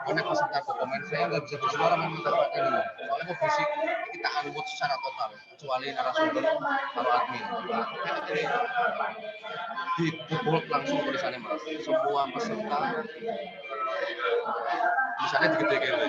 Karena peserta dokumen saya nggak bisa bersuara meminta Pak ini. Soalnya posisi kita unmute secara total, kecuali narasumber atau admin. Di bold langsung tulisannya Mas. Semua peserta misalnya digede-gede.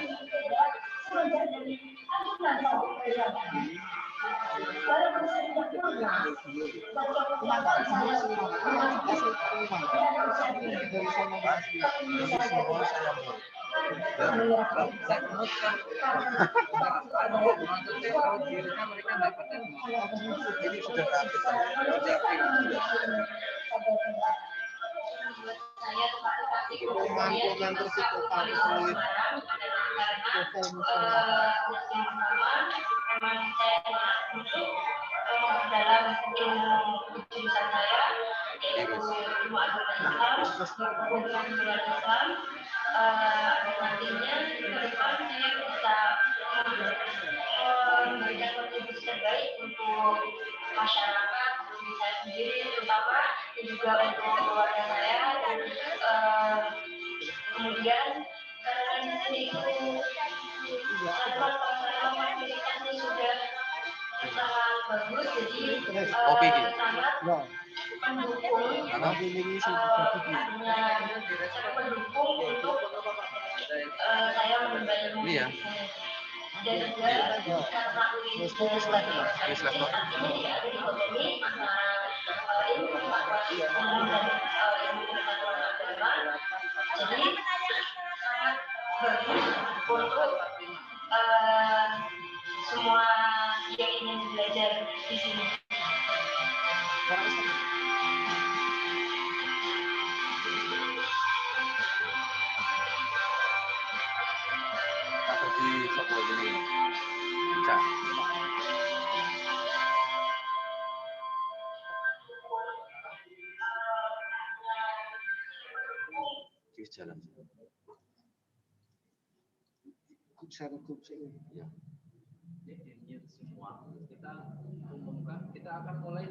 Ini sudah Komentar situ pakai sulit. Dalam jurusan saya yaitu ilmu agama Islam, nantinya ke depan saya bisa memberikan kontribusi terbaik untuk masyarakat, untuk saya sendiri terutama, dan juga untuk keluarga saya. Dan kemudian karena di sini itu jadwal pelaksanaan pendidikannya sudah sangat bagus, jadi sangat mendukung mendukung untuk saya menimba ilmu di sini. Dan juga karena UIN ada di ekonomi antara ilmu pengetahuan umum dan ilmu pengetahuan agama, jadi sangat bagus untuk semua yang ingin belajar di sini. Atau di sekolah ini bisa. Di jalan. Ya. Semua kita umumkan, kita akan mulai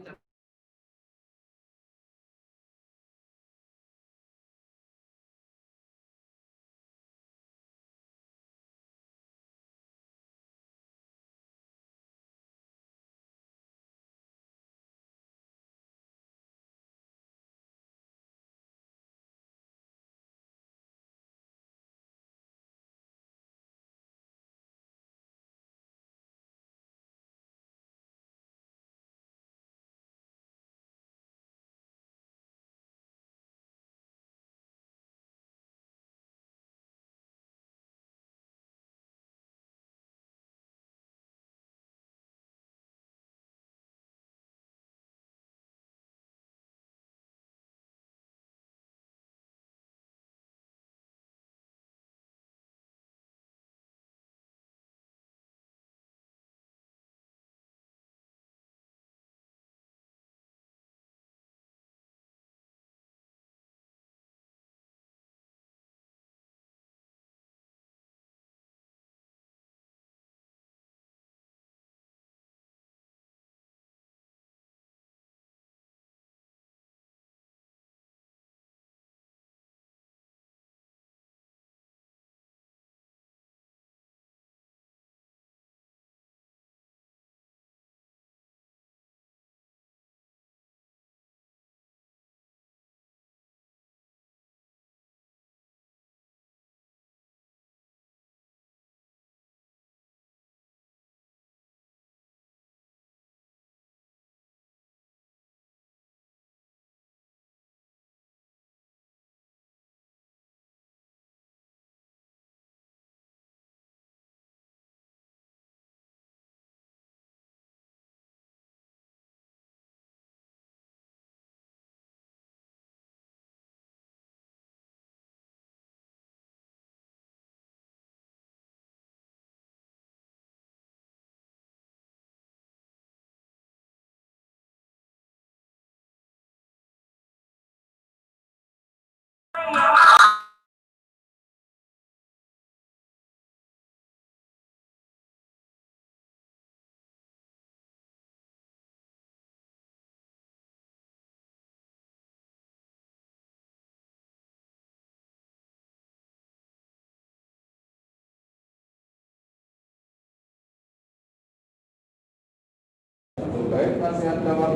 Baik, nasihat kawan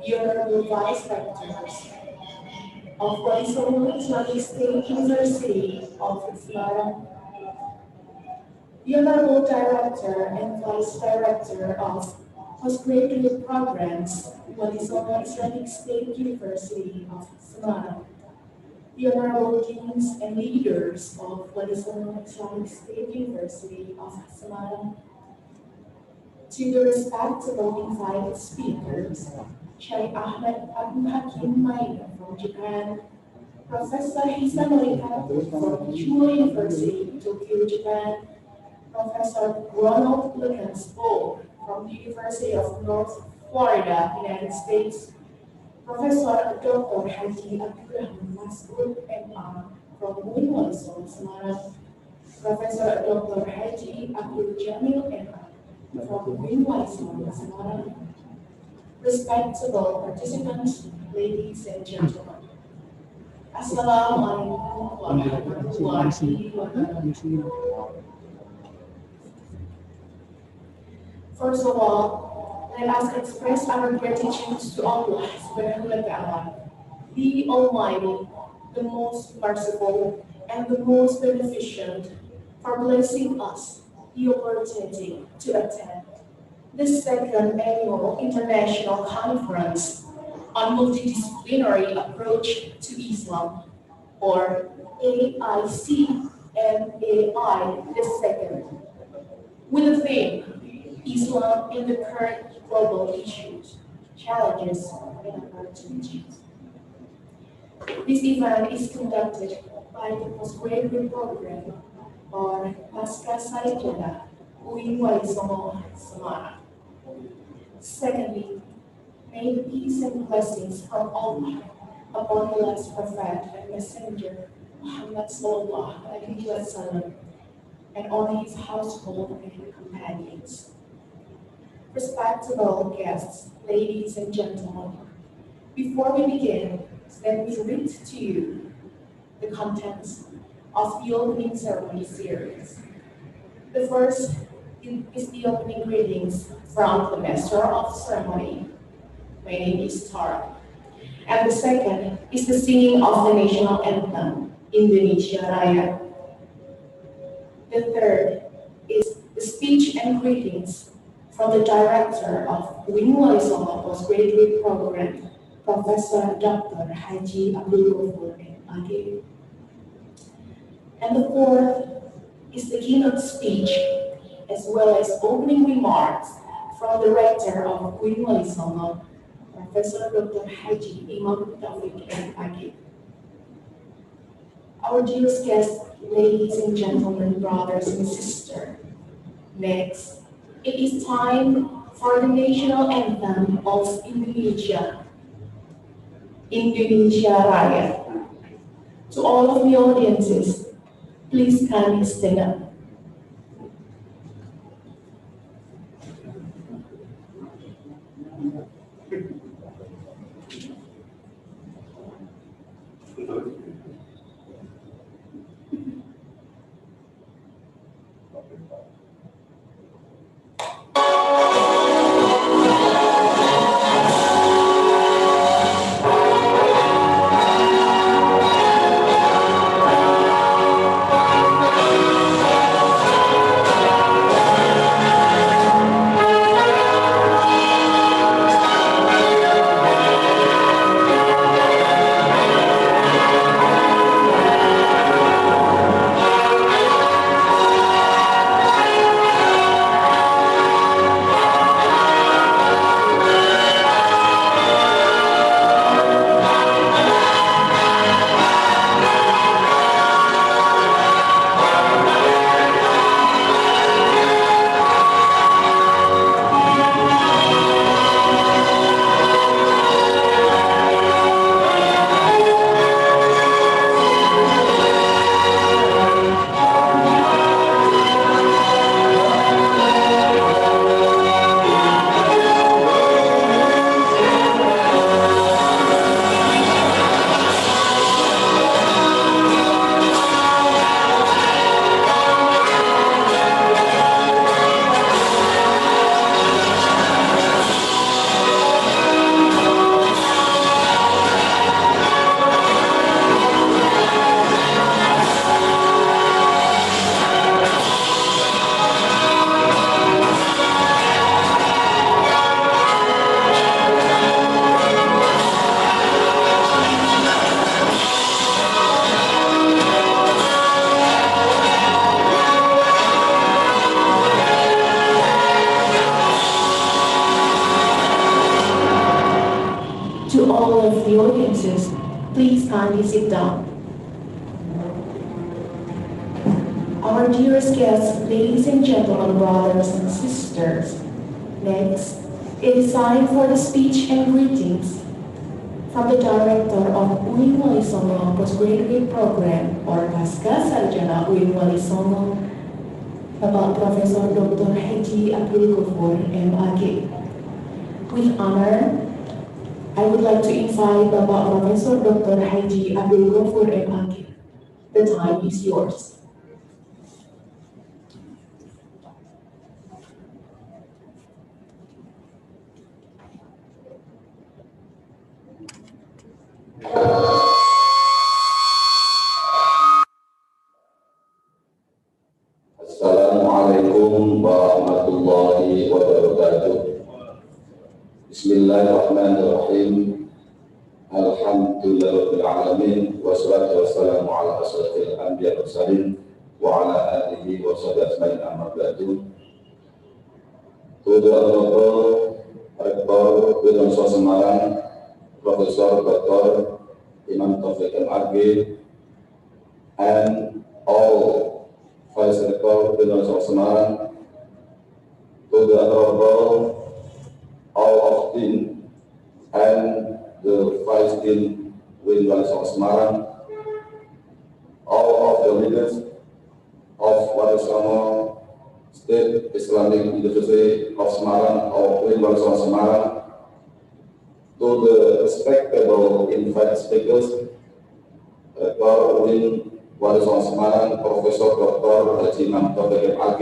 the Honorable Vice Rectors of Walisongo Islamic State University of Semarang, the Honorable Director and Vice Director of Postgraduate Programs, Walisongo Islamic State University of Semarang, the Honorable Deans and Leaders of Walisongo Islamic State University of Semarang, to the respectable invited speakers, Sheikh Ahmed Abu Hakim Maida from Japan, Professor Hisamorika from Chuo University, Tokyo, Japan, Professor Ronald Lucas Bo from the University of North Florida, United States, Professor Dr. Haji Abdurrahman Masud, MR, from UIN Walisongo, Semarang, Professor Dr. Haji Abdul Jamil, MR, from UIN Walisongo, Semarang, respectable participants, ladies and gentlemen. Assalamualaikum warahmatullahi wabarakatuh. First of all, let us express our gratitude to Allah subhanahu wa ta'ala, the Almighty, the most merciful and the most beneficent, for blessing us the opportunity to attend the second annual International Conference on Multidisciplinary Approach to Islam, or AICMAI the second, with the theme Islam and the current global issues, challenges, and opportunities. This event is conducted by the Postgraduate Program, or Pascasarjana, UIN Walisongo, Semarang. Secondly, may the peace and blessings from Allah upon the last prophet and messenger, Muhammad sallallahu alaihi wasallam, and on his household and companions. Respectable guests, ladies and gentlemen, before we begin, let me read to you the contents of the opening ceremony series. The first is the opening greetings from the Master of Ceremony. My name is Tara. And the second is the singing of the national anthem, Indonesia Raya. The third is the speech and greetings from the director of UIN Walisongo Postgraduate Program, Professor Dr. Haji Abdul Ghafur MAG. And the fourth is the keynote speech, as well as opening remarks from the rector of UIN Walisongo, Professor Dr. Haji Imam Taufik MAG. Our dearest guests, ladies and gentlemen, brothers and sisters, next, it is time for the national anthem of Indonesia, Indonesia Raya. To all of the audiences, please kindly stand up. kindly sit down. Our dearest guests, ladies and gentlemen, brothers and sisters, next, it is time for the speech and greetings from the Director of UIN Walisongo Postgraduate Program, or Pascasarjana UIN Walisongo, Bapak Profesor Dr. Haji Abdul Ghafur, MAG. With honor, I would like to invite Bapak Profesor Dr. Haji Abdul Ghafur, MAG. The time is yours. Assalamualaikum warahmatullahi wabarakatuh. Bismillahirrahmanirrahim. Alhamdulillahirabbil alamin wassalatu wassalamu ala asyrafil anbiya'i wal mursalin wa ala alihi wa sahbihi ajmain amma ba'du. Saudara-saudara Rektor UIN Semarang, Profesor Dr. Imam Taufik MAG, and all Vice Rector UIN Semarang, to the Honorable all of Dean and the Vice Dean UIN Semarang, all of the leaders of Walisongo State Islamic University of Semarang or UIN Semarang, to the respectable invited speakers, Rektor UIN Walisongo Semarang, Profesor Dr. Haji Imam Taufik MAG,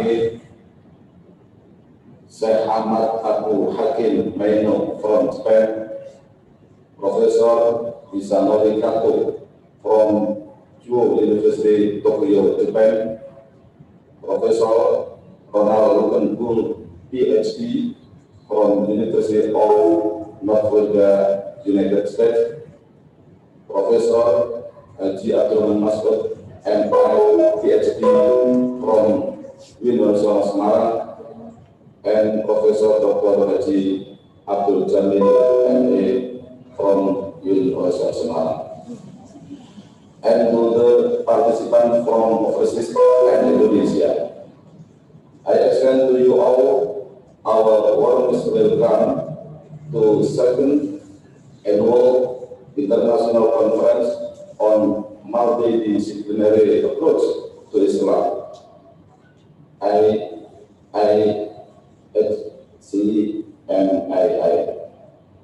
Syekh Ahmad Abu Hakim Maino from Spain, Profesor Hisanori Kato from Chuo University, Tokyo, Japan, Profesor Ronald Lukenbul, PhD from University of North Florida, United States, Profesor Haji Abdul Masud, and PhD from UIN Semarang, and Profesor Dr. Haji Abdul Jamil, MA from UIN Semarang, and to the participants from overseas and Indonesia. I extend to you all our warmest welcome to second annual international conference on multidisciplinary approach to Islam. IHCMII,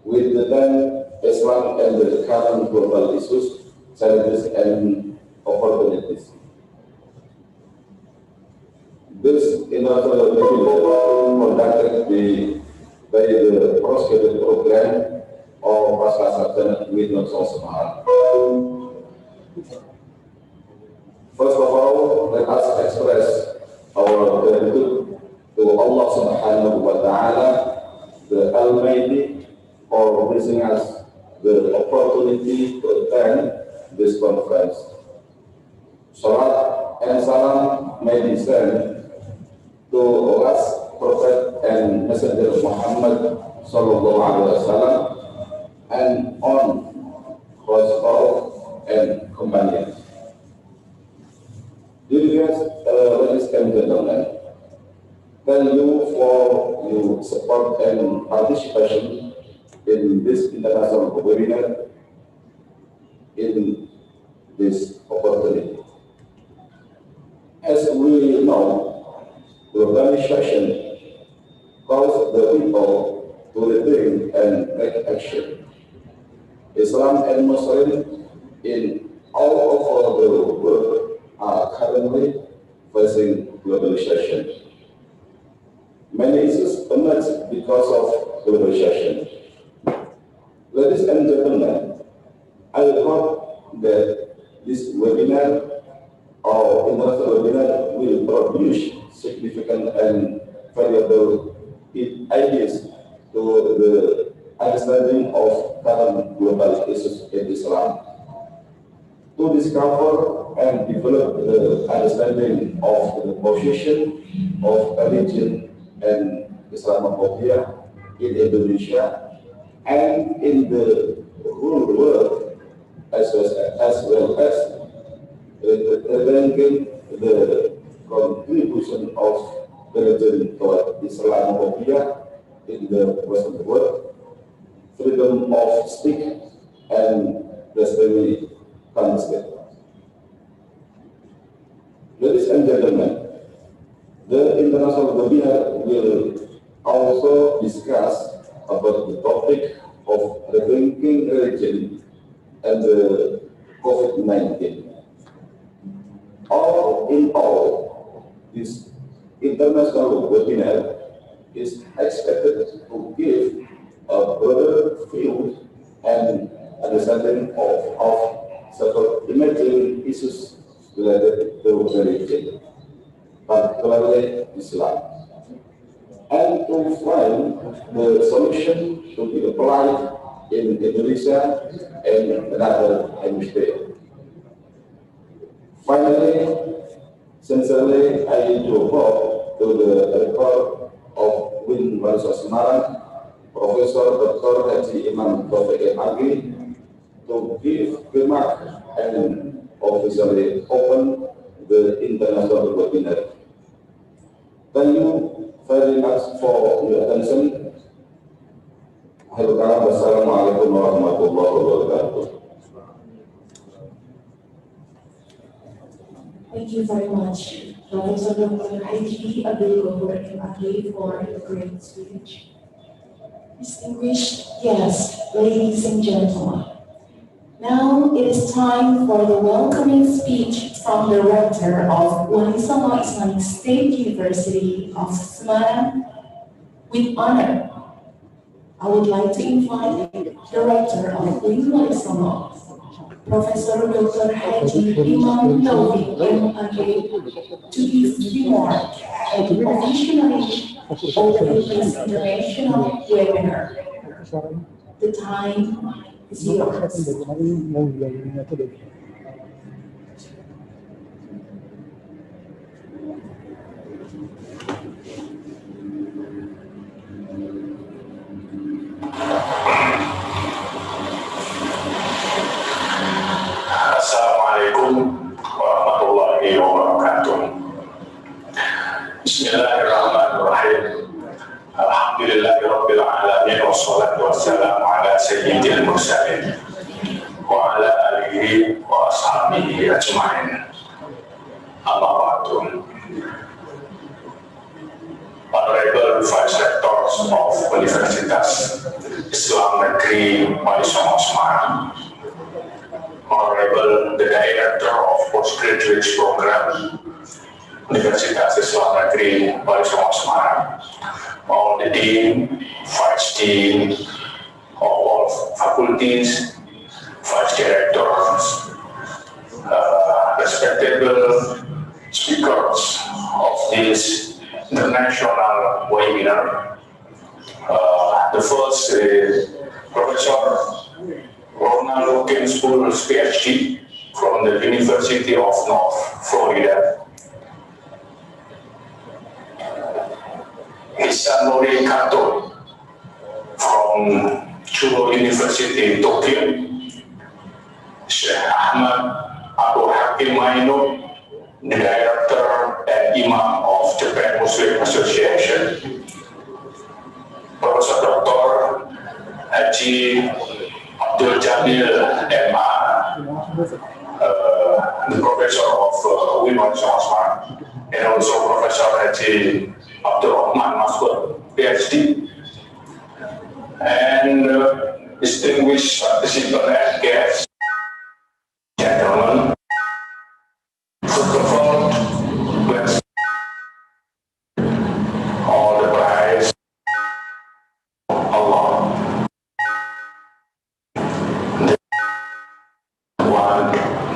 with the theme Islam and the current global issues, challenges and opportunities. This inaugural webinar conducted by the Postgraduate Program of Pascasarjana UIN Semarang. First of all, let us express our gratitude to Allah Subhanahu wa Ta'ala, the Almighty, for giving us the opportunity to attend this conference. Salat and salam may descend to Allah's Prophet and Messenger Muhammad Sallallahu Alaihi Wasallam and on his followers and companions. Ladies and gentlemen, thank you for your support and participation in this international webinar in this opportunity. As we know, globalization calls the people to rethink and take action. Islam and Muslims in all over the world are currently facing globalization. Many issues emerge because of globalization. Ladies and gentlemen, I hope that this webinar or international webinar will produce significant and valuable ideas to the understanding of current global issues in Islam, to discover and develop the understanding of the position of religion and Islamophobia in Indonesia and in the whole world, as well as ranking the contribution of religion toward Islamophobia in the Western world, freedom of speech, and blasphemy counterfeit. Ladies and gentlemen, the international webinar will also discuss about the topic of rethinking religion and the COVID-19. All in all, this international webinar is expected to give a broader view and understanding of several emerging issues related to religion, particularly Islam, and to find the solution to be applied in Indonesia and another hemisphere. Finally, sincerely, I do hope to the record of UIN Walisongo, Professor Dr. Haji Imam Taufik Agi, to give remark and officially open the international webinar. Thank you very much for your attention. Wassalamualaikum warahmatullahi wabarakatuh. Thank you very much, Professor Dr. Haji Agi, for a great speech. Distinguished guests, ladies and gentlemen, now it is time for the welcoming speech from the Rector of Walisongo Islamic State University of Semarang. With honor, I would like to invite the Rector of UIN Walisongo, Professor Dr. Haji Imam Taufik MAG, to give remark and officially open this international webinar. The time is yours. Assalamualaikum warahmatullahi wabarakatuh. Bismillahirrahmanirrahim. Alhamdulillahirabbil alamin wassalatu wassalamu ala sayyidil mursalin wa ala alihi wa ashabihi ajmain. Amma ba'du. Honorable Vice Rectors of Universitas Islam Negeri Walisongo Semarang, Honorable the Director of Postgraduate Program, Universitas Islam Negeri Walisongo Semarang, all the Dean, Vice Dean of all faculties, Vice Directors, respectable speakers of this international webinar. The first is Professor Ronald Kinspool's PhD from the University of North Florida. Hisanori Kato from Chuo University, Tokyo. Sheikh Ahmad Abu Hakim Maino, the Director and Imam of Japan Muslim Association. Professor Dr. Haji Abdul Jamil MA, the Professor of UIN Walisongo, and also Professor Haji Abdul Rahman Masud, PhD, and distinguished participants and guests. Gentlemen, first of all, let's all the praise Allah, the one,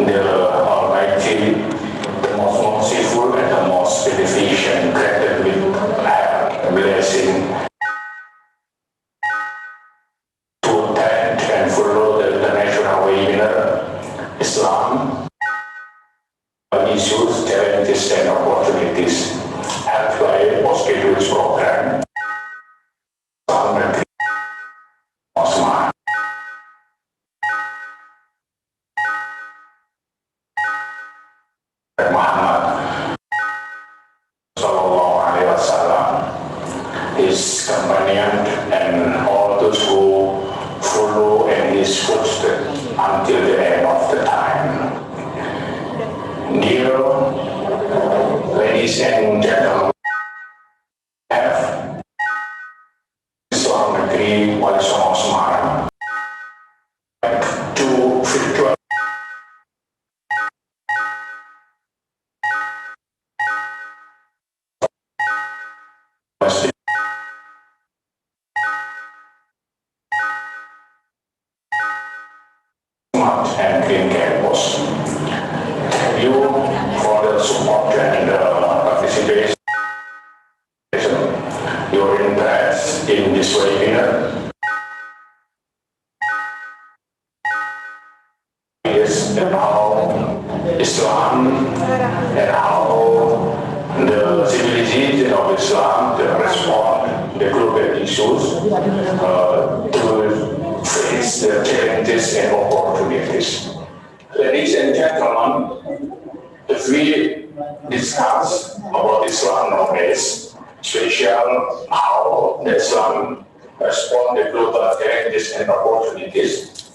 the Almighty, the most merciful and the most beneficent, granted with blessing to attend and follow the international webinar Islam, issues, challenges, and opportunities, helped by a postgraduate program. Dear ladies and gentlemen, have Islam Negeri Walisongo Semarang to virtual smart and green campus. Thank you for the support and participation. Your interest in this webinar is how Islam and how the civilization of Islam to respond the global issues to face the challenges and opportunities. Ladies and gentlemen, if we discuss about Islam nowadays, especially how the Islam respond to global challenges and opportunities,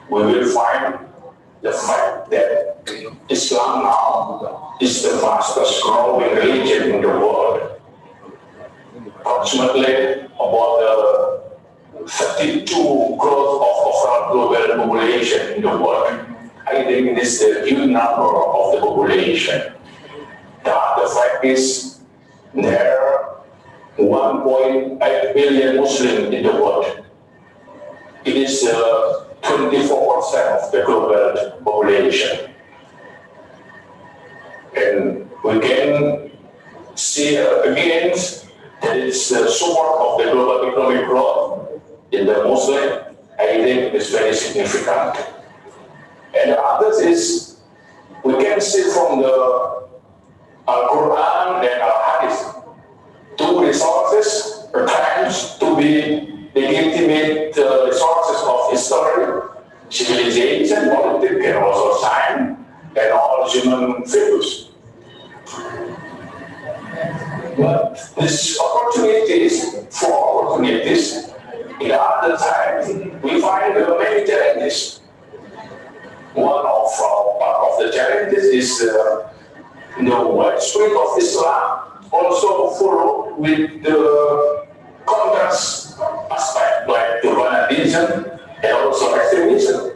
we will find the fact that Islam now is the fastest growing religion in the world. Approximately about the 32 growth of overall global population in the world. I think this is the huge number of the population. The other fact is there are 1.8 billion Muslims in the world. It is 24% of the global population. And we can see again that it's the support of the global economic growth in the Muslim, I think is very significant. And the others is, we can see from the Al-Quran and Al-Hadith, two resources claims to be legitimate resources of history, civilization, politics, and also science, and all human values. But these opportunities, in the other time, we find many challenges. One of part of the challenges is the widespread of Islam, also followed with the contrast aspect like urbanism and also extremism.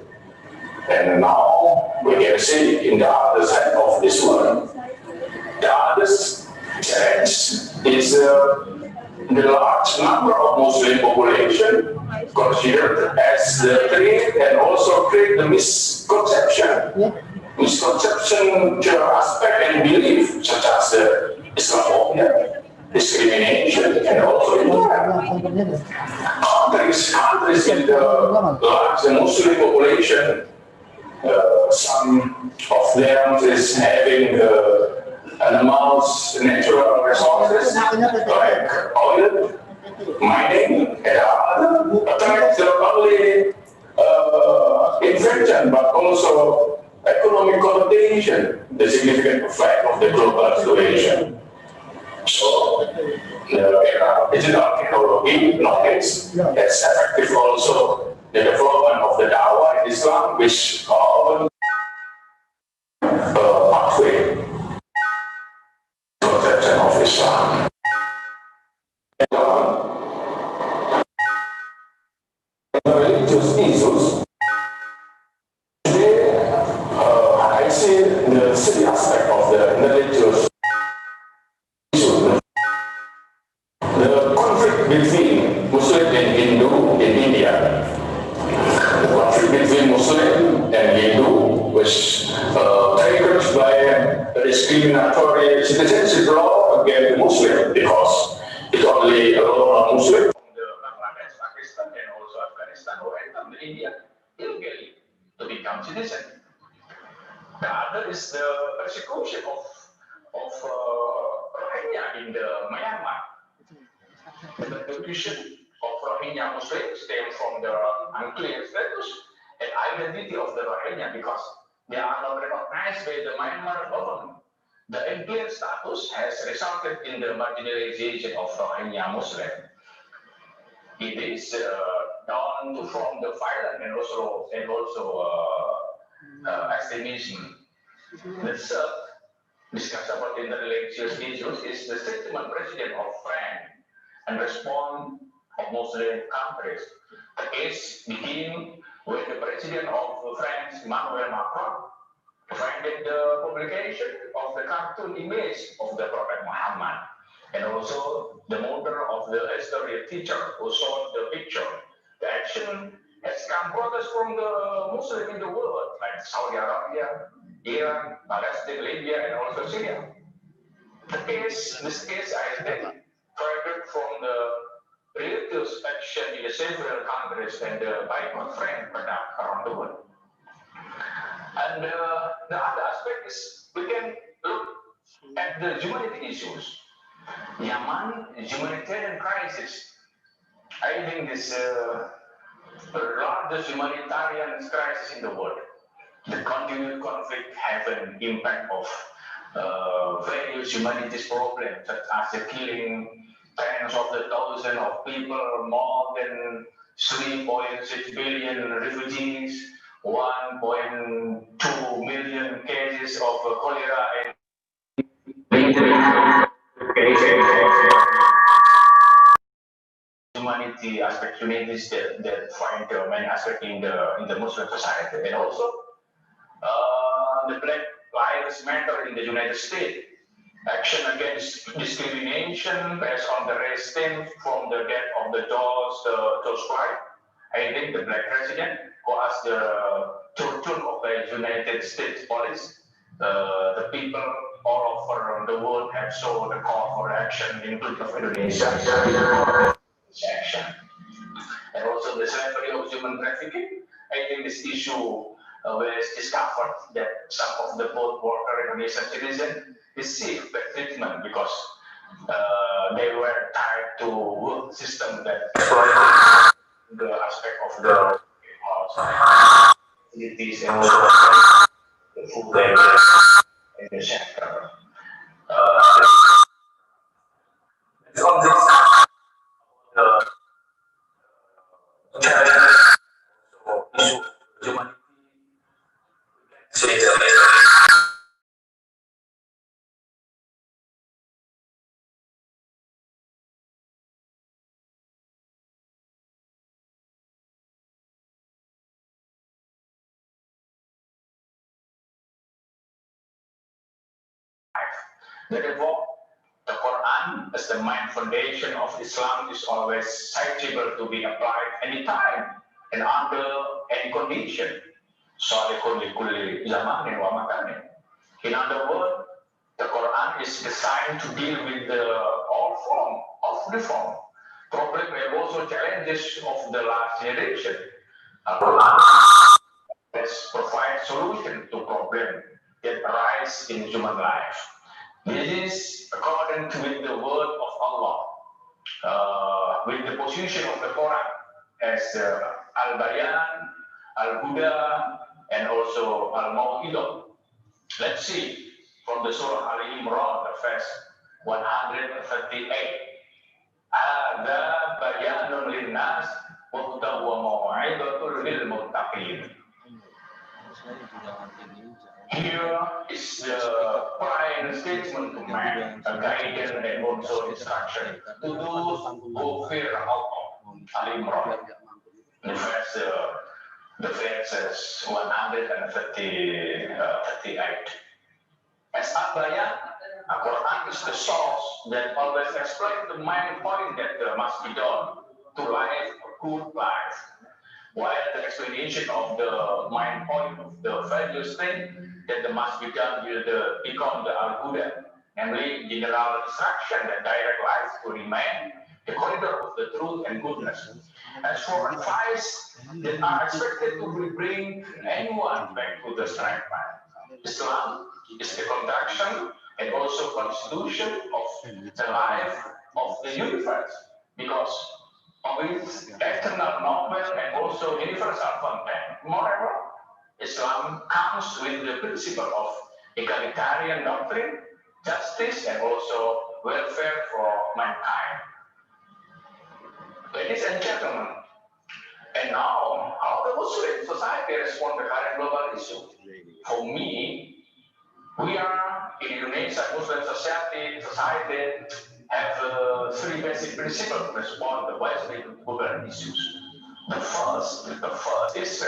And now we can see in the other side of this world, the other challenge is the large number of Muslim population considered as the threat and also create the misconception aspect and belief such as the Islamophobia, discrimination, and also intolerance. Countries in the large Muslim population, some of them is having animals, natural resources like oil, mining, and other attract not only invention but also economic connotation, the significant effect of the global situation. So the digital technology knowledge has affected also the development of the Dawah in Islam, which are pathway conception of Islam. Religious issues. Today, I see the city aspect of the religious issue. The conflict between Muslim and Hindu in India. The conflict between Muslim and Hindu was triggered by a discriminatory citizenship law against Muslim because it only allowed Muslim from the Bangladesh, Pakistan, and also Afghanistan who entered India illegally to become citizen. The other is the persecution of Rohingya in the Myanmar. The persecution of Rohingya Muslims stem from the unclear status and identity of the Rohingya because they are not recognized by the Myanmar government. The unclear status has resulted in the marginalization of Rohingya Muslim. It is down to from the violence and also extremism. The discuss about interreligious issues is the statement president of France and response of Muslim countries. The case begins with the president of France, Emmanuel Macron, funded the publication of the cartoon image of the Prophet Muhammad, and also the mother of the history teacher who saw the picture. The action has come protest from the Muslim in the world, like Saudi Arabia, Iran, Palestine, Libya, and also Syria. This case, I think, further from the religious action in the several countries and the boycott friend product around the world. And the other aspect is we can look at the humanity issues. Yemen, humanitarian crisis. I think this the largest humanitarian crisis in the world. The continued conflict has an impact of various humanities problems, such as the killing tens of the thousands of people, more than 3.6 billion refugees, 1.2 million cases of cholera and humanity aspect, humanities that find many aspects in the Muslim society, and also the Black Lives Matter in the United States. Action against discrimination based on the race stem from the death of the George Floyd. I think the black president who asked the torture of the United States police, the people all over the world have shown the call for action, including of Indonesia. Action. And also the slavery of human trafficking. I think this issue was discovered that some of the boat worker Indonesian citizens received bad treatment because they were tied to work system that the aspect of the facilities and also the food and the shelter. On this, the challenges of issue humanity, say that the Quran as the main foundation of Islam is always citable to be applied anytime and under any condition. In other words, the Quran is designed to deal with all form of reform. Problem and also challenges of the last generation. Quran has provide solution to problem that arise in human life. This is according to the word of Allah, with the position of the Quran as Al-Bayan, Al-Huda, and also Al-Maw'idah. Let's see from the Surah Al-Imran, the verse 138. Hadza bayanun linnas wa hudan wa maw'idatul lil muttaqin. Here is the prime statement to man, a guidance and also instruction to those who fear Allah. Al-Imran, the verses 138. As Al-Bayan, Al-Quran is the source that always explains the main point that must be done to live a good life. While the explanation of the main point of the various things that must be done will become the Al-Huda, namely general instruction that direct life to remain the corridor of the truth and goodness. As for advice that are expected to bring anyone back to the straight path, Islam is the conduction and also constitution of the life of the universe, because of its eternal, noble, and also universal content. Moreover, Islam comes with the principle of egalitarian doctrine, justice, and also welfare for mankind. Ladies and gentlemen, and now, how the Muslim society respond to the current global issue? For me, we are in Indonesia, Muslim society have three basic principles to respond wisely to global issues. The first is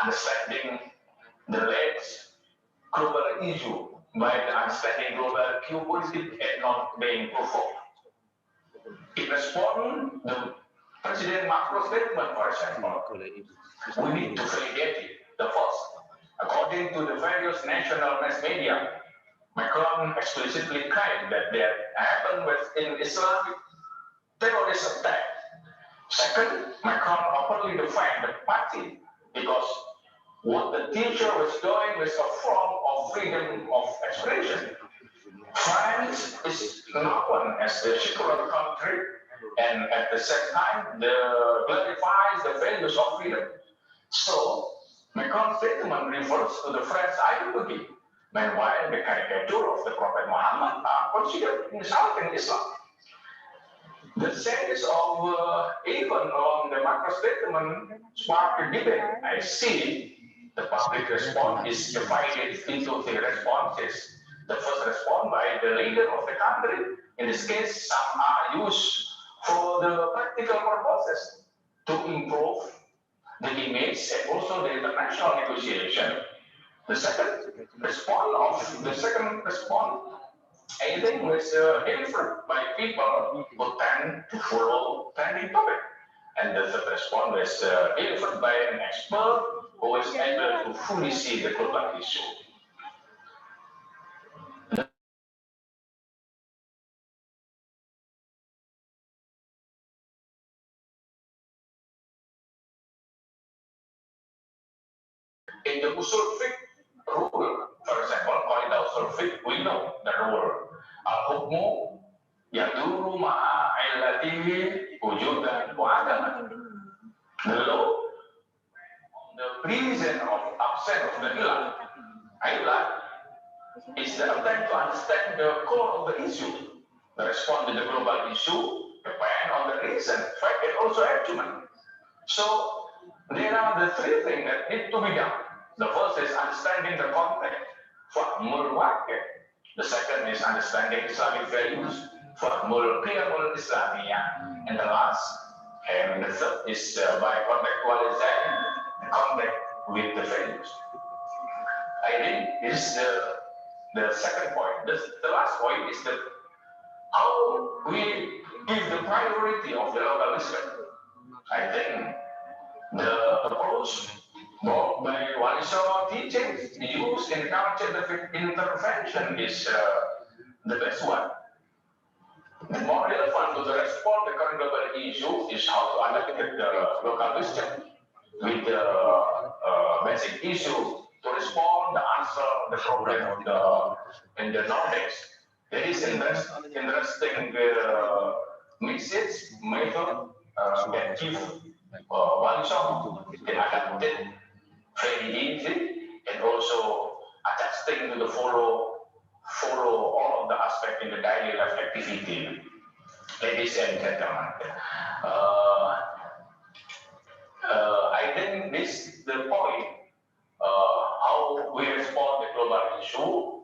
understanding the latest global issue by understanding global geopolitics and not being provoked. In response, the President Macron statement, for example, we need to validate it. The first, according to the various national mass media, Macron explicitly claimed that there happened within Islamic terrorist attack. Second, Macron openly defined the party because what the teacher was doing was a form of freedom of expression. France is known as the secular country, and at the same time, clarifies the values of freedom. So, Macron's statement refers to the French ideology. Meanwhile, the caricature of the Prophet Muhammad are considered insulting Islam. The sense of even on the Macron statement sparked a debate. I see the public response is divided into three responses. The first response by the leader of the country. In this case, some are used for the practical purposes to improve the image and also the international negotiation. The second response, I think, was delivered by people who tend to follow trending topic. And the third response was delivered by an expert who was able to fully see the global issue. In the usul fiqh rule, for example, Qaidah usul fiqh, we know the rule al-hukmu yaduru ma'a illatihi wujudan wa adaman. The law, the reason of absence of the illah is the attempt to understand the core of the issue. The response to the global issue depends on the reason, fact, and also argument. So there are the three things that need to be done. The first is understanding the context, fahmul waqi'. The second is understanding Islamic values, fahmul qiyamul islamiyah. And the last, and the third is by contextualizing the context with the values. I think this is the second point. The last point is that how we give the priority of the local Islam. I think the approach brought by Walisongo teachings used in counter intervention is the best one. The more relevant to the response to the current global issue is how to undertake the local wisdom with the basic issue to respond, the answer, the problem of in the knowledge. There is interesting message method that give Walisongo can adapt it very easy and also adjusting to the follow all of the aspect in the daily life activity. Ladies and gentlemen, I think this is the point how we respond to global issue.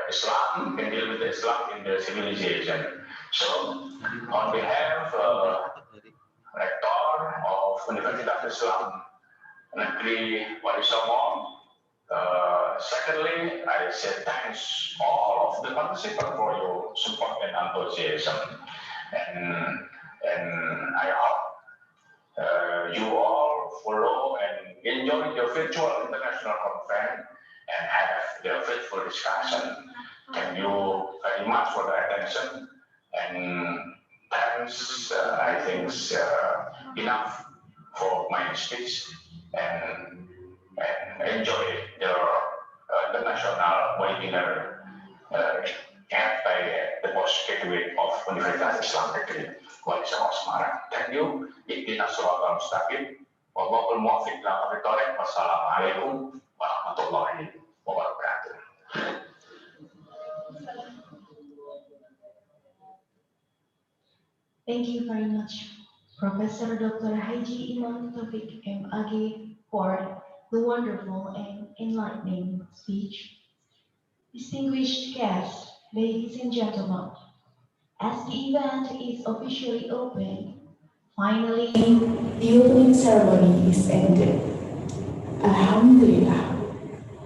Islam can deal with Islam in the civilization. So, on behalf of Rector of Universitas Islam Negeri Walisongo, secondly, I say thanks all of the participants for your support and enthusiasm, and I hope you all follow and enjoy the virtual international conference and have the faithful discussion. Thank you very much for the attention, and thanks, I think, enough for my speech, and enjoy the national webinar held by the Postgraduate of Universitas Islam Negeri Walisongo Semarang. Thank you. Ihdinas siratal mustaqim. Wallahul muwaffiq ila aqwamit thoriq. Wassalamualaikum warahmatullahi wabarakatuh. Thank you very much, Professor Dr. Haji Imam Taufik MAG, for the wonderful and enlightening speech. Distinguished guests, ladies and gentlemen, as the event is officially open, finally the opening ceremony is ended. Alhamdulillah.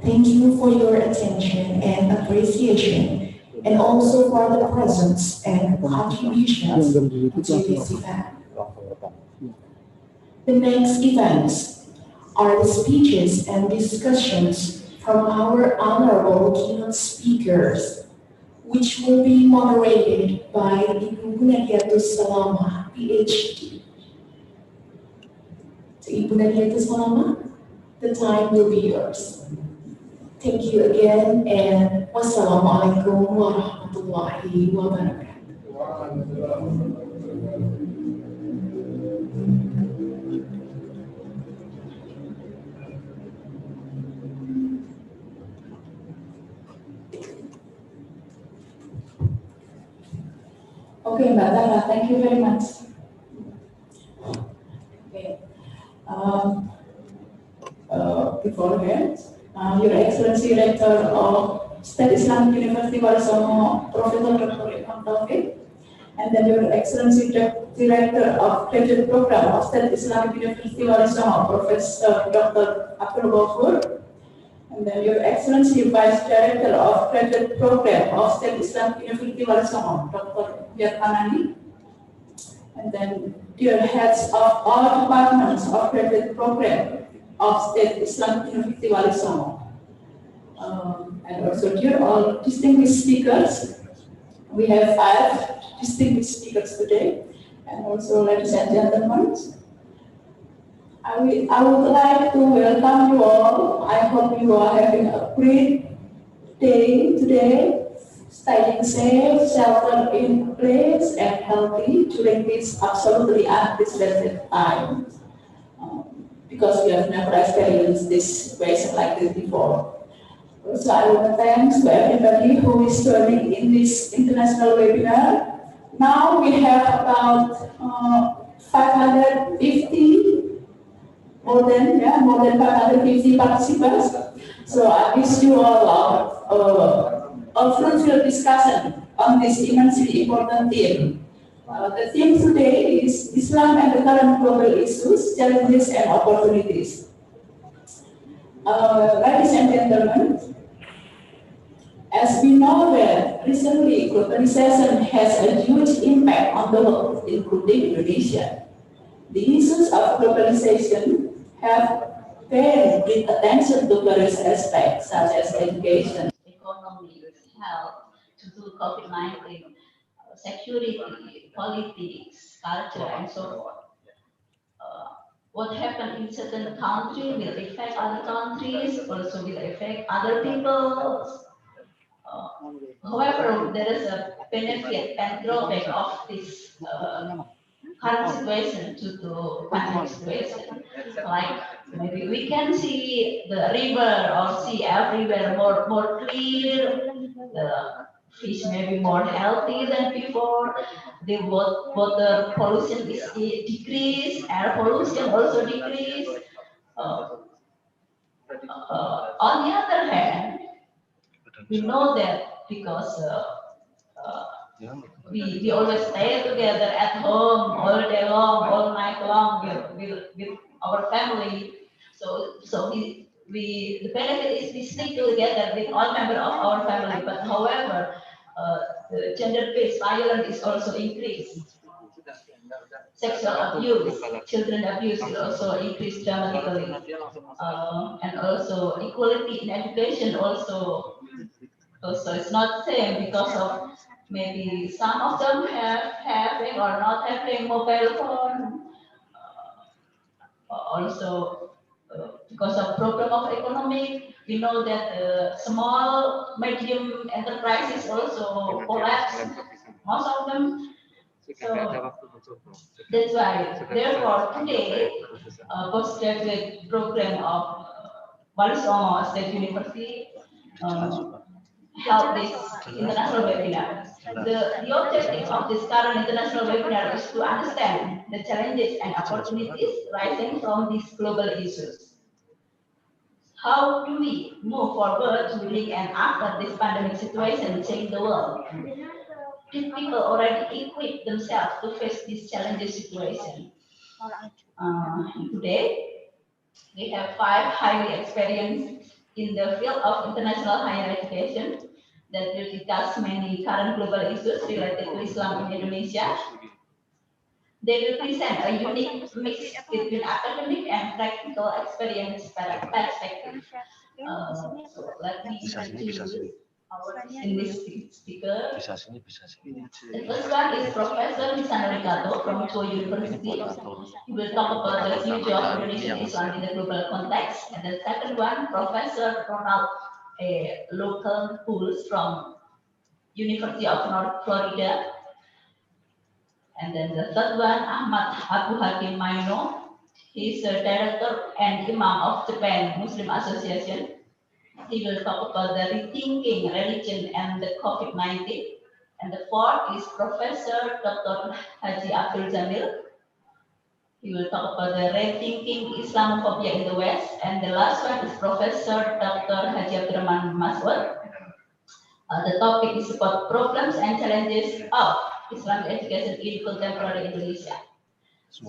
Thank you for your attention and appreciation, and also for the presence and contributions to this event. The next events are the speeches and discussions from our honorable keynote speakers, which will be moderated by Ibu Nadiatus Salama, PhD. So Ibu Nadiatus Salama, the time will be yours. Thank you again, and wassalamualaikum warahmatullahi wabarakatuh. Okay, Mbak Tara, thank you very much. Okay. Beforehand, Your Excellency Rector of State Islamic University Walisongo, Professor Dr. Ilham Taufik, and then Your Excellency Director of Graduate Program of State Islamic University Walisongo, Professor Dr. Abdul Ghafur, and then Your Excellency Vice Director of Graduate Program of State Islamic University Walisongo, Dr. Yatmanani, and then dear heads of all departments of Graduate Program of State Islamic University Walisongo, and also dear all distinguished speakers. We have 5 distinguished speakers today, and also ladies and gentlemen, I would like to welcome you all. I hope you are having a great day today, staying safe, shelter in place, and healthy during this absolutely unprecedented time. Because we have never experienced this situation like this before. So I want to thank to everybody who is joining in this international webinar. Now we have about 550, more than 550 participants. So I wish you all a fruitful discussion on this immensely important theme. The theme today is Islam and the current global issues, challenges and opportunities. Ladies and gentlemen, as we know that recently globalization has a huge impact on the world, including Indonesia. The issues of globalization have paid great attention to various aspects such as education, economy, health, to do COVID-19, security, politics, culture, and so forth. What happened in certain countries will affect other countries, also will affect other people. However, there is a benefit and drawback of this current situation to the pandemic situation. Like maybe we can see the river or sea everywhere more clear. The fish may be more healthy than before. The water pollution is decreased. Air pollution also decreased. On the other hand, we know that because we always stay together at home all day long, all night long with our family. So we the benefit is we stick together with all members of our family. But however, the gender-based violence is also increased. Sexual abuse, children abuse will also increase dramatically, and also equality in education also it's not the same because of maybe some of them having or not having mobile phone. Also, because of problem of economic, we know that small, medium enterprises also collapse, most of them. So that's why, therefore, today, postgraduate program of Walisongo State University held this international webinar. The objective of this current international webinar is to understand the challenges and opportunities rising from these global issues. how do we move forward during and after this pandemic situation change the world? Did people already equip themselves to face this challenging situation? Today, we have 5 highly experienced in the field of international higher education that will discuss many current global issues related to Islam in Indonesia. They will present a unique mix between academic and practical experience perspective. So let me introduce our distinguished speaker. The first one is Professor Lisanori Kato from Chuo University. He will talk about the future of Indonesian Islam in the global context. And the second one, Professor Ronald Local Pools from University of North Florida. And then the third one, Ahmad Abu Hakim Maino. He's a director and imam of Japan Muslim Association. He will talk about the rethinking religion and the COVID-19. And the fourth is Professor Dr. Haji Abdul Jamil. He will talk about the rethinking Islamophobia in the West. And the last one is Professor Dr. Haji Abdurrahman Maswad. The topic is about problems and challenges of Islamic education in contemporary Indonesia. So,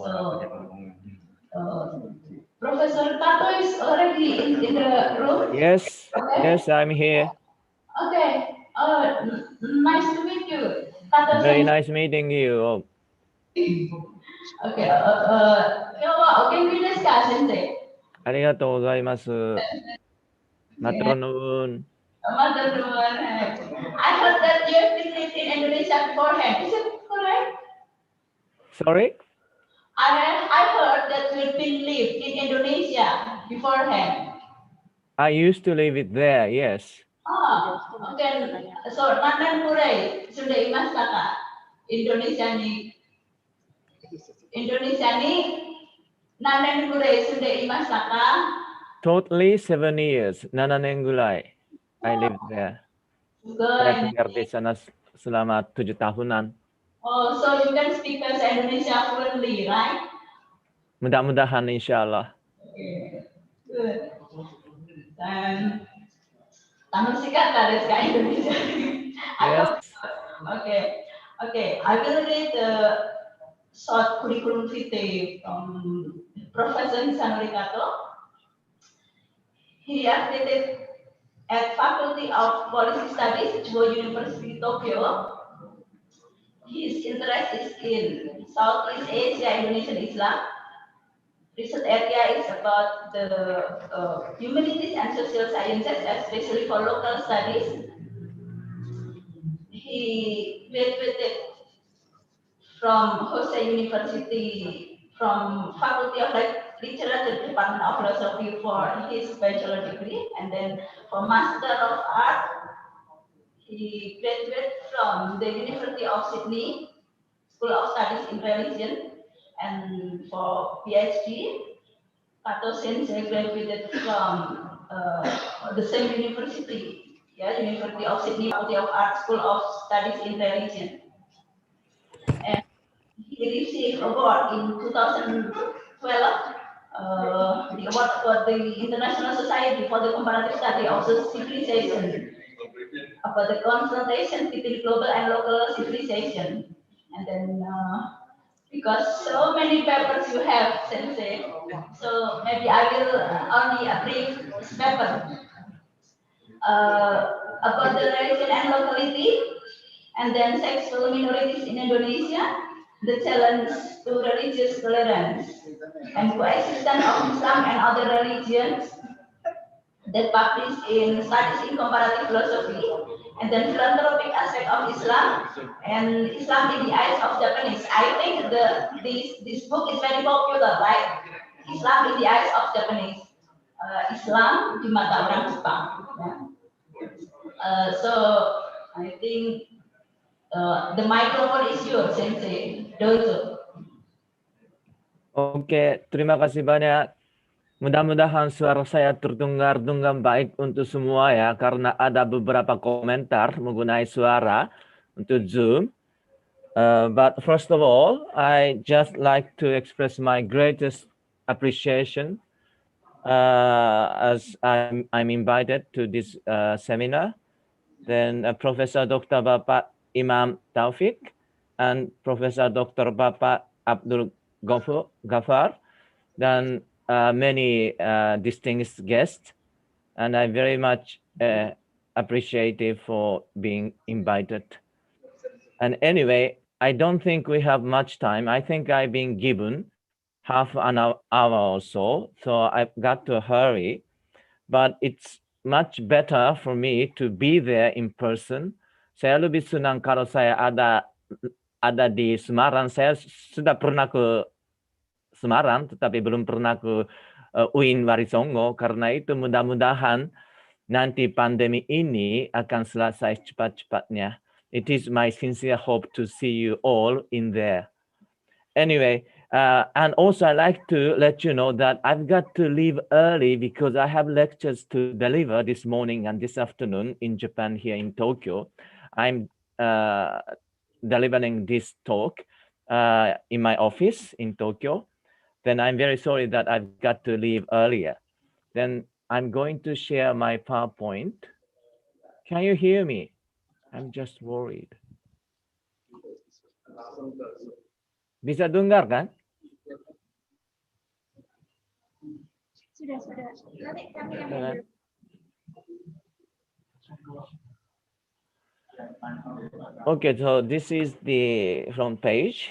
Professor Kato is already in the room? Yes, Okay. yes, I'm here. Okay, nice to meet you. Kato Very Sensei. nice meeting you. Okay, can we discuss, Sensei? ありがとうございます。マトロヌーン。I heard that you have been lived in Indonesia beforehand. Is it correct? Sorry? I heard that you have been lived in Indonesia beforehand. I used to live it there, yes. Okay. So, Nandan Purei sudah imas kakak Indonesia ni Nandan Purei sudah imas kakak. Totally 7 years, 7 年ぐらい I lived there. Saya tinggal di sana selama 7 tahunan. Oh, so you can speak bahasa Indonesia fluently, right? Mudah-mudahan insya Allah. Okay, good. Dan tamu sikat dari sekarang Indonesia. Yes. Okay. I will read the short curriculum vitae from Professor Lisanori Kato. He affiliated at Faculty of Policy Studies, Chuo University, Tokyo. His interest is in Southeast Asia, Indonesian Islam. Research area is about the humanities and social sciences, especially for local studies. He graduated from Hosei University, from Faculty of Literature, Department of Philosophy for his bachelor degree, and then for Master of Art, he graduated from the University of Sydney, School of Studies in Religion, and for PhD, Kato Sensei graduated from the same university, University of Sydney, Faculty of Art, School of Studies in Religion. And he received award in 2012, the award for the International Society for the Comparative Study of Civilization, about the confrontation between global and local civilization. And then, because so many papers you have, Sensei, so maybe I will only a brief paper about the religion and locality, and then sexual minorities in Indonesia, the challenge to religious tolerance, and coexistence of Islam and other religions, that published in Studies in Comparative Philosophy, and then philanthropic aspect of Islam and Islam in the eyes of Japanese. I think this book is very popular, right? Islam in the eyes of Japanese, Islam di mata orang Jepang. So I think the microphone is yours, Sensei. Dozo. Oke, terima kasih banyak. Mudah-mudahan suara saya terdengar dengan baik untuk semua ya, karena ada beberapa komentar menggunakan suara untuk Zoom. But first of all, I just like to express my greatest appreciation as I'm invited to this seminar. Then Professor Dr. Bapak Imam Taufik and Professor Dr. Bapak Abdul Ghaffar, then many distinguished guests, and I very much appreciative for being invited. And anyway, I don't think we have much time. I think I've been given half an hour or so I've got to hurry. But it's much better for me to be there in person. Saya lebih senang kalau saya ada di Semarang. Saya sudah pernah ke Semarang, tetapi belum pernah ke UIN Walisongo. Karena itu mudah-mudahan nanti pandemi ini akan selesai cepat-cepatnya. It is my sincere hope to see you all in there. Anyway, and also I like to let you know that I've got to leave early because I have lectures to deliver this morning and this afternoon in Japan here in Tokyo. I'm delivering this talk in my office in Tokyo. Then I'm very sorry that I've got to leave earlier. Then I'm going to share my PowerPoint. Can you hear me? I'm just worried. Bisa dengar kan? Sudah. Nanti kami yang Okay, so this is the front page.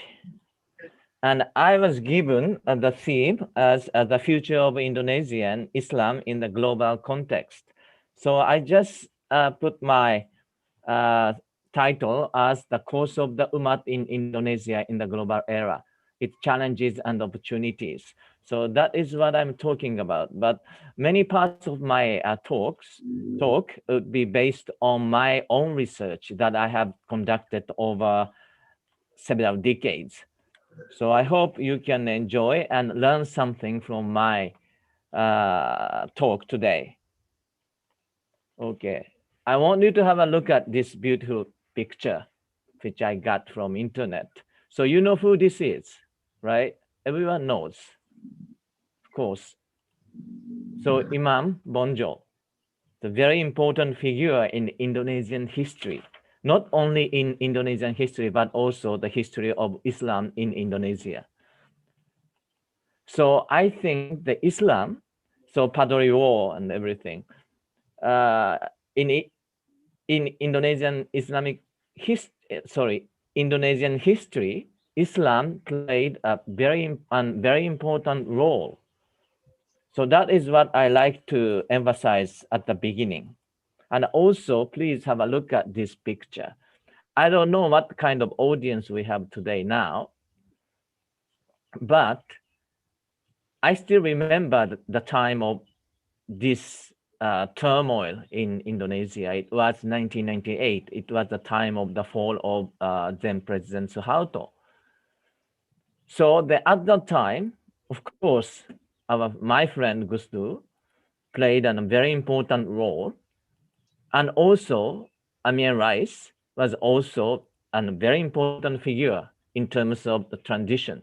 And I was given the theme as the future of Indonesian Islam in the global context. So I just put my title as the course of the Umat in Indonesia in the global era, its challenges and opportunities. So that is what I'm talking about. But many parts of my talk would be based on my own research that I have conducted over several decades. So I hope you can enjoy and learn something from my talk today. Okay, I want you to have a look at this beautiful picture, which I got from internet. So you know who this is, right? Everyone knows, of course. So Imam Bonjol, the very important figure in Indonesian history, not only in Indonesian history, but also the history of Islam in Indonesia. So I think the Islam, so Padri War and everything, in Indonesian Indonesian history, Islam played a very important role. So that is what I like to emphasize at the beginning. And also, please have a look at this picture. I don't know what kind of audience we have today now, but I still remember the time of this turmoil in Indonesia. It was 1998. It was the time of the fall of then President Suharto. So at that time, of course, my friend Gustu played a very important role. And also, Amir Rais was also a very important figure in terms of the transition.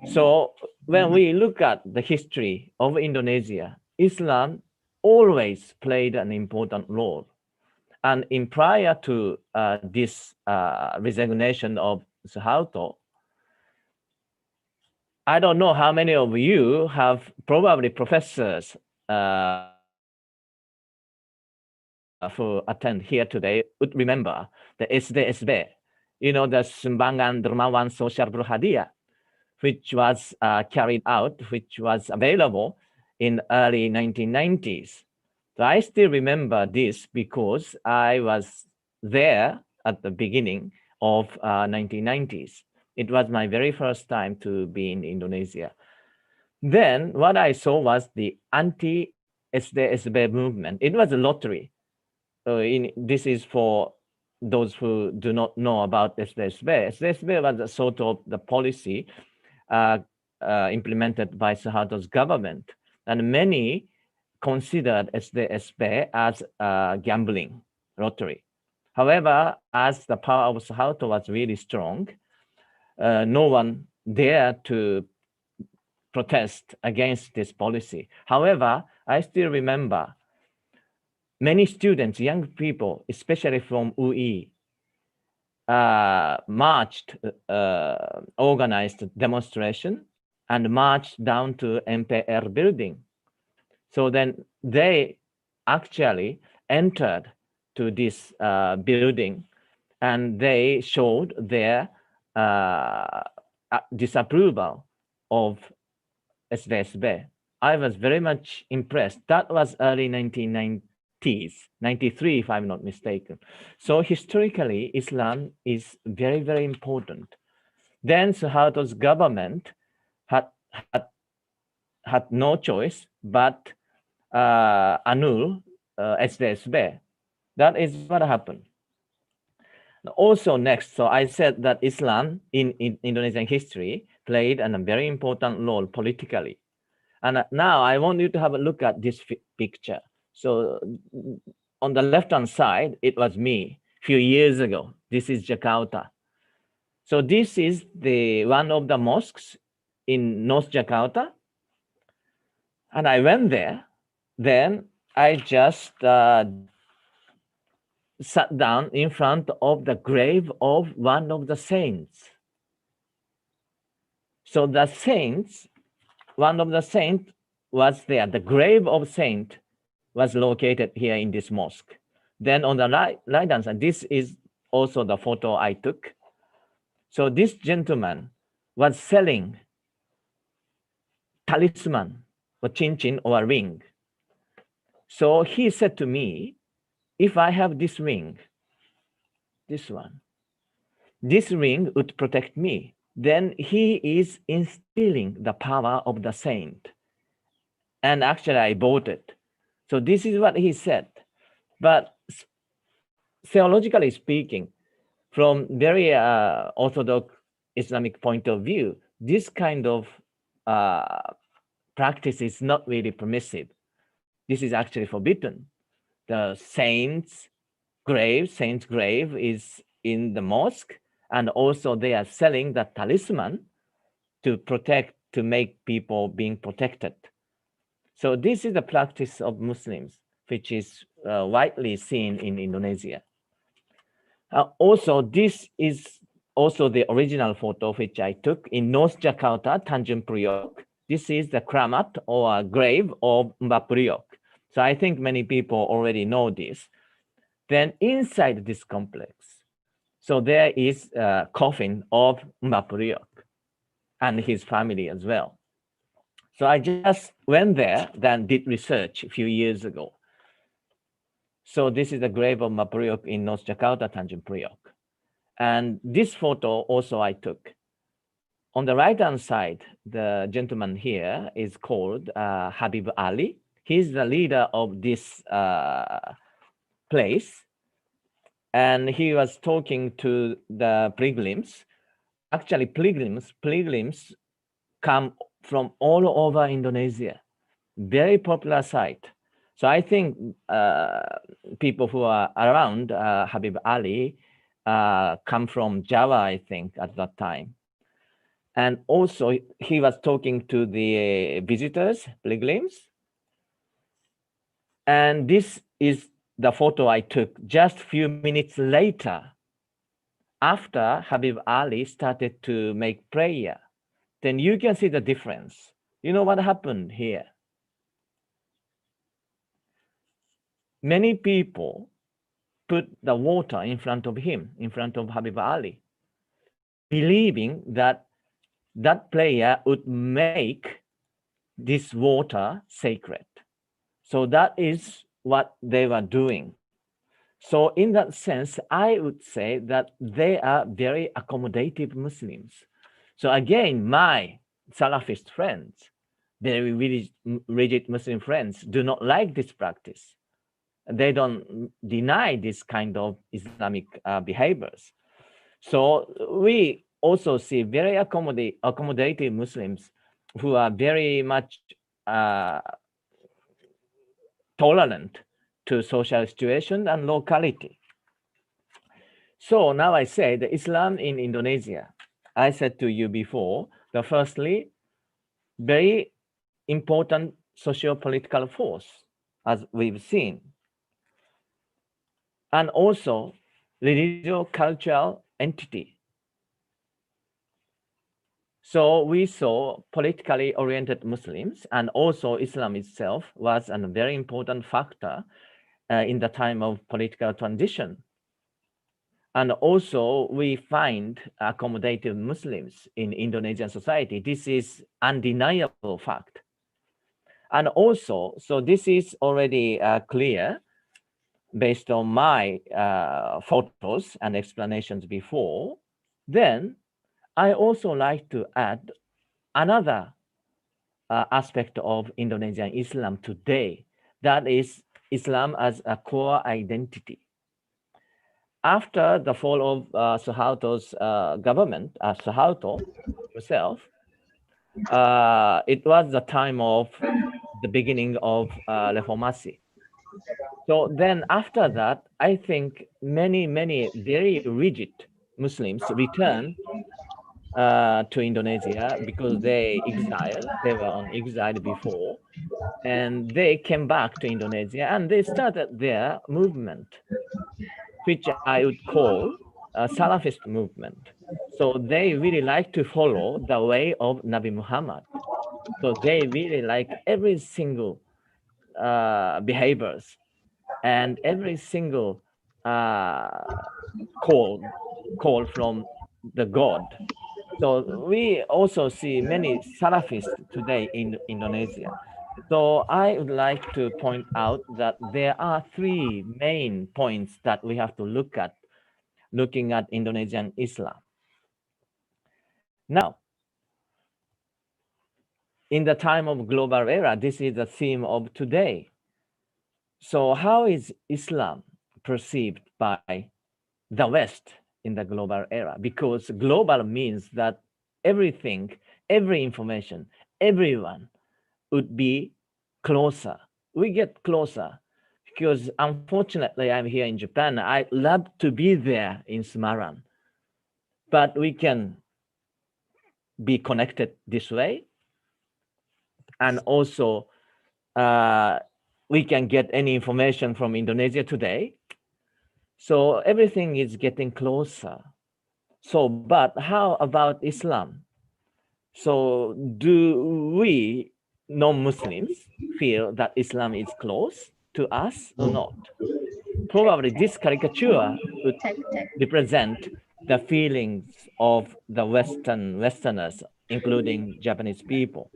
So when we look at the history of Indonesia, Islam always played an important role. And in prior to this resignation of Suharto, I don't know how many of you have probably professors who attend here today would remember the SDSB, you know, the Sumbangan Dermawan Sosial Berhadiah, which was carried out, which was available in early 1990s. So I still remember this because I was there at the beginning of 1990s. It was my very first time to be in Indonesia. Then what I saw was the anti-SDSB movement. It was a lottery. This is for those who do not know about SDSB. SDSB was a sort of the policy implemented by Suharto's government, and many considered SDSB as gambling, lottery. However, as the power of Suharto was really strong, no one dared to protest against this policy. However, I still remember many students, young people, especially from UI, marched, organized demonstration and marched down to MPR building. So then they actually entered to this building and they showed their disapproval of SVSB. I was very much impressed. That was early 1990s, 93 if I'm not mistaken. So historically, Islam is very, very important. Then Suharto's government had no choice but annul SVSB. That is what happened. Also next, so I said that Islam in Indonesian history played a very important role politically. And now I want you to have a look at this picture. So on the left-hand side, it was me a few years ago. This is Jakarta. So this is one of the mosques in North Jakarta. And I went there. Then I just sat down in front of the grave of one of the saints. So the saints, one of the saints was there. The grave of saint was located here in this mosque. Then on the right hand side, this is also the photo I took. So this gentleman was selling talisman or chinchin or a ring. So he said to me, if I have this ring, this one, this ring would protect me. Then he is instilling the power of the saint. And actually I bought it. So this is what he said. But theologically speaking, from very orthodox Islamic point of view, this kind of practice is not really permissive. This is actually forbidden. The saint's grave is in the mosque, and also they are selling the talisman to protect, to make people being protected. So this is the practice of Muslims, which is widely seen in Indonesia. Also, this is also the original photo which I took in North Jakarta, Tanjung Priok. This is the kramat or grave of Mbah Priok. So I think many people already know this. Then inside this complex, so there is a coffin of Mbah Priok and his family as well. So I just went there, then did research a few years ago. So this is the grave of Mbah Priok in North Jakarta, Tanjung Priok. And this photo also I took. On the right-hand side, the gentleman here is called Habib Ali. He's the leader of this place. And he was talking to the pilgrims. Actually, pilgrims come from all over Indonesia. Very popular site. So I think people who are around Habib Ali come from Java, I think, at that time. And also he was talking to the visitors, pilgrims. And this is the photo I took just a few minutes later, after Habib Ali started to make prayer. Then you can see the difference. You know what happened here? Many people put the water in front of him, in front of Habib Ali, believing that that prayer would make this water sacred. So that is what they were doing. So in that sense, I would say that they are very accommodative Muslims. So again, my Salafist friends, very rigid Muslim friends, do not like this practice. They don't deny this kind of Islamic behaviors. So we also see very accommodative Muslims who are very much tolerant to social situation and locality. So now I say the Islam in Indonesia, I said to you before, that firstly, very important socio-political force, as we've seen, and also religio-cultural entity. So we saw politically oriented Muslims, and also Islam itself was a very important factor in the time of political transition. And also we find accommodative Muslims in Indonesian society. This is undeniable fact. And also, so this is already clear based on my photos and explanations before. Then I also like to add another aspect of Indonesian Islam today, that is Islam as a core identity. After the fall of Suharto's government, Suharto himself, it was the time of the beginning of Reformasi. So then after that, I think many very rigid Muslims returned to Indonesia because they were on exile before, and they came back to Indonesia and they started their movement, which I would call a Salafist movement. So they really like to follow the way of Nabi Muhammad. So they really like every single behaviors and every single call from the God. So we also see many Salafists today in Indonesia. So I would like to point out that there are three main points that we have to look at looking at Indonesian Islam. Now, in the time of global era, this is the theme of today. So how is Islam perceived by the West in the global era? Because global means that everything, every information, everyone would be closer. We get closer because unfortunately I'm here in Japan. I love to be there in Semarang, but we can be connected this way. And also we can get any information from Indonesia today. So everything is getting closer. So, but how about Islam? So do we non-Muslims feel that Islam is close to us or not? Probably this caricature would represent the feelings of the Westerners, including Japanese people.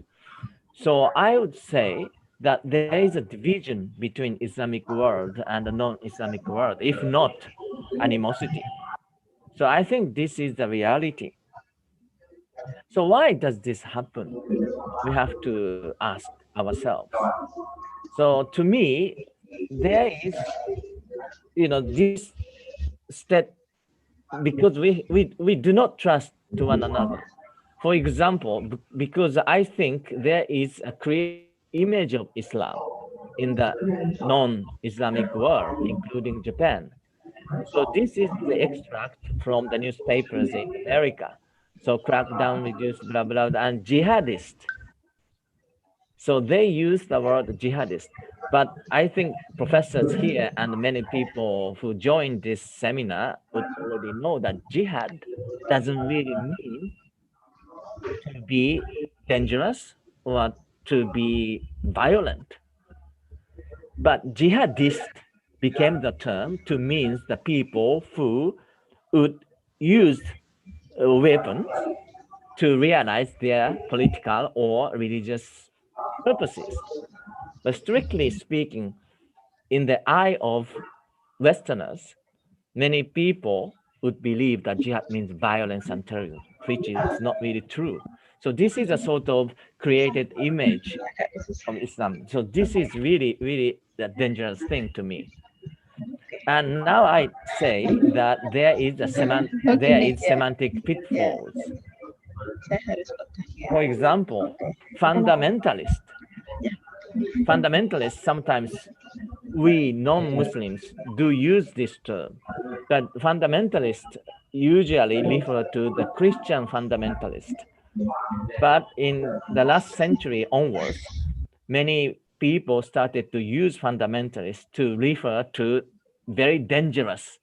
So I would say that there is a division between Islamic world and the non-Islamic world, if not animosity. So I think this is the reality. So why does this happen? We have to ask ourselves. So to me, there is, this state, because we do not trust to one another. For example, because I think there is a clear image of Islam in the non-Islamic world, including Japan. So this is the extract from the newspapers in America. So crackdown, reduce, blah, blah, blah, and jihadist. So they use the word jihadist. But I think professors here and many people who joined this seminar would already know that jihad doesn't really mean to be dangerous or to be violent. But jihadist became the term to mean the people who would use weapons to realize their political or religious purposes. But strictly speaking, in the eye of Westerners, many people would believe that jihad means violence and terrorism, which is not really true. So this is a sort of created image of Islam. So this is really a dangerous thing to me. And now I say that there is semantic pitfalls. For example, fundamentalists sometimes we non-Muslims do use this term, but fundamentalists usually refer to the Christian fundamentalist But in the last century onwards, many people started to use fundamentalists to refer to very dangerous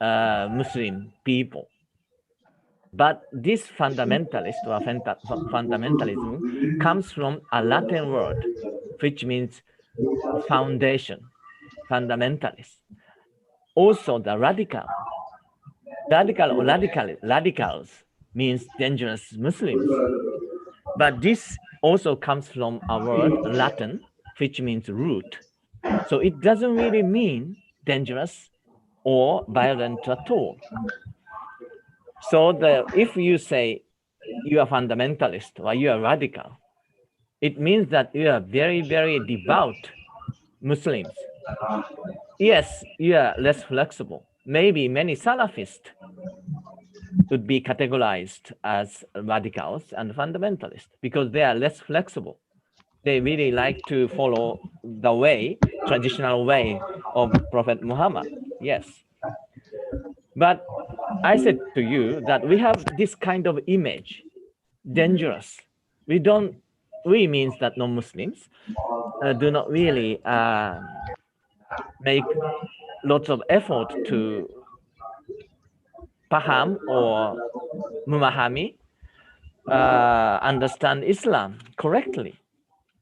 Muslim people. But this fundamentalist or fundamentalism comes from a Latin word, which means foundation, fundamentalist. Also, the radicals means dangerous Muslims. But this also comes from a word, Latin, which means root. So it doesn't really mean dangerous or violent at all. So if you say you are fundamentalist or you are radical, it means that you are very, very devout Muslims. Yes, you are less flexible. Maybe many Salafists would be categorized as radicals and fundamentalists because they are less flexible. They really like to follow the way, traditional way of Prophet Muhammad. Yes. But I said to you that we have this kind of image, dangerous. We means that non-Muslims do not really make lots of effort to paham or memahami, understand Islam correctly.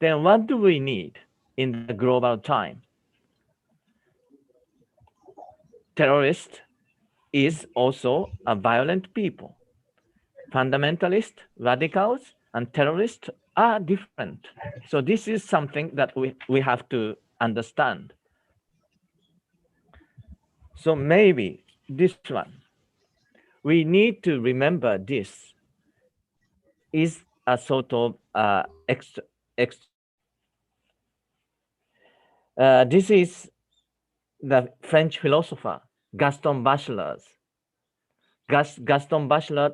Then what do we need in the global time? Terrorist is also a violent people. Fundamentalists, radicals, and terrorists are different. So this is something that we have to understand. So maybe this one, we need to remember this is a sort of this is the French philosopher Gaston Bachelard's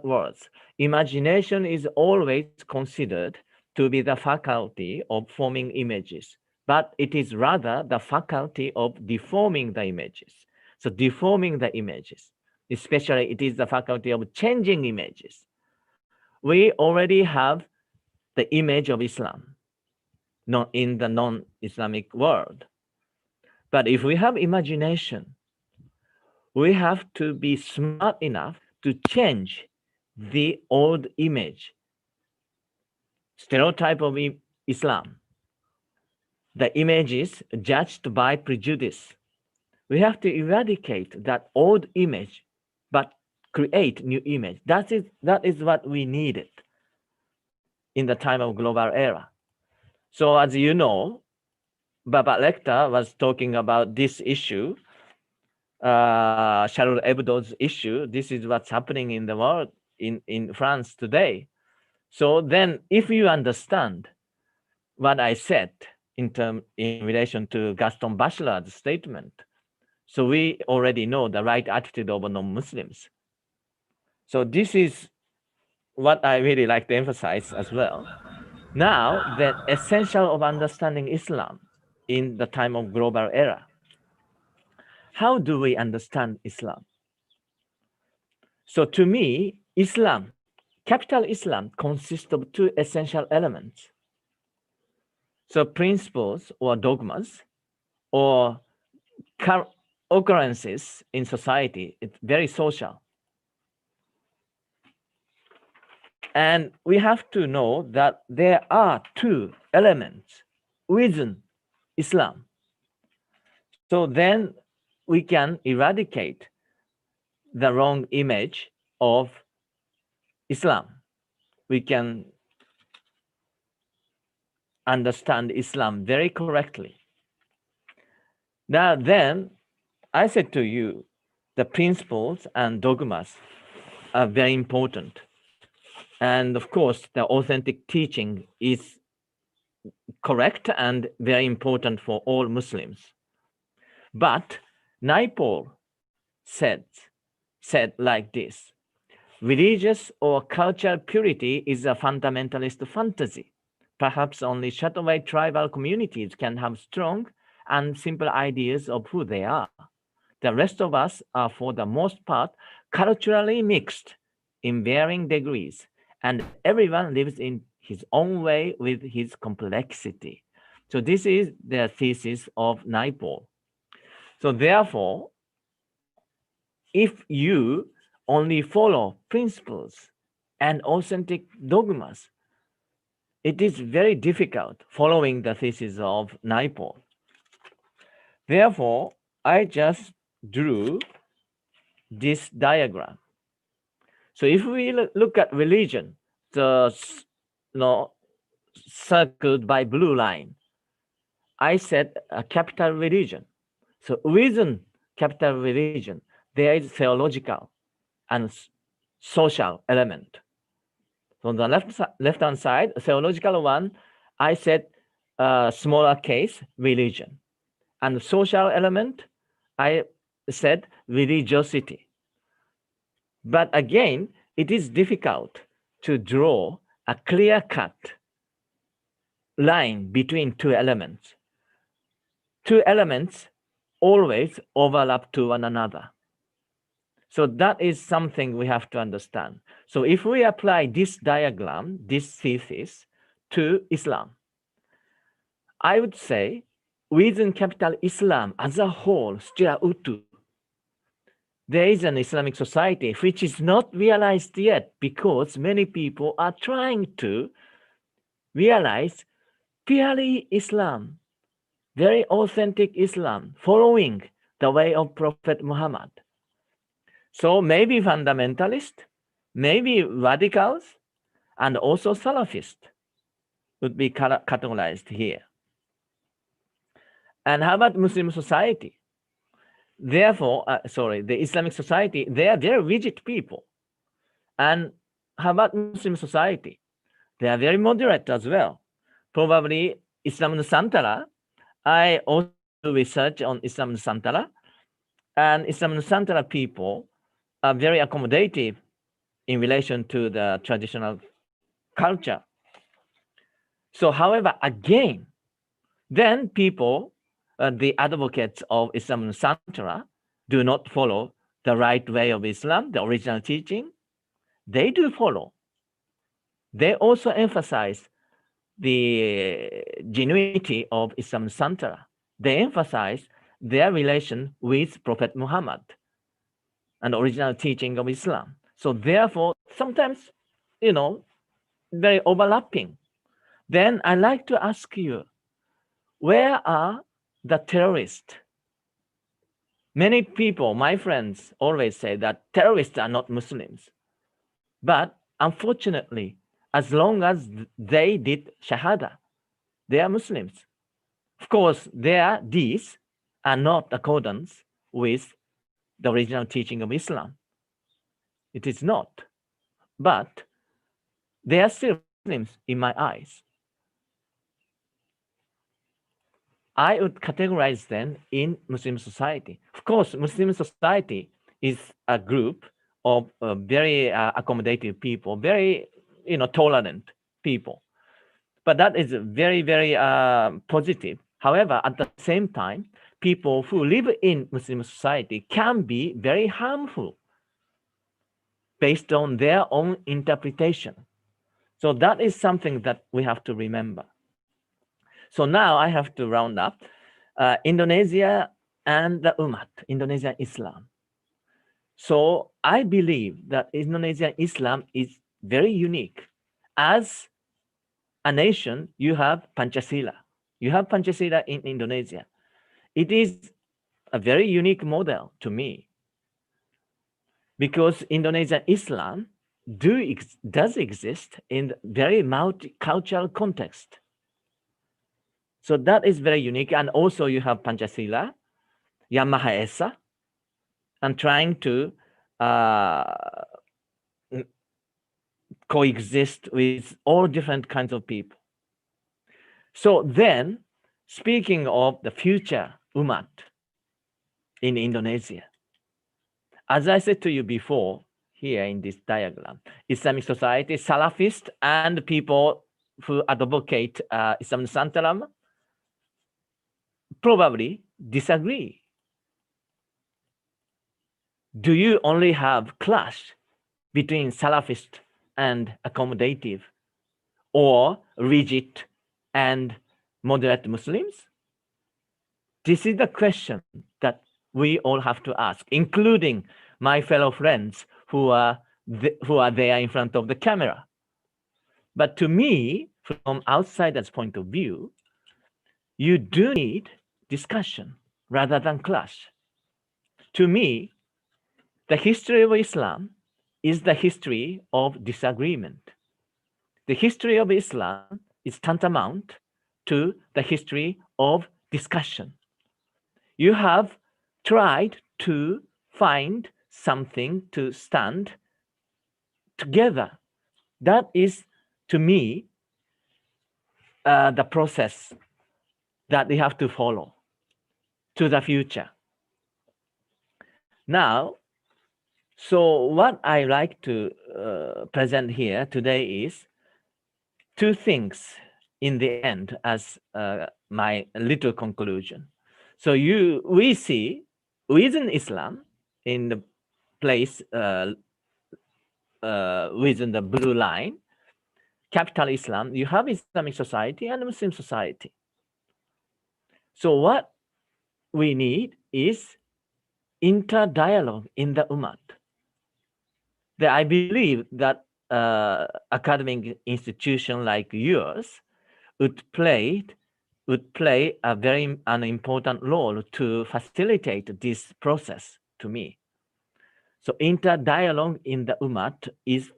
words. Imagination is always considered to be the faculty of forming images, but it is rather the faculty of deforming the images. So deforming the images, especially it is the faculty of changing images. We already have the image of Islam in the non-Islamic world. But if we have imagination, we have to be smart enough to change the old image, stereotype of Islam, the images judged by prejudice. We have to eradicate that old image, but create new image. That is what we needed in the time of global era. So as you know, Bapak Lecter was talking about this issue, Charlie Hebdo's issue. This is what's happening in the world, in France today. So then if you understand what I said in relation to Gaston Bachelard's statement, so we already know the right attitude of non-Muslims. So this is what I really like to emphasize as well. Now, the essential of understanding Islam in the time of global era. How do we understand Islam? So to me, Islam, capital Islam, consists of two essential elements. So principles or dogmas or occurrences in society, it's very social. And we have to know that there are two elements within Islam. So then we can eradicate the wrong image of Islam. We can understand Islam very correctly. Now then, I said to you, the principles and dogmas are very important. And of course, the authentic teaching is correct and very important for all Muslims. But Naipaul said like this: religious or cultural purity is a fundamentalist fantasy. Perhaps only shut-away tribal communities can have strong and simple ideas of who they are. The rest of us are, for the most part, culturally mixed in varying degrees and everyone lives in his own way with his complexity. So this is the thesis of Naipaul. So therefore, if you only follow principles and authentic dogmas, it is very difficult following the thesis of Naipaul. Therefore, I just drew this diagram. So if we look at religion, the circled by blue line, I said a capital religion. So within capital religion, there is theological and social element. So on the left-hand side, theological one, I said smaller case religion. And social element, I said religiosity. But again, it is difficult to draw a clear-cut line between two elements. Two elements always overlap to one another. So that is something we have to understand. So if we apply this diagram, this thesis to Islam, I would say within capital Islam as a whole, secara utuh, there is an Islamic society which is not realized yet because many people are trying to realize purely Islam, very authentic Islam, following the way of Prophet Muhammad. So maybe fundamentalist, maybe radicals, and also Salafist would be categorized here. And how about Muslim society? Therefore, the Islamic society, they are very rigid people. And how about Muslim society? They are very moderate as well. Probably Islam Nusantara, I also do research on Islam Nusantara, and Islam Nusantara people are very accommodative in relation to the traditional culture. So, however, again, then people, the advocates of Islam Nusantara, do not follow the right way of Islam, the original teaching. They do follow. They also emphasize the genuinity of Islam Nusantara. They emphasize their relation with Prophet Muhammad and the original teaching of Islam. So therefore, sometimes, very overlapping. Then I like to ask you, where are the terrorists? Many people, my friends, always say that terrorists are not Muslims. But unfortunately, as long as they did Shahada, they are Muslims. Of course, their deeds are not accordance with the original teaching of Islam. It is not. But they are still Muslims in my eyes. I would categorize them in Muslim society. Of course, Muslim society is a group of very accommodative people, very tolerant people. But that is very, very positive. However, at the same time, people who live in Muslim society can be very harmful based on their own interpretation. So that is something that we have to remember. So now I have to round up Indonesia and the Umat, Indonesian Islam. So I believe that Indonesian Islam is very unique. As a nation, you have Pancasila. You have Pancasila in Indonesia. It is a very unique model to me because Indonesian Islam does exist in very multicultural context. So that is very unique. And also you have Pancasila, Yang Maha Esa, and trying to coexist with all different kinds of people. So then, speaking of the future Umat in Indonesia, as I said to you before, here in this diagram, Islamic society, Salafist, and people who advocate Islam Nusantara probably disagree. Do you only have clash between Salafist and accommodative, or rigid and moderate Muslims? This is the question that we all have to ask, including my fellow friends who are there in front of the camera. But to me, from outsider's point of view, you do need discussion rather than clash. To me, the history of Islam is the history of disagreement. The history of Islam is tantamount to the history of discussion. You have tried to find something to stand together. That is, to me, the process that we have to follow to the future. Now, so what I like to present here today is two things in the end as my little conclusion. So we see within Islam, in the place within the blue line, capital Islam, you have Islamic society and Muslim society. So what we need is inter-dialogue in the Ummah. I believe that academic institution like yours would play a very important role to facilitate this process to me. So inter-dialogue in the Ummah is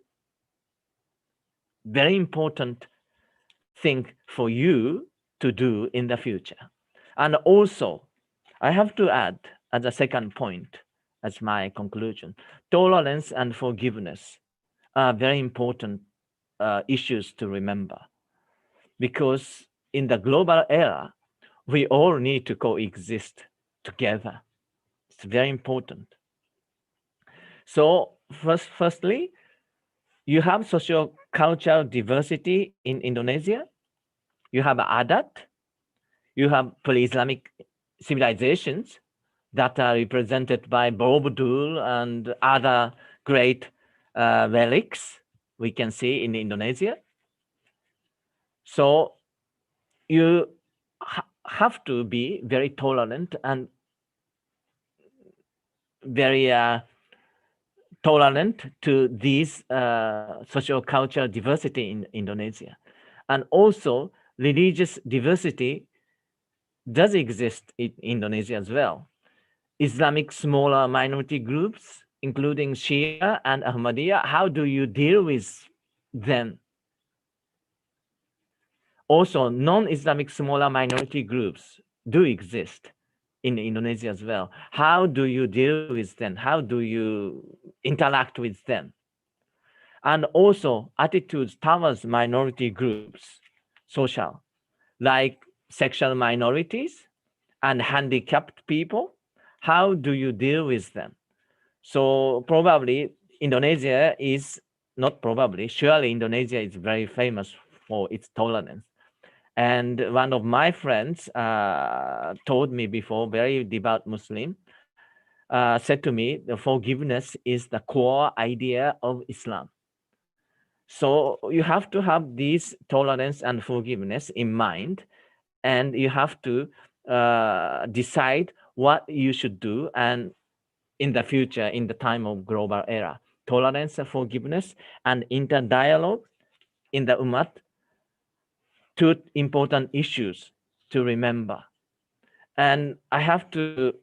very important thing for you to do in the future. And also, I have to add as a second point, as my conclusion, tolerance and forgiveness are very important issues to remember, because in the global era, we all need to coexist together. It's very important. So firstly, you have socio-cultural diversity in Indonesia. You have adat. You have pre-Islamic civilizations that are represented by Borobudur and other great relics we can see in Indonesia. So you have to be very tolerant and very tolerant to these socio-cultural diversity in Indonesia. And also religious diversity does exist in Indonesia as well. Islamic smaller minority groups, including Shia and Ahmadiyya, how do you deal with them? Also, non-Islamic smaller minority groups do exist in Indonesia as well. How do you deal with them? How do you interact with them? And also attitudes towards minority groups, social, like sexual minorities and handicapped people. How do you deal with them? So probably Indonesia is, not probably, surely Indonesia is very famous for its tolerance. And one of my friends told me before, very devout Muslim, said to me, the forgiveness is the core idea of Islam. So you have to have this tolerance and forgiveness in mind, and you have to decide what you should do and in the future, in the time of global era. Tolerance and forgiveness and inter-dialogue in the Ummah, two important issues to remember. And I have to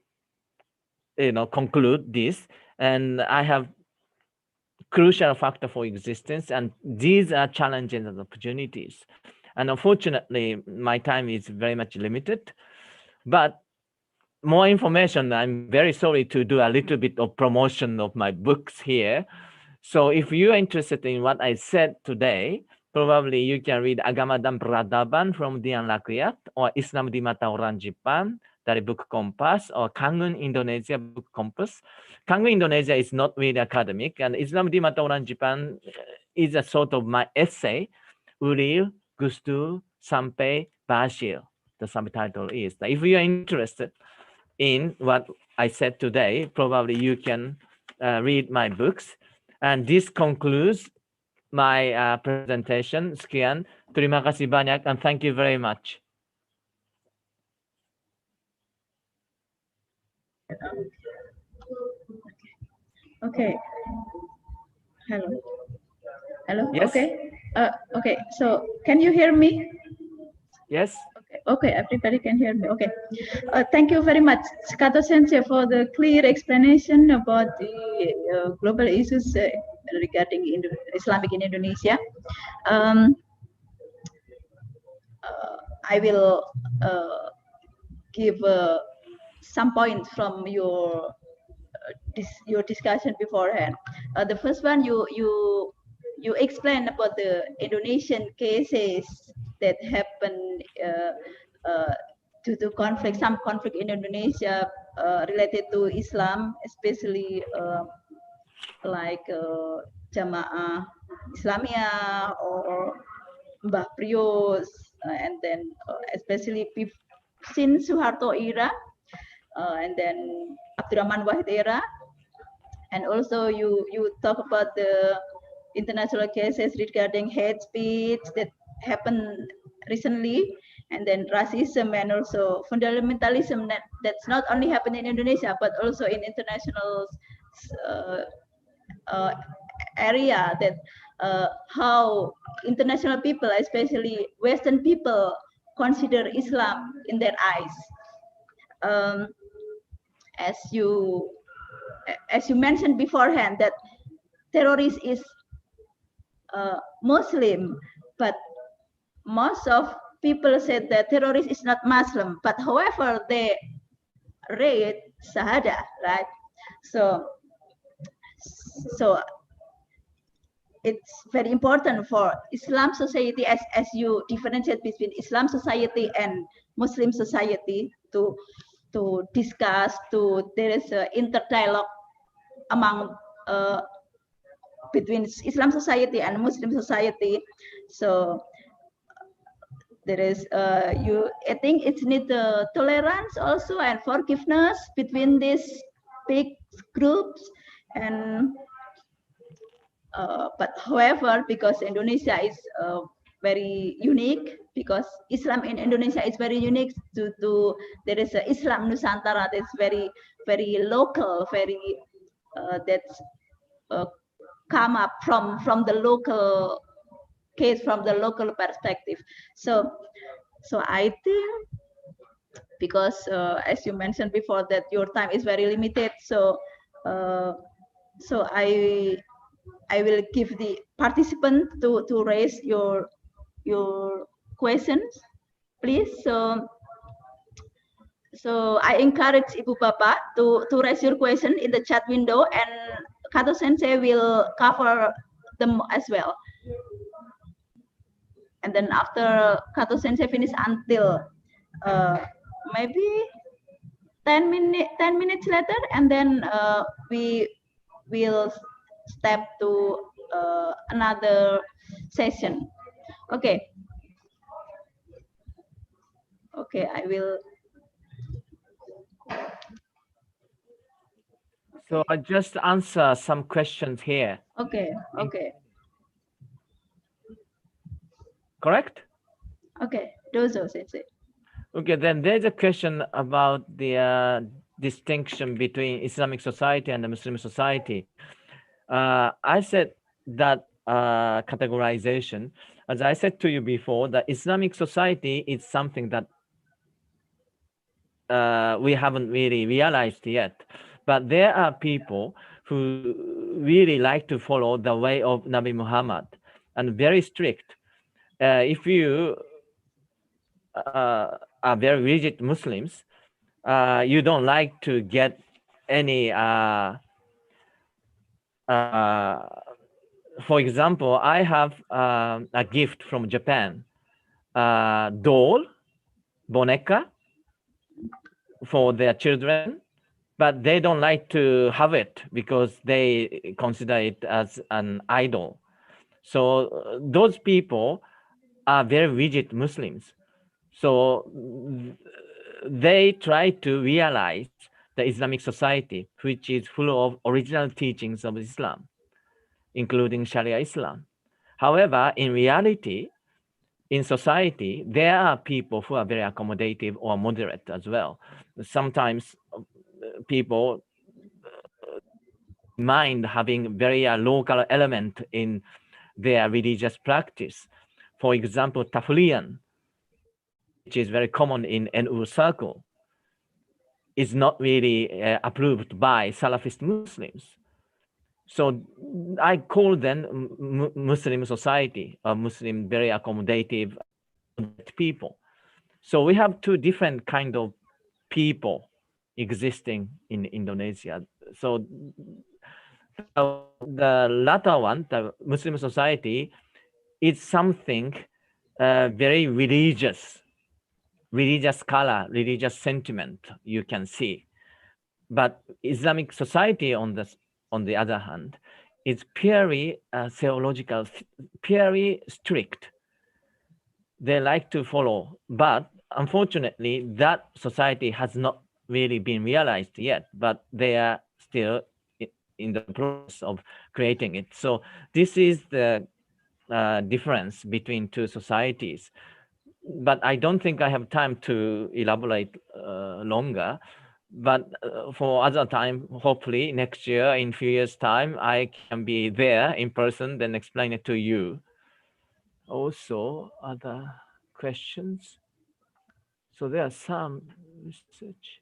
conclude this, and I have crucial factor for existence, and these are challenges and opportunities. And unfortunately, my time is very much limited, but more information, I'm very sorry to do a little bit of promotion of my books here. So if you're interested in what I said today, probably you can read Agama dan Peradaban from Dian Lakriyat, or Islam di Mata Orang Jepang dari Book Kompas, or Kangen Indonesia Book Kompas. Kangen Indonesia is not really academic, and Islam di Mata Orang Jepang is a sort of my essay, Uril, Gustu, Sampai, Bashir. The subtitle is. If you are interested in what I said today, probably you can read my books. And this concludes my presentation. Sekian, terima kasih banyak, and thank you very much. Okay. Hello. Hello. Yes. Okay. Okay. So, can you hear me? Yes. Okay. Everybody can hear me. Okay. Thank you very much, Kato Sensei, for the clear explanation about the global issues regarding Islamic in Indonesia. I will give some points from your discussion beforehand. The first one, you explained about the Indonesian cases that happen due to conflict, some conflict in Indonesia related to Islam, especially like Jamaah Islamiyah or Mbah Prius, and then especially since Suharto era, and then Abdurrahman Wahid era, and also you talk about the international cases regarding hate speech that happened recently, and then racism and also fundamentalism that's not only happened in Indonesia but also in international area, that how international people, especially Western people, consider Islam in their eyes. As you mentioned beforehand, that terrorist is Muslim, but most of people said that terrorist is not Muslim, but however they read Shahada, right? So it's very important for Islam society, as you differentiate between Islam society and Muslim society, to discuss, there is an interdialogue among between Islam society and Muslim society. So there is I think it's need tolerance also and forgiveness between these big groups, and but however, because Indonesia is very unique, because Islam in Indonesia is very unique, to there is a Islam Nusantara that's very local, very that's come up from the local case, from the local perspective. So I think, because as you mentioned before that your time is very limited, so I will give the participant to raise your questions, please. So I encourage Ibu Bapak to raise your question in the chat window, and Kato Sensei will cover them as well. And then after Kato Sensei finish until maybe 10 minutes later, and then we will step to another session. Okay. Okay, I will. So I just answer some questions here. Okay. Correct? Okay, dozo sensei. Okay, then there's a question about the distinction between Islamic society and the Muslim society. I said that categorization, as I said to you before, the Islamic society is something that we haven't really realized yet. But there are people who really like to follow the way of Nabi Muhammad, and very strict. If you are very rigid Muslims, you don't like to get any, for example, I have a gift from Japan, doll, boneka, for their children, but they don't like to have it because they consider it as an idol. So those people are very rigid Muslims. So they try to realize the Islamic society, which is full of original teachings of Islam, including Sharia Islam. However, in reality, in society, there are people who are very accommodative or moderate as well. Sometimes people mind having very local element in their religious practice. For example, Tafliyan, which is very common in NU circle, is not really approved by Salafist Muslims. So I call them Muslim society, or Muslim very accommodative people. So we have two different kind of people existing in Indonesia. So the latter one, the Muslim society, is something very religious color, religious sentiment you can see. But Islamic society, on the other hand, is purely theological, purely strict. They like to follow, but unfortunately, that society has not really been realized yet. But they are still in the process of creating it. So this is the difference between two societies. But I don't think I have time to elaborate longer. But for other time, hopefully next year, in few years' time, I can be there in person, then explain it to you. Also, other questions? So there are some research.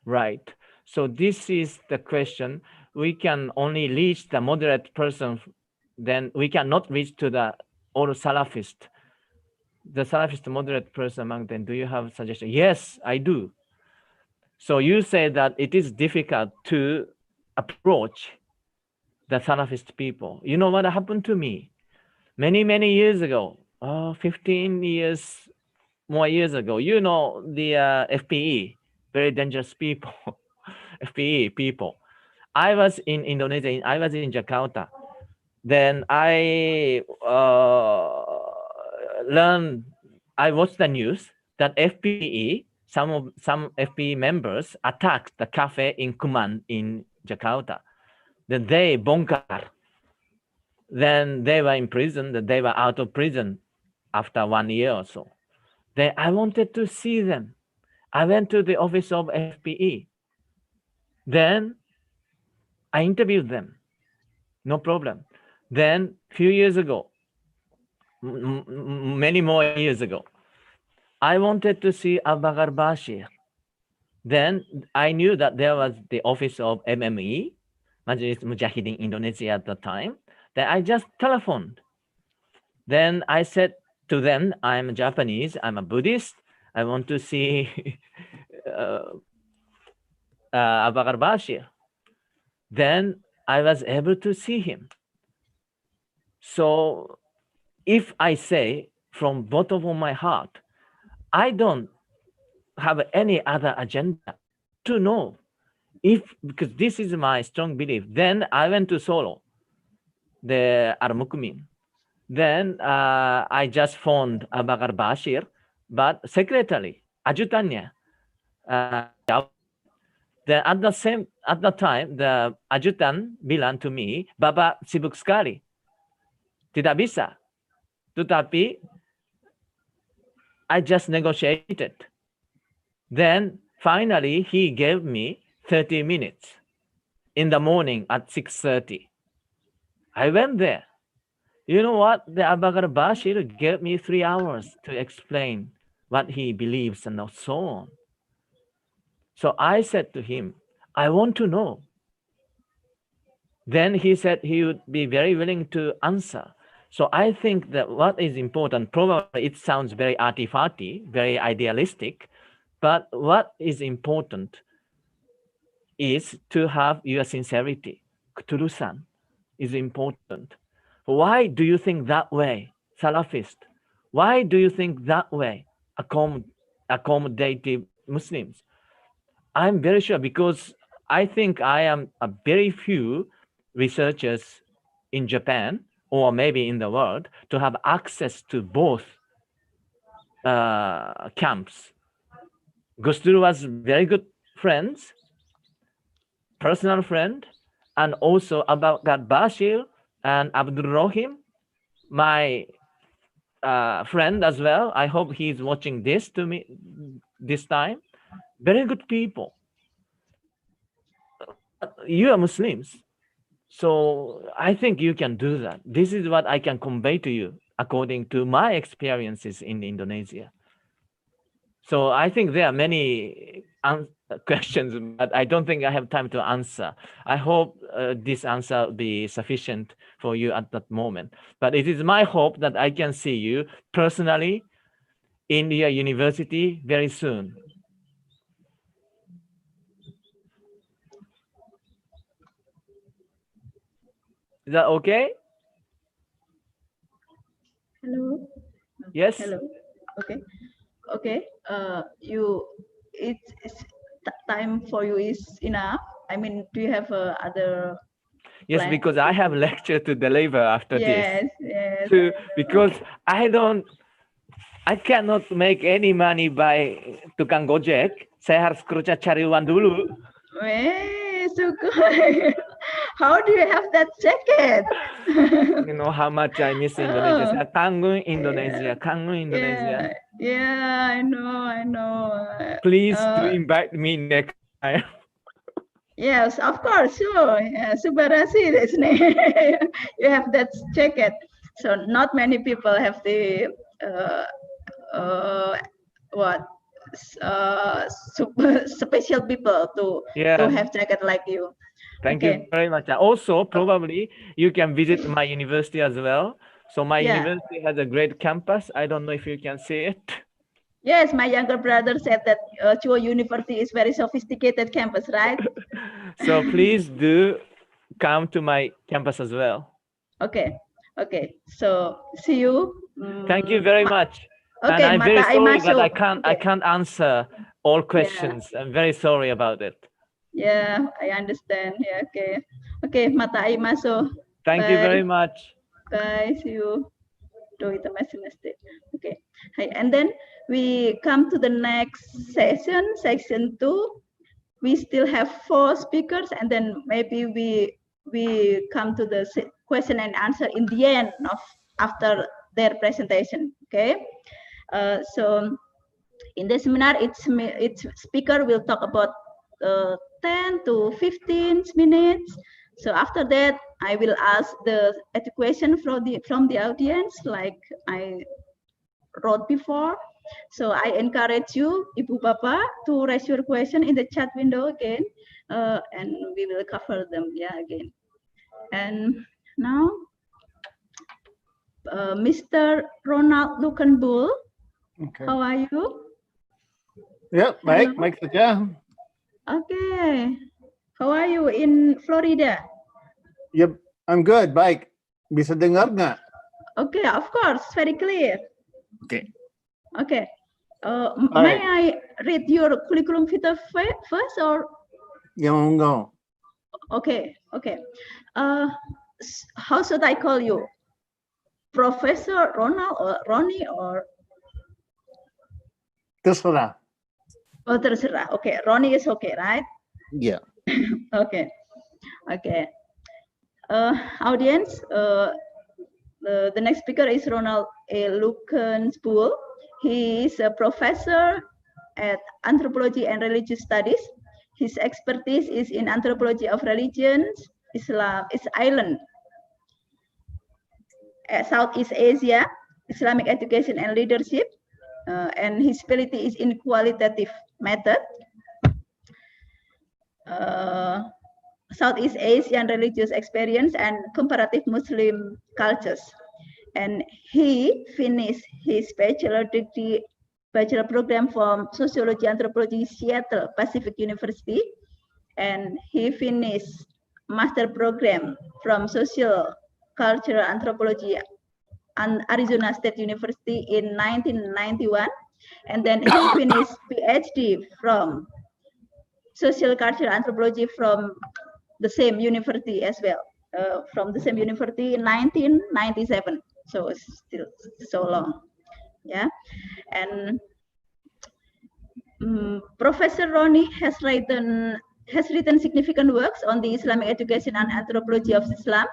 Right. So this is the question. We can only reach the moderate person, then we cannot reach to the all Salafist. The Salafist moderate person among them. Do you have a suggestion? Yes, I do. So you say that it is difficult to approach the Salafist people. You know what happened to me? Many years ago, 15 years, more years ago, you know, the FPE, very dangerous people, FPE people. I was in Indonesia, I was in Jakarta. Then I learned, I watched the news that FPE, some FPE members attacked the cafe in Kuman in Jakarta. Then they bongkar. Then they were in prison, they were out of prison after 1 year or so. Then I wanted to see them. I went to the office of FPE. Then I interviewed them. No problem. Then few years ago, many more years ago, I wanted to see Abu Bakr Bashir. Then I knew that there was the office of MME, Majlis Mujahidin Indonesia at the time. Then I just telephoned. Then I said to them, I'm Japanese, I'm a Buddhist, I want to see Abu Bakr Bashir. Then I was able to see him. So if I say from bottom of my heart, I don't have any other agenda to know if, because this is my strong belief. Then I went to Solo, the Al-Mukmin. Then I just phoned Abu Bakr Bashir, but secretary, ajutannya. Then at the time, the ajutan bilang to me, Bapak sibuk sekali, tidak bisa. Tetapi I just negotiated. Then finally he gave me 30 minutes in the morning at 6:30. I went there. You know what? The Abu Bakr Bashir gave me 3 hours to explain what he believes and so on. So I said to him, I want to know. Then he said he would be very willing to answer. So I think that what is important, probably it sounds very arty-farty, very idealistic, but what is important is to have your sincerity. Ketulusan is important. Why do you think that way, Salafist? Why do you think that way, accommodative Muslims? I'm very sure, because I think I am a very few researchers in Japan or maybe in the world to have access to both camps. Gustur was very good friends, personal friend, and also about Bashir and Abdul Rohim, my friend as well. I hope he's watching this to me this time. Very good people. You are Muslims, so I think you can do that. This is what I can convey to you according to my experiences in Indonesia. So I think there are many questions, but I don't think I have time to answer. I hope this answer will be sufficient for you at that moment. But it is my hope that I can see you personally in your university very soon. Is that okay? Hello. Yes. Hello. Okay. Okay. It's time for you is enough. I mean, do you have other? Yes, plan? because I have lecture to deliver after Yes. this. Yes. So, because I cannot make any money by tukang Gojek. Saya harus kerja cari uang dulu. So good. How do you have that jacket? You know how much I miss Indonesia. Saya kangen Indonesia, kangen Indonesia. Yeah, I know. Please do invite me next time. Yes, of course, sure. Yeah, Subarasi, you have that jacket. So not many people have the super special people to have jacket like you. Thank you very much. Also, probably you can visit my university as well. So my university has a great campus. I don't know if you can see it. Yes, my younger brother said that Chuo University is very sophisticated campus, right? So please do come to my campus as well. Okay. So see you. Thank you very much. Okay, and I'm very sorry that I can't answer all questions. Yeah. I'm very sorry about it. Yeah, I understand. Yeah, okay. Okay, mata ay maso. Thank you very much. Bye, see you. Okay. And then we come to the next session, section 2. We still have 4 speakers, and then maybe we come to the question and answer in the end of after their presentation. Okay. So in the seminar, its speaker will talk about 10 to 15 minutes. So after that, I will ask the question from the audience, like I wrote before. So I encourage you, Ibu Bapak, to raise your question in the chat window again, and we will cover them again. And now, Mr. Ronald Lukenbull, how are you? Ya, baik saja. Okay. How are you in Florida? Yep, I'm good, baik. Bisa dengar nggak? Okay, of course, very clear. Okay. Okay. May I read your curriculum vitae first or? Yeah, monggo. Okay. How should I call you? Professor Ronald or Ronnie or? Terserah. Oh, terserah. Okay, Ronnie is okay, right? Yeah. Okay. Audience, the next speaker is Ronald A. Lukenbull. He is a professor at Anthropology and Religious Studies. His expertise is in anthropology of religions, Islam, Island, Southeast Asia, Islamic education and leadership, and his specialty is in qualitative method, Southeast Asian religious experience, and comparative Muslim cultures. And he finished his bachelor program from Sociology Anthropology, Seattle Pacific University, and he finished master program from Social Cultural Anthropology and Arizona State University in 1991, and then he finished PhD from Social Cultural Anthropology from the same university as well, from the same university in 1997. So it's still so long, yeah. And Professor Ronnie has written has written significant works on the Islamic education and anthropology of Islam,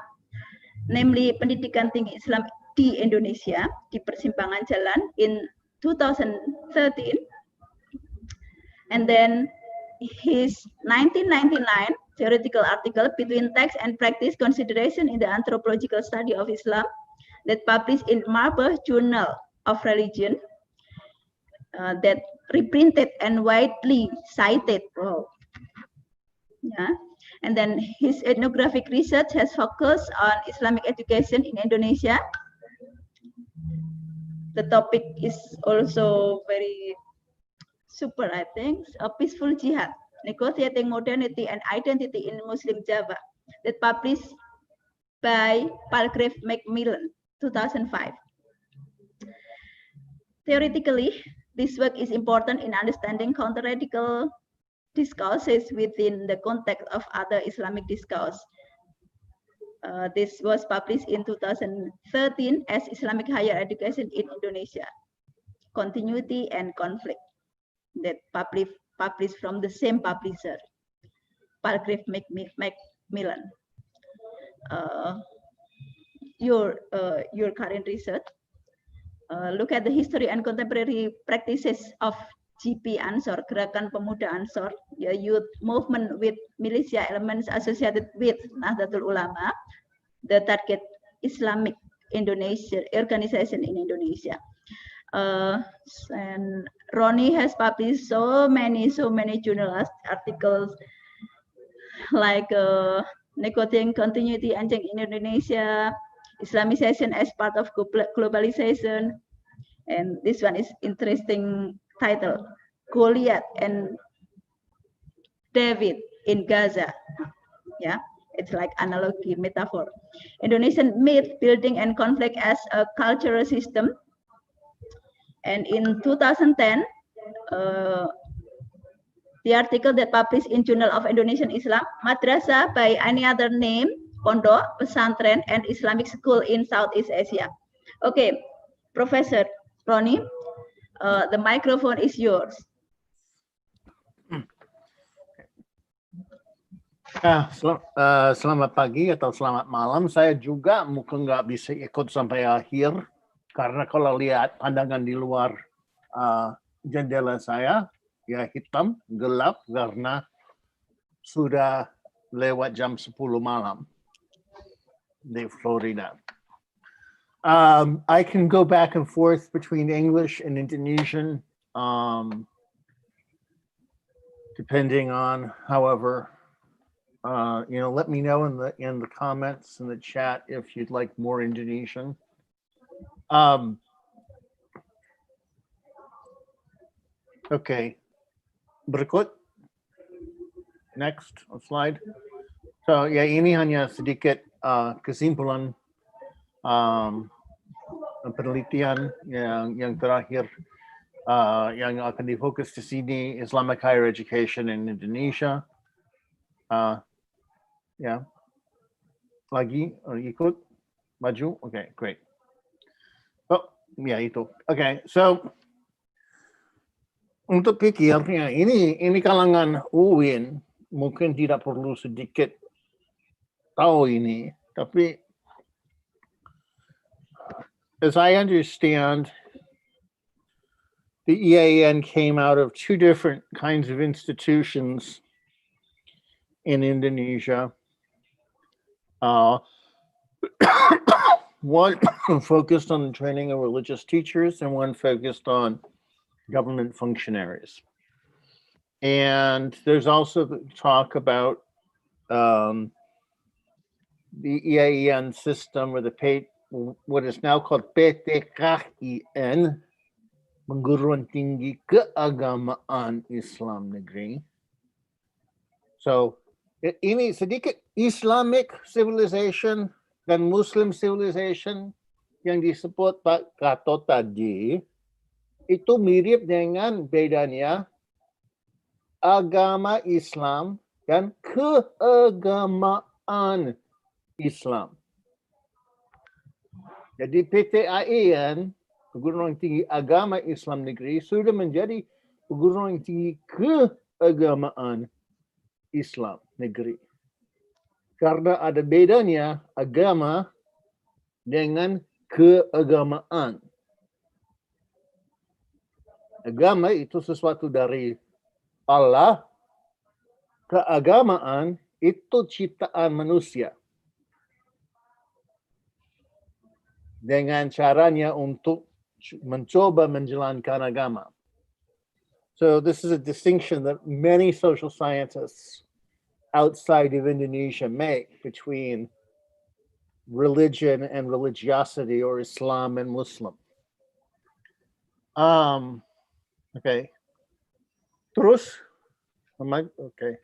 namely Pendidikan Tinggi Islam di Indonesia, di Persimpangan Jalan in 2013. And then his 1999 theoretical article, Between Text and Practice, Consideration in the Anthropological Study of Islam, that published in Marble Journal of Religion, that reprinted and widely cited. Wow. Yeah. And then his ethnographic research has focused on Islamic education in Indonesia. The topic is also very super, I think. A Peaceful Jihad, Negotiating Modernity and Identity in Muslim Java, that published by Palgrave Macmillan, 2005. Theoretically, this work is important in understanding counter-radical discourses within the context of other Islamic discourse. This was published in 2013 as Islamic Higher Education in Indonesia, Continuity and Conflict, that published from the same publisher, Palgrave Macmillan. Your current research, look at the history and contemporary practices of GP Ansor, Gerakan Pemuda Ansor, a youth movement with militia elements associated with Nahdlatul Ulama, the target Islamic Indonesia organization in Indonesia. And Ronnie has published so many journal articles like Negotiating Continuity Anjing in Indonesia, Islamization as part of globalization, and this one is interesting title, Goliath and David in Gaza. Yeah, it's like analogy, metaphor. Indonesian myth, building and conflict as a cultural system. And in 2010, the article that published in Journal of Indonesian Islam, Madrasah by any other name, Pondok, Pesantren, and Islamic School in Southeast Asia. Okay, Professor Ronnie, the microphone is yours. Selamat pagi atau selamat malam. Saya juga mungkin nggak bisa ikut sampai akhir karena kalau lihat pandangan di luar jendela saya ya hitam gelap karena sudah lewat jam 10 malam di Florida. I can go back and forth between English and Indonesian, depending on, however, let me know in the comments in the chat if you'd like more Indonesian. Okay, berikut. Next slide. So ya ini hanya sedikit kesimpulan penelitian yang terakhir yang akan difokus di sini, Islamic Higher Education in Indonesia. Lagi ikut maju, okay, great. Oh ya itu, okay. So untuk pikirnya ini kalangan UIN mungkin tidak perlu sedikit tahu ini, tapi as I understand, the UIN came out of two different kinds of institutions in Indonesia. One focused on the training of religious teachers and one focused on government functionaries. And there's also talk about the UIN system, or what is now called PTKIN, Perguruan Tinggi Keagamaan Islam Negeri. So ini sedikit Islamic civilization dan Muslim civilization yang disebut Pak Kato tadi, itu mirip dengan bedanya agama Islam dan keagamaan Islam. Jadi PTAIN, Perguruan Tinggi Agama Islam Negeri, sudah menjadi perguruan tinggi keagamaan Islam negeri. Karena ada bedanya agama dengan keagamaan. Agama itu sesuatu dari Allah, keagamaan itu ciptaan manusia. Dengan caranya untuk mencoba menjalankan agama. So this is a distinction that many social scientists outside of Indonesia make between religion and religiosity, or Islam and Muslim. Okay. Terus? Okay.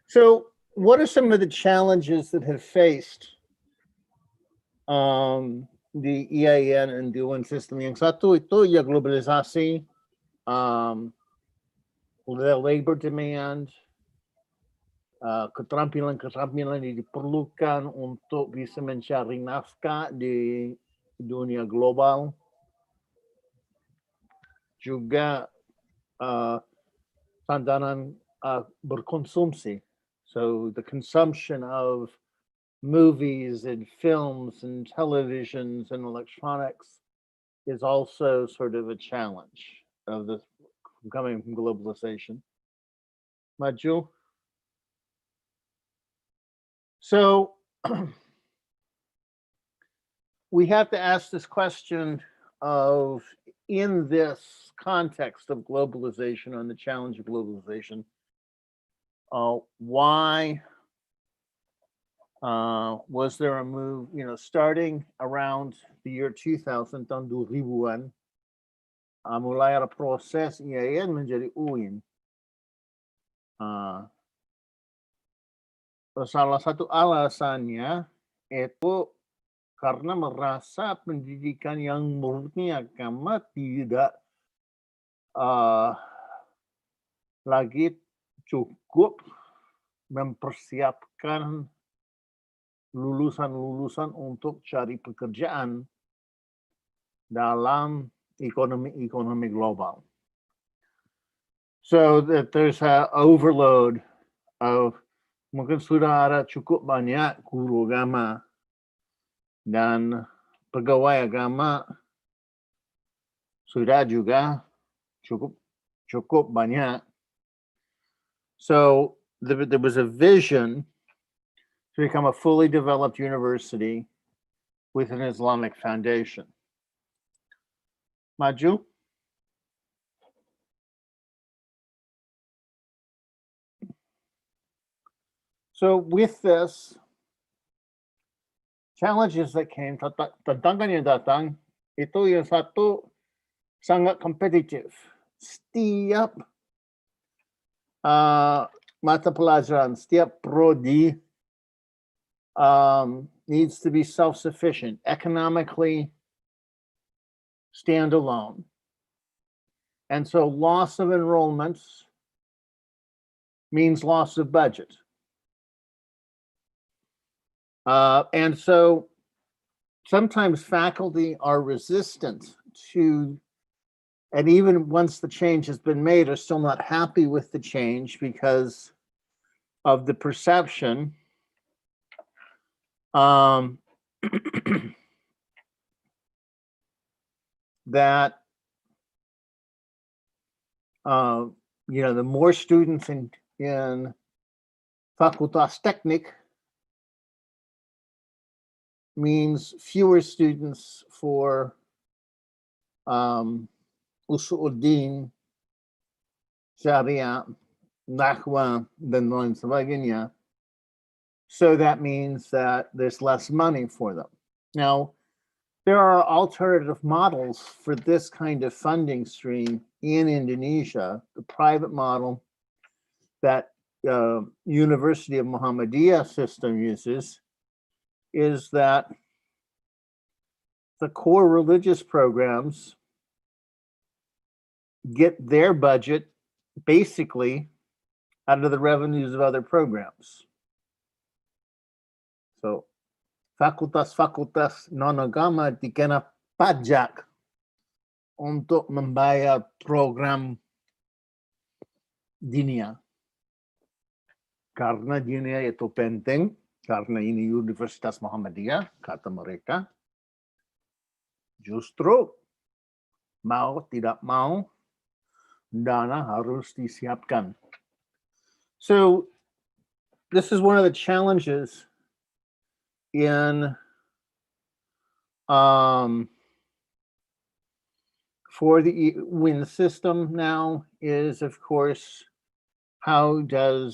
So what are some of the challenges that have faced the UIN and the UIN system? Yang satu itu ya globalisasi, the labor demand, keterampilan-keterampilan yang diperlukan untuk bisa mencari nafkah di dunia global. Juga tantangan berkonsumsi. So the consumption of movies and films and televisions and electronics is also sort of a challenge of this coming from globalization. Maju. So we have to ask this question of, in this context of globalization, on the challenge of globalization, why was there a move, starting around the year 2000, tahun 2000-an, mulai ada proses UIN menjadi UIN. Salah satu alasannya itu karena merasa pendidikan yang murni agama tidak lagi cukup mempersiapkan lulusan-lulusan untuk cari pekerjaan dalam ekonomi global. So that there's an overload of, mungkin sudah ada cukup banyak guru agama dan pegawai agama sudah juga cukup banyak. So there was a vision to become a fully developed university with an Islamic foundation. Maju. So with this, challenges that came, tantangan yang datang, itu yang satu sangat kompetitif. Setiap mata pelajaran, setiap prodi needs to be self-sufficient, economically standalone. And so loss of enrollments means loss of budget. And so sometimes faculty are resistant to, and even once the change has been made, are still not happy with the change because of the perception that the more students in Fakultas Teknik means fewer students for Usuluddin, Syariah, Nahwa, dan lain sebagainya. So that means that there's less money for them. Now, there are alternative models for this kind of funding stream in Indonesia. The private model that University of Muhammadiyah system uses is that the core religious programs get their budget basically out of the revenues of other programs. So fakultas-fakultas non-agama dikena pajak untuk membayar program dinia. Karena dunia itu penting, karena ini Universitas Muhammadiyah, kata mereka, justru mau tidak mau, dana harus disiapkan. So this is one of the challenges in for the UIN system now is, of course, how do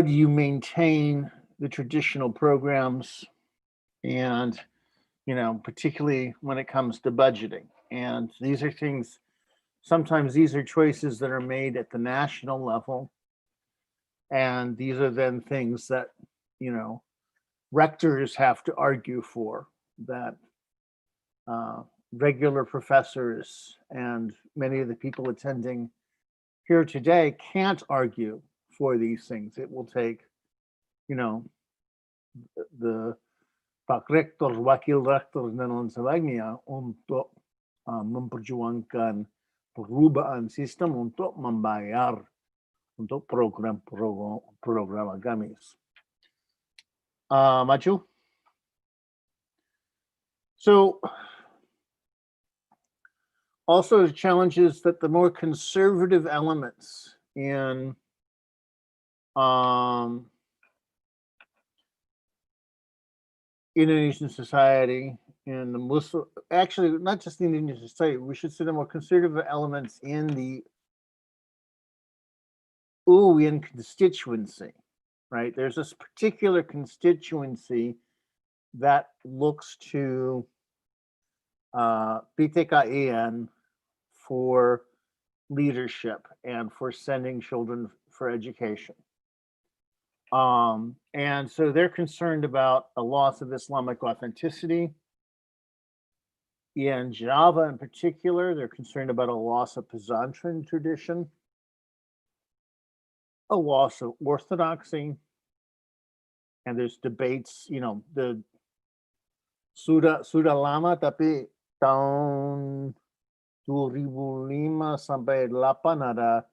you maintain the traditional programs, and particularly when it comes to budgeting. And these are things, sometimes these are choices that are made at the national level, and these are then things that rectors have to argue for, that regular professors and many of the people attending here today can't argue for these things. It will take, the Pak Rektor, Wakil Rektor, dan lain sebagainya untuk memperjuangkan perubahan sistem untuk membayar untuk program agamis. Maju. So also the challenge is that the more conservative elements in Indonesian society, in the Muslim, actually not just the Indonesian society, we should say the more conservative elements in the UIN constituency, right? There's this particular constituency that looks to PTKIN for leadership and for sending children for education. And so they're concerned about a loss of Islamic authenticity. In Java in particular, they're concerned about a loss of pesantren tradition, a loss of orthodoxy, and there's debates, the sudah lama, tapi tahun 2005 sampai 8 ada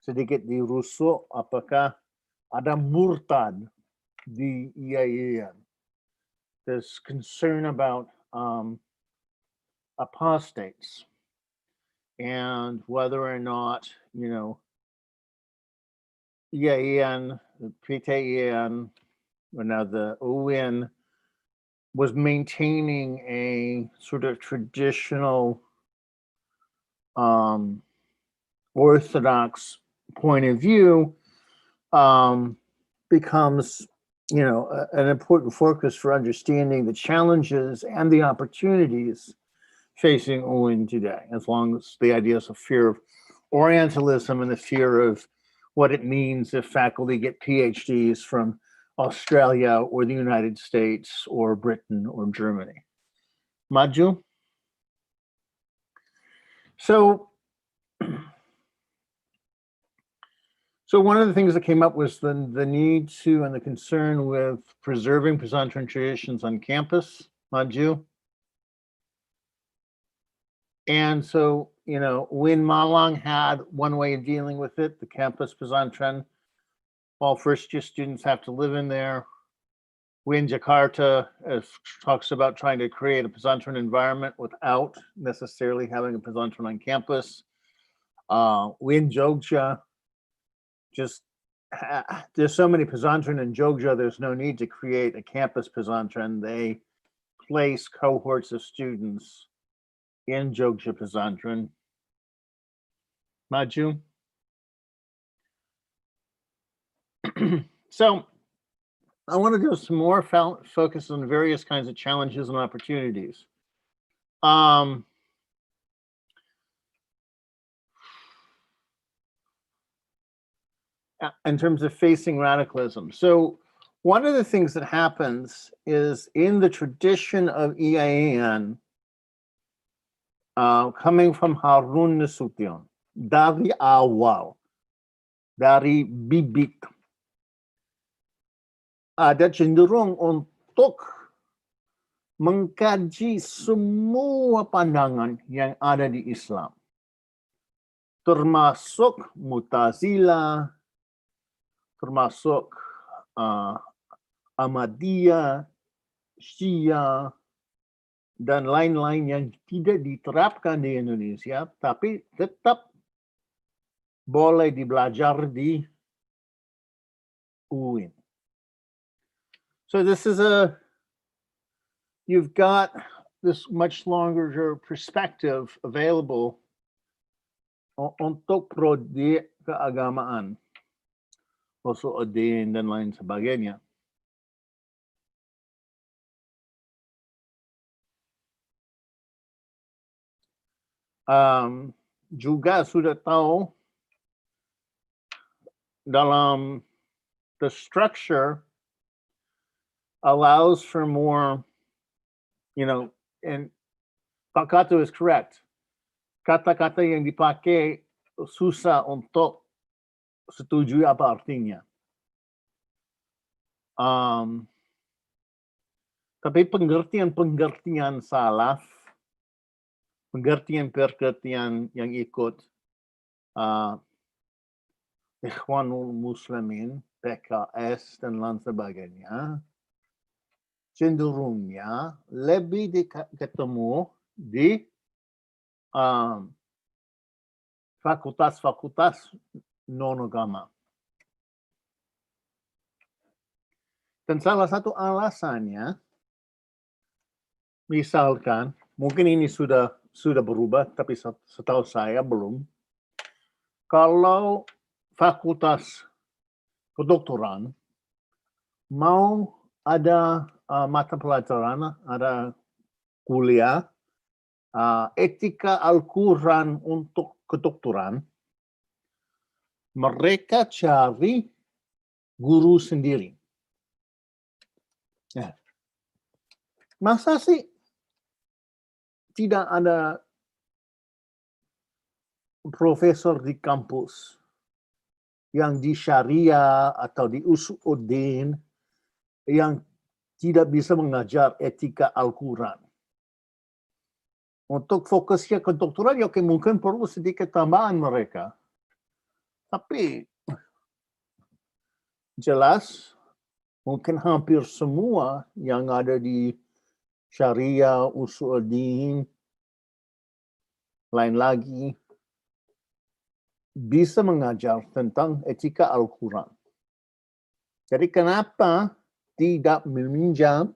sedikit dirusuk apakah ada murtad di UIN. There's concern about apostates and whether or not, UIN, the PTIN, or now the UIN, was maintaining a sort of traditional orthodox point of view, becomes an important focus for understanding the challenges and the opportunities facing UIN today, as long as the ideas of fear of Orientalism and the fear of what it means if faculty get PhDs from Australia or the United States or Britain or Germany. Maju. So one of the things that came up was the need to and the concern with preserving pesantren traditions on campus, Maju. And so, UIN Malang had one way of dealing with it, the campus pesantren. All first-year students have to live in there. UIN Jakarta talks about trying to create a pesantren environment without necessarily having a pesantren on campus. UIN Jogja, there's so many pesantren in Jogja, there's no need to create a campus pesantren. They place cohorts of students in Jogja pesantren. Maju. So I want to do some more focus on various kinds of challenges and opportunities. In terms of facing radicalism. So one of the things that happens is in the tradition of UIN, coming from Harun Nasution, dari awal, dari bibit, ada cenderung untuk mengkaji semua pandangan yang ada di Islam. termasuk Mu'tazilah, termasuk Ahmadiyah, Syiah, dan lain-lain yang tidak diterapkan di Indonesia, tapi tetap boleh dibelajar di UIN. So this is you've got this much longer perspective available untuk prodi keagamaan, usul-udin dan lain sebagainya. Juga sudah tahu dalam the structure allows for more, and Pak Kato is correct. Kata-kata yang dipakai susah untuk setuju apa artinya. Tapi pengertian salaf, pengertian yang ikut Ikhwanul Muslimin, PKS, dan lain sebagainya, cenderungnya lebih ketemu di fakultas-fakultas non-agama. Dan salah satu alasannya, misalkan, mungkin ini sudah berubah, tapi setahu saya belum. Kalau fakultas kedokteran mau ada mata pelajaran, ada kuliah etika Al-Quran untuk kedokteran, mereka cari guru sendiri. Ya. Masa sih tidak ada profesor di kampus yang di syariah atau di usul-udin yang tidak bisa mengajar etika Al-Quran? Untuk fokusnya kedokteran, ya mungkin perlu sedikit tambahan mereka. Tapi jelas mungkin hampir semua yang ada di syariah, usul-din, lain lagi, bisa mengajar tentang etika Al-Quran. Jadi kenapa tidak meminjam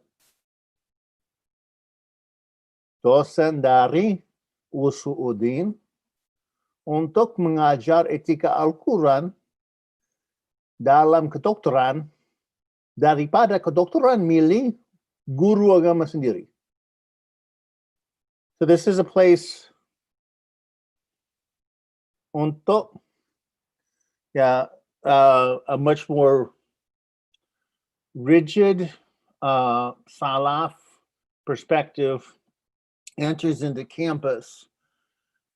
dosen dari usul-din untuk mengajar etika Al-Quran dalam kedokteran, daripada kedokteran milih guru agama sendiri. So this is a place untuk a much more rigid salaf perspective enters into campus,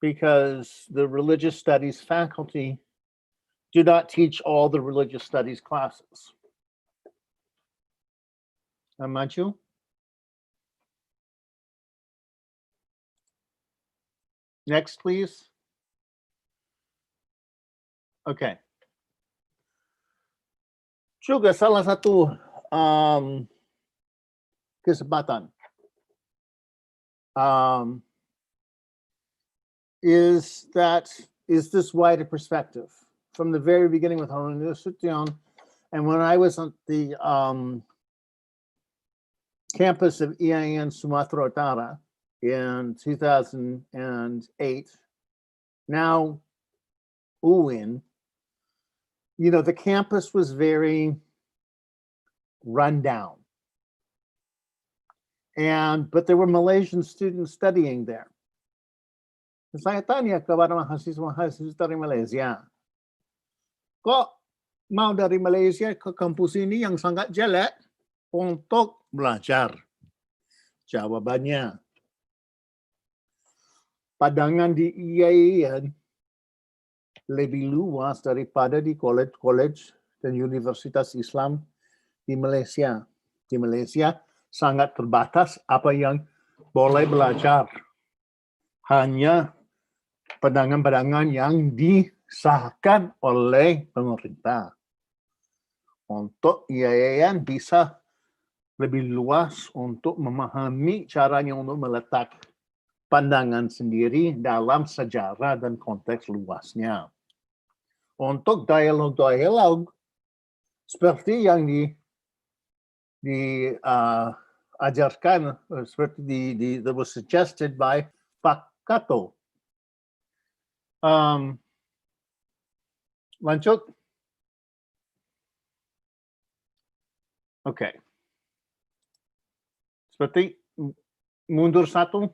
because the religious studies faculty do not teach all the religious studies classes. Maju. Next, please. Okay. Juga salah satu kesempatan is this wider perspective from the very beginning with Harun Nasution, and when I was on the campus of UIN Sumatera Utara in 2008, now UIN, the campus was very run down. But there were Malaysian students studying there. Saya tanya kepada mahasiswa dari Malaysia, kok mau dari Malaysia ke kampus ini yang sangat jelek untuk belajar? Jawabannya, pandangan di UIN lebih luas daripada di college dan universitas Islam di Malaysia. Di Malaysia sangat terbatas apa yang boleh belajar. Hanya pandangan-pandangan yang disahkan oleh pemerintah. Untuk UIN bisa lebih luas untuk memahami caranya untuk meletak pandangan sendiri dalam sejarah dan konteks luasnya. Untuk dialog-dialog seperti yang diajarkan, seperti that was suggested by Pak Kato. Lanjut. Oke. Seperti mundur satu.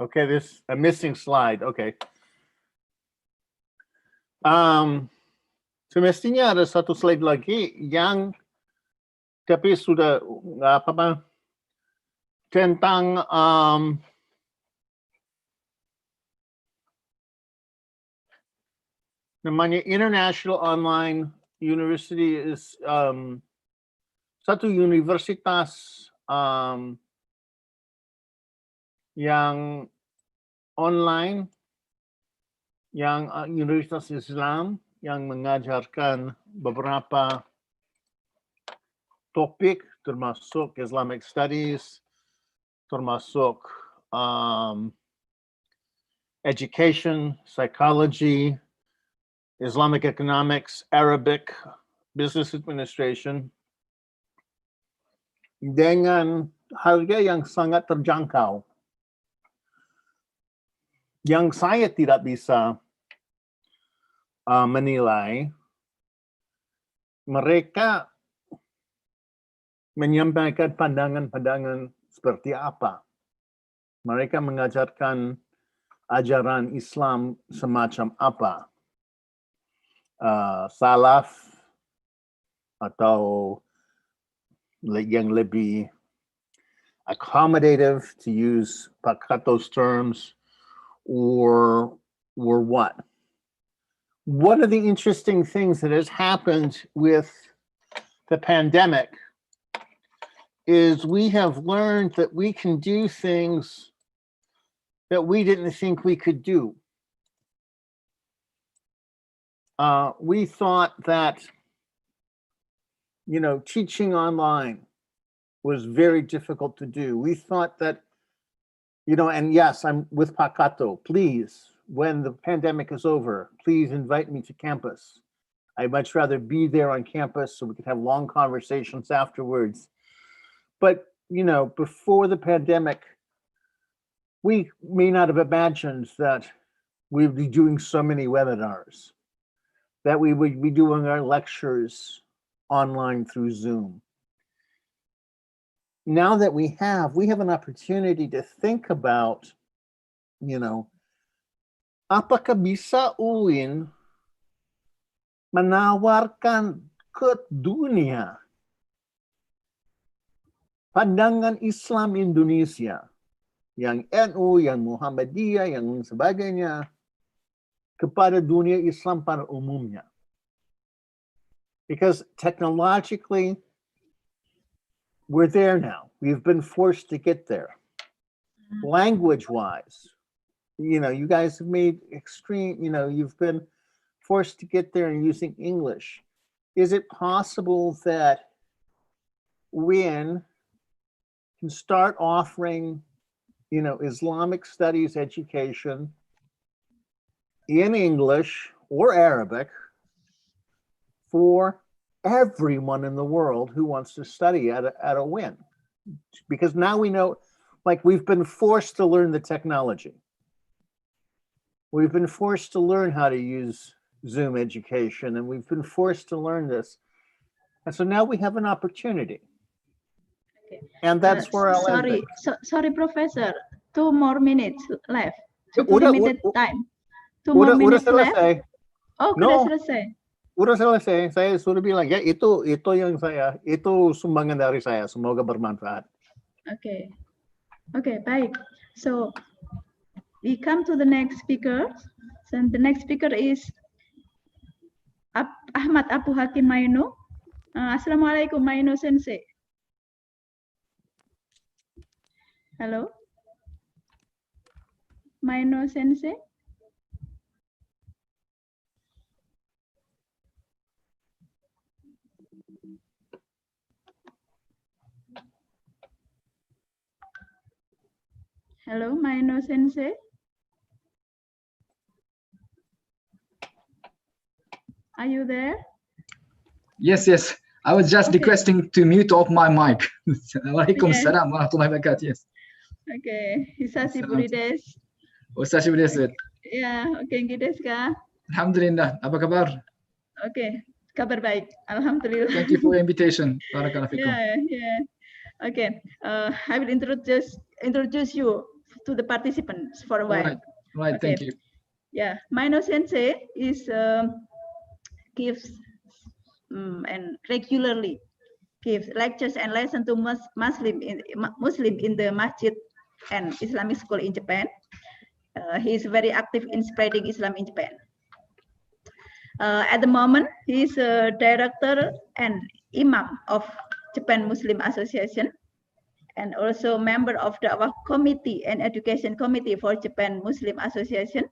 Okay, this a missing slide. Okay. Semestinya ada satu slide lagi yang tapi sudah apa tentang namanya International Online University is satu universitas yang online, yang Universitas Islam yang mengajarkan beberapa topik termasuk Islamic Studies, termasuk education, psychology, Islamic economics, Arabic, business administration, dengan harga yang sangat terjangkau. Yang saya tidak bisa menilai, mereka menyampaikan pandangan-pandangan seperti apa. Mereka mengajarkan ajaran Islam semacam apa. Salaf atau yang lebih accommodative, to use Pak Kato's terms, or what? One of the interesting things that has happened with the pandemic is we have learned that we can do things that we didn't think we could do. We thought that, teaching online was very difficult to do. We thought that, and yes, I'm with Pak Kato. Please, when the pandemic is over, please invite me to campus. I'd much rather be there on campus so we could have long conversations afterwards. But, before the pandemic, we may not have imagined that we'd be doing so many webinars, that we would be doing our lectures online through Zoom. Now that we have an opportunity to think about, apakah bisa UIN menawarkan ke dunia pandangan Islam Indonesia, yang NU, yang Muhammadiyah, yang sebagainya, kepada dunia Islam pada umumnya. Because technologically, we're there now. We've been forced to get there. Language-wise, you guys have made extreme, you've been forced to get there and using English. Is it possible that UIN can start offering, Islamic studies education in English or Arabic for everyone in the world who wants to study at a UIN? Because now we know, we've been forced to learn the technology. We've been forced to learn how to use Zoom education, and we've been forced to learn this. And so now we have an opportunity. Okay. And that's where I'll end it. Sorry, Professor. 2 more minutes left. Limited time. 2 more udah minutes selesai. left. Oh, No. sudah selesai. Udah selesai. Saya sudah bilang, ya itu sumbangan dari saya. Semoga bermanfaat. Okay. Okay, baik. So we come to the next speaker. And the next speaker is Ahmad Abu Hakim Maino. Assalamualaikum Maino Sensei. Hello. Maino Sensei? Hello, Maino Sensei. Are you there? Yes, yes. I was just requesting to mute off my mic. Waalaikumsalam warahmatullahi wabarakatuh. Yes. Okay. Hisashiburi desu. Osashi desu. Ya, genki desu ka? Alhamdulillah. Apa kabar? Okay. Kabar baik. Alhamdulillah. Thank you for your invitation. Barakallahu fikum. Yeah. Okay. I will introduce you to the participants for a while. Right. Okay. Thank you. Yeah. Maino Sensei is gives and regularly gives lectures and lessons to Muslim in the masjid and Islamic school in Japan. He is very active in spreading Islam in Japan. At the moment, he is a director and imam of Japan Muslim Association, and also member of our committee and education committee for Japan Muslim Association,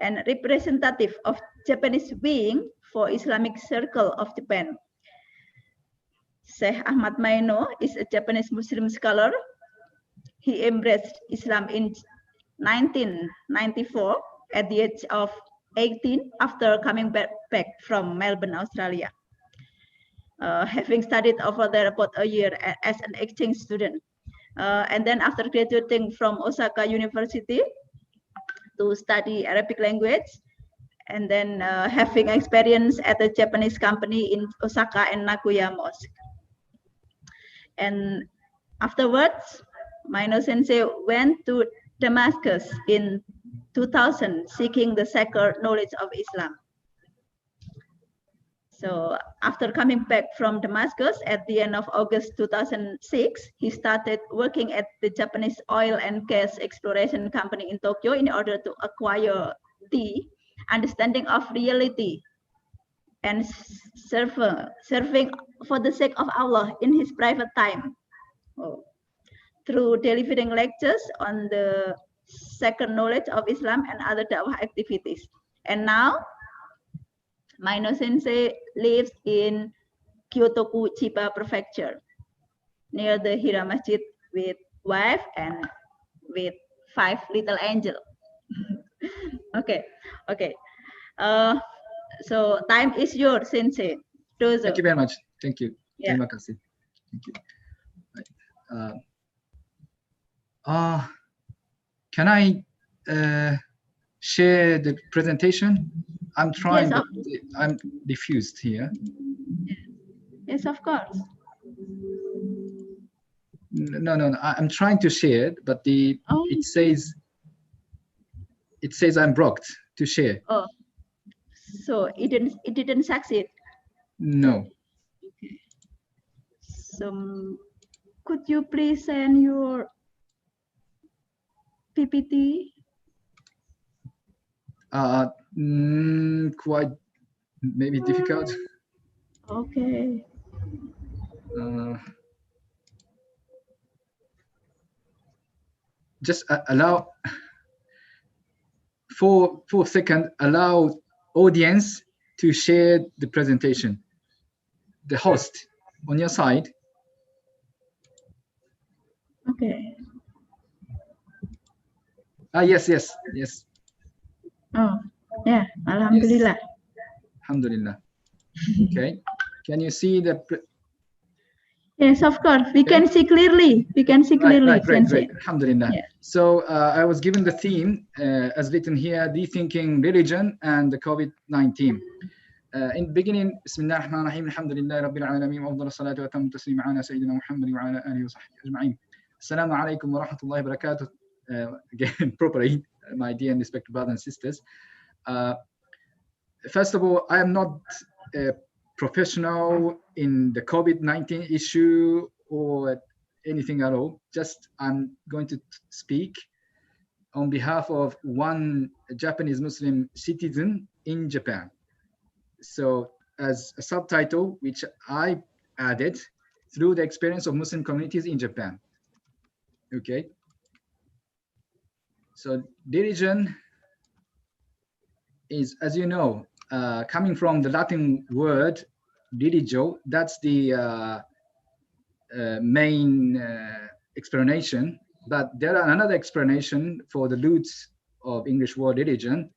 and representative of Japanese wing for Islamic Circle of Japan. Sheikh Ahmad Maino is a Japanese Muslim scholar. He embraced Islam in 1994 at the age of 18 after coming back from Melbourne, Australia. Having studied over there about a year as an exchange student. And then after graduating from Osaka University to study Arabic language, and then having experience at a Japanese company in Osaka and Nagoya Mosque. And afterwards, Maino Sensei went to Damascus in 2000, seeking the sacred knowledge of Islam. So after coming back from Damascus at the end of August 2006, he started working at the Japanese oil and gas exploration company in Tokyo in order to acquire the understanding of reality and serving for the sake of Allah in his private time. Through delivering lectures on the sacred knowledge of Islam and other dawah activities. And now, Maino Sensei lives in Kyotoku, Chiba Prefecture, near the Hira Masjid with wife and with 5 little angels. Okay. So time is yours, Sensei. Dozo. Thank you very much. Thank you. Yeah. Terima kasih. Thank you. Can I share the presentation? I'm trying, yes, but I'm diffused here. Yes, of course. No. I'm trying to share it, but it says I'm blocked to share. Oh, so it didn't succeed. No. Okay. So could you please send your PPT? Quite maybe difficult. Okay. Just allow 4 seconds. Allow audience to share the presentation. The host on your side. Okay. Yes. Oh, yeah. Alhamdulillah. Yes. Alhamdulillah. Okay. Can you see the? Yes, of course. We can see clearly. Right. Great. Alhamdulillah. Yeah. So I was given the theme as written here: rethinking religion and the COVID-19. In the beginning, Bismillah ar-Rahman ar-Rahim, Alhamdulillah Rabbil Alameen, wa afdal salatu wa tamu taslim ala Sayyidina Muhammad wa ala alihi wa sahbihi ajma'in. Assalamu alaikum wa rahmatullahi wa barakatuh. Again, properly, my dear and respected brothers and sisters. First of all, I am not a professional in the COVID-19 issue or anything at all. Just I'm going to speak on behalf of one Japanese Muslim citizen in Japan. So as a subtitle, which I added through the experience of Muslim communities in Japan. Okay. So dirigen is, as you know, coming from the Latin word dirigio. That's the main explanation. But there are another explanation for the roots of English word dirigen.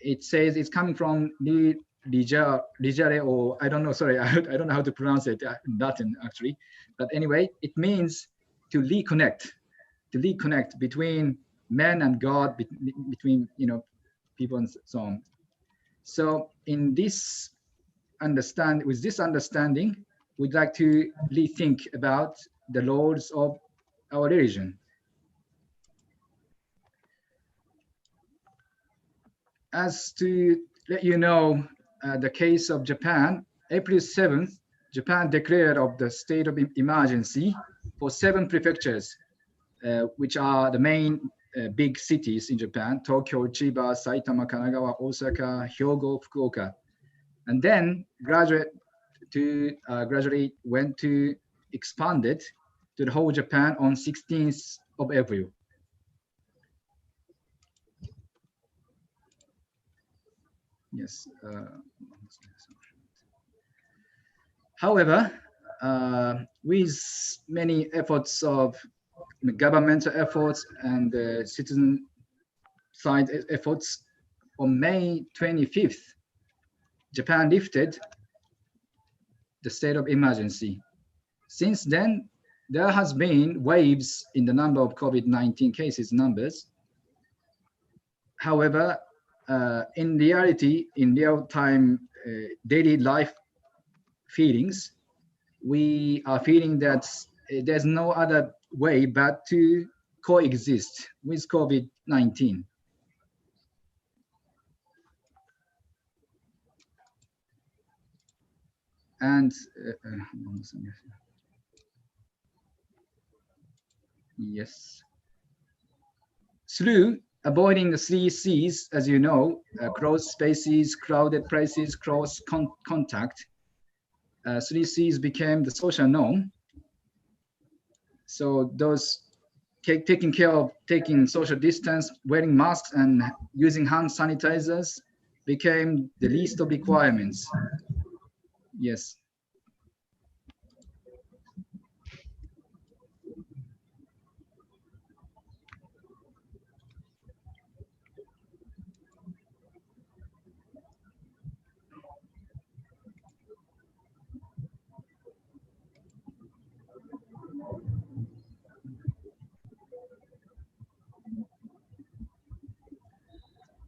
It says it's coming from digere, or I don't know, sorry, I don't know how to pronounce it in Latin actually. But anyway, it means to reconnect between man and God, between, you know, people and so on. So in this with this understanding, we'd like to rethink about the laws of our religion. As to let you know, the case of Japan, April 7th, Japan declared of the state of emergency for 7 prefectures, which are the main big cities in Japan: Tokyo, Chiba, Saitama, Kanagawa, Osaka, Hyogo, Fukuoka. And then gradually went to expanded to the whole Japan on 16th of April. Yes. However, with many efforts of governmental efforts and citizen side efforts, on May 25th, Japan lifted the state of emergency. Since then, there has been waves in the number of COVID-19 cases numbers. However, in reality, in real-time daily life feelings, we are feeling that there's no other way but to coexist with COVID-19. And yes, through avoiding the 3 C's, as you know, closed spaces, crowded places, close contact, 3 C's became the social norm. So those taking care of taking social distance, wearing masks, and using hand sanitizers became the least of requirements. Yes.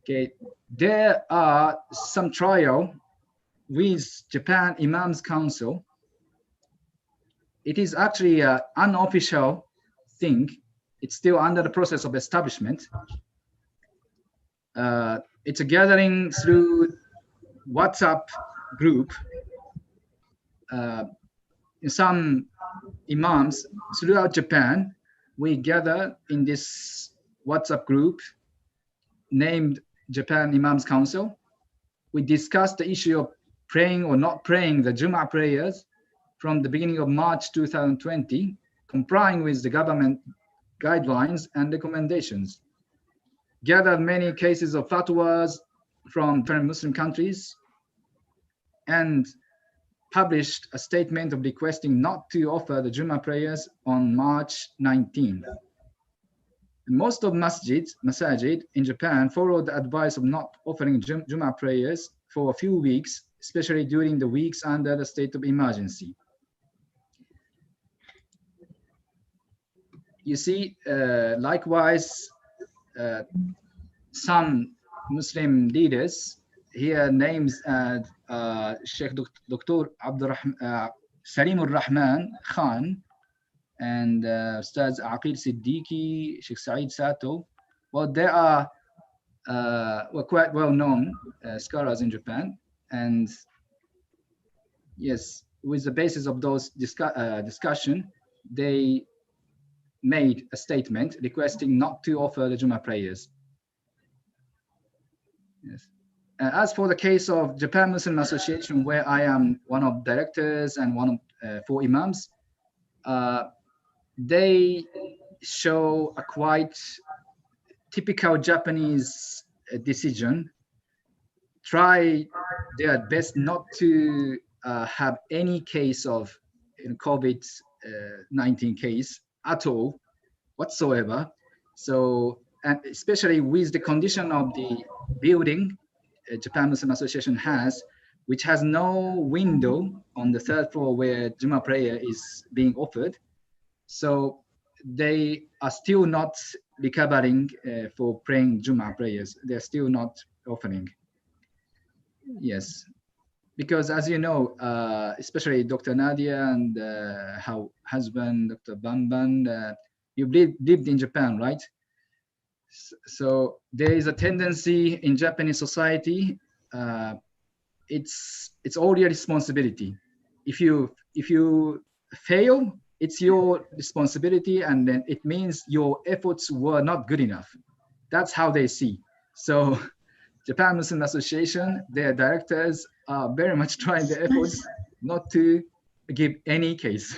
Okay, there are some trial with Japan Imams Council. It is actually an unofficial thing. It's still under the process of establishment. It's a gathering through WhatsApp group. Some imams throughout Japan, we gather in this WhatsApp group named Japan Imams Council. We discussed the issue of praying or not praying the Jum'ah prayers from the beginning of March 2020, complying with the government guidelines and recommendations. Gathered many cases of fatwas from different Muslim countries, and published a statement of requesting not to offer the Jum'ah prayers on March 19th. Most of masajid in Japan followed the advice of not offering Jum'ah prayers for a few weeks, especially during the weeks under the state of emergency. You see, likewise, some Muslim leaders here names Sheikh Dr. Salim Rahman Khan and Ustaz Aqil Siddiqui, Sheikh Saeed Sato. Well, they are quite well-known scholars in Japan, and yes, with the basis of those discussion, they made a statement requesting not to offer the Jum'ah prayers. Yes. As for the case of Japan Muslim Association, where I am one of directors and one of 4 imams, they show a quite typical Japanese decision, try their best not to have any case of COVID-19 case at all whatsoever. So, and especially with the condition of the building Japan Muslim Association has, which has no window on the third floor where Juma prayer is being offered. So they are still not recovering for praying Juma prayers. They're still not offering. Yes, because as you know, especially Dr. Nadia and her husband, Dr. Bamban, you lived in Japan, right? So there is a tendency in Japanese society. It's all your responsibility. If you fail, it's your responsibility, and then it means your efforts were not good enough. That's how they see. So Japan Muslim Association, their directors are very much trying their efforts not to give any case.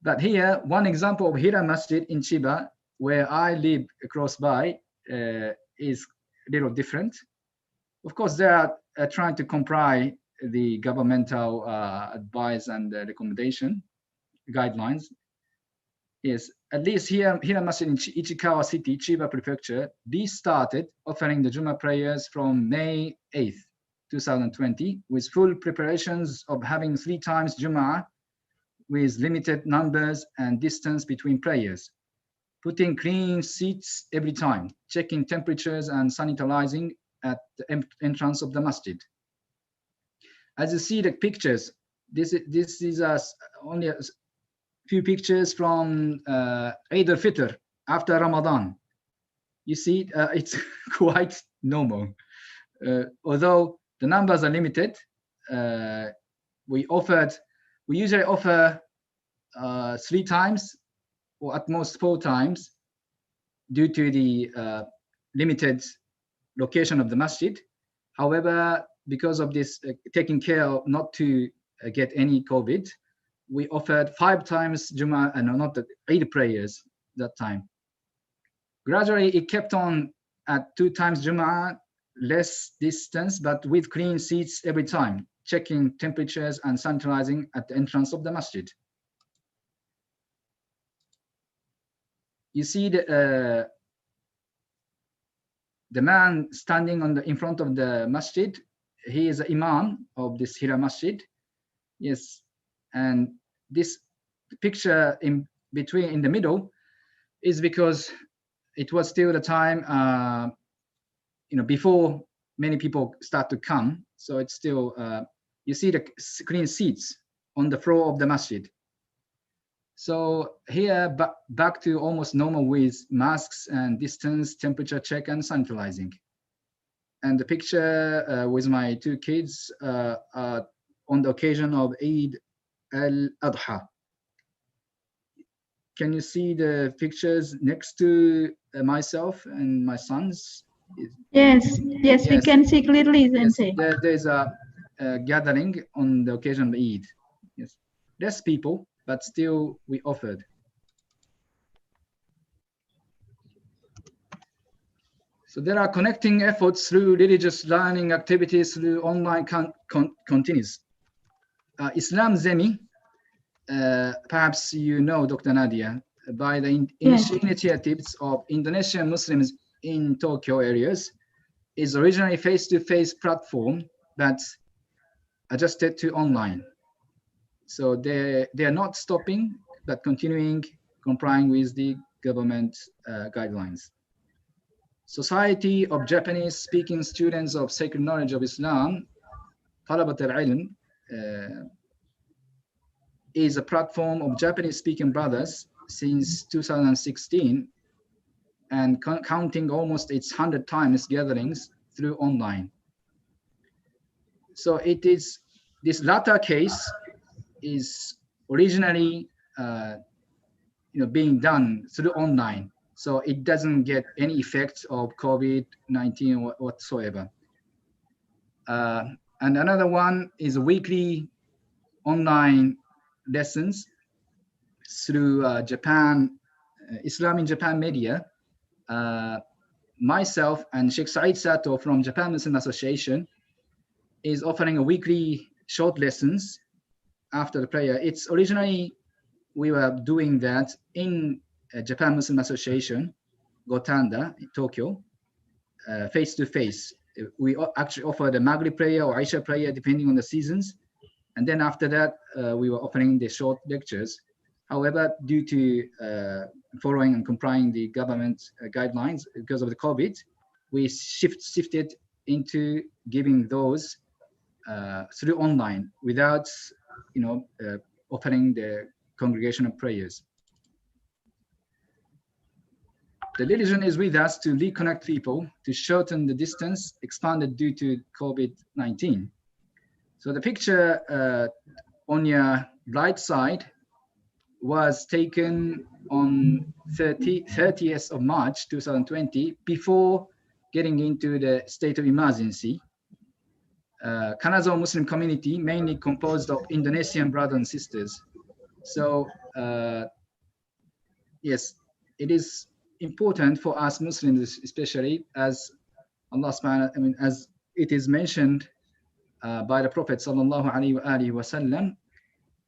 But here, one example of Hira Masjid in Chiba, where I live close by, is a little different. Of course, they are trying to comply the governmental advice and recommendation guidelines. Yes, at least here, Hira Masjid in Ichikawa City, Chiba Prefecture, restarted offering the Juma prayers from May 8th, 2020, with full preparations of having 3 times Juma with limited numbers and distance between prayers, putting clean seats every time, checking temperatures and sanitizing at the entrance of the masjid. As you see the pictures, this is only a few pictures from Eid al-Fitr after Ramadan. You see, it's quite normal. Although the numbers are limited, we usually offer 3 times or at most 4 times due to the limited location of the masjid. However, because of this taking care not to get any COVID, we offered 5 times Juma and not the Eid prayers that time. Gradually, it kept on at 2 times Juma, less distance, but with clean seats every time, checking temperatures and sanitizing at the entrance of the masjid. You see the man standing in front of the masjid. He is the imam of this Hira Masjid. Yes, and this picture in between, in the middle, is because it was still the time, before many people start to come. So it's still, you see the clean seats on the floor of the masjid. So here, back to almost normal with masks and distance, temperature check, and sanitizing. And the picture with my 2 kids on the occasion of Eid al-Adha. Can you see the pictures next to myself and my sons? Yes, we can see clearly. Yes, there's a gathering on the occasion of Eid. Yes, less people, but still we offered. So there are connecting efforts through religious learning activities through online continues. Islam Zemi, perhaps you know, Dr. Nadia, by the initiatives of Indonesian Muslims in Tokyo areas, is originally face-to-face platform that's adjusted to online. So they are not stopping, but continuing complying with the government guidelines. Society of Japanese-speaking students of sacred knowledge of Islam, Talabat al-Ilm, is a platform of Japanese-speaking brothers since 2016 and counting almost its 100 times gatherings through online. So it is, this latter case is originally being done through online. So it doesn't get any effects of COVID-19 whatsoever. And another one is weekly online lessons through Japan Islam in Japan media, myself and Sheikh Saeed Sato from Japan Muslim Association is offering a weekly short lessons after the prayer. It's originally we were doing that in Japan Muslim Association, Gotanda, in Tokyo, face to face. We actually offer the Maghrib prayer or Aisha prayer depending on the seasons. And then after that, we were offering the short lectures. However, due to following and complying the government guidelines because of the COVID, we shifted into giving those through online without, offering the congregational prayers. The religion is with us to reconnect people, to shorten the distance expanded due to COVID-19. So the picture on your right side was taken on 30th of March 2020, before getting into the state of emergency. Kanazawa Muslim community, mainly composed of Indonesian brothers and sisters. So yes, it is important for us Muslims, especially as Allah subhanahu, as it is mentioned by the Prophet sallallahu alaihi wasallam.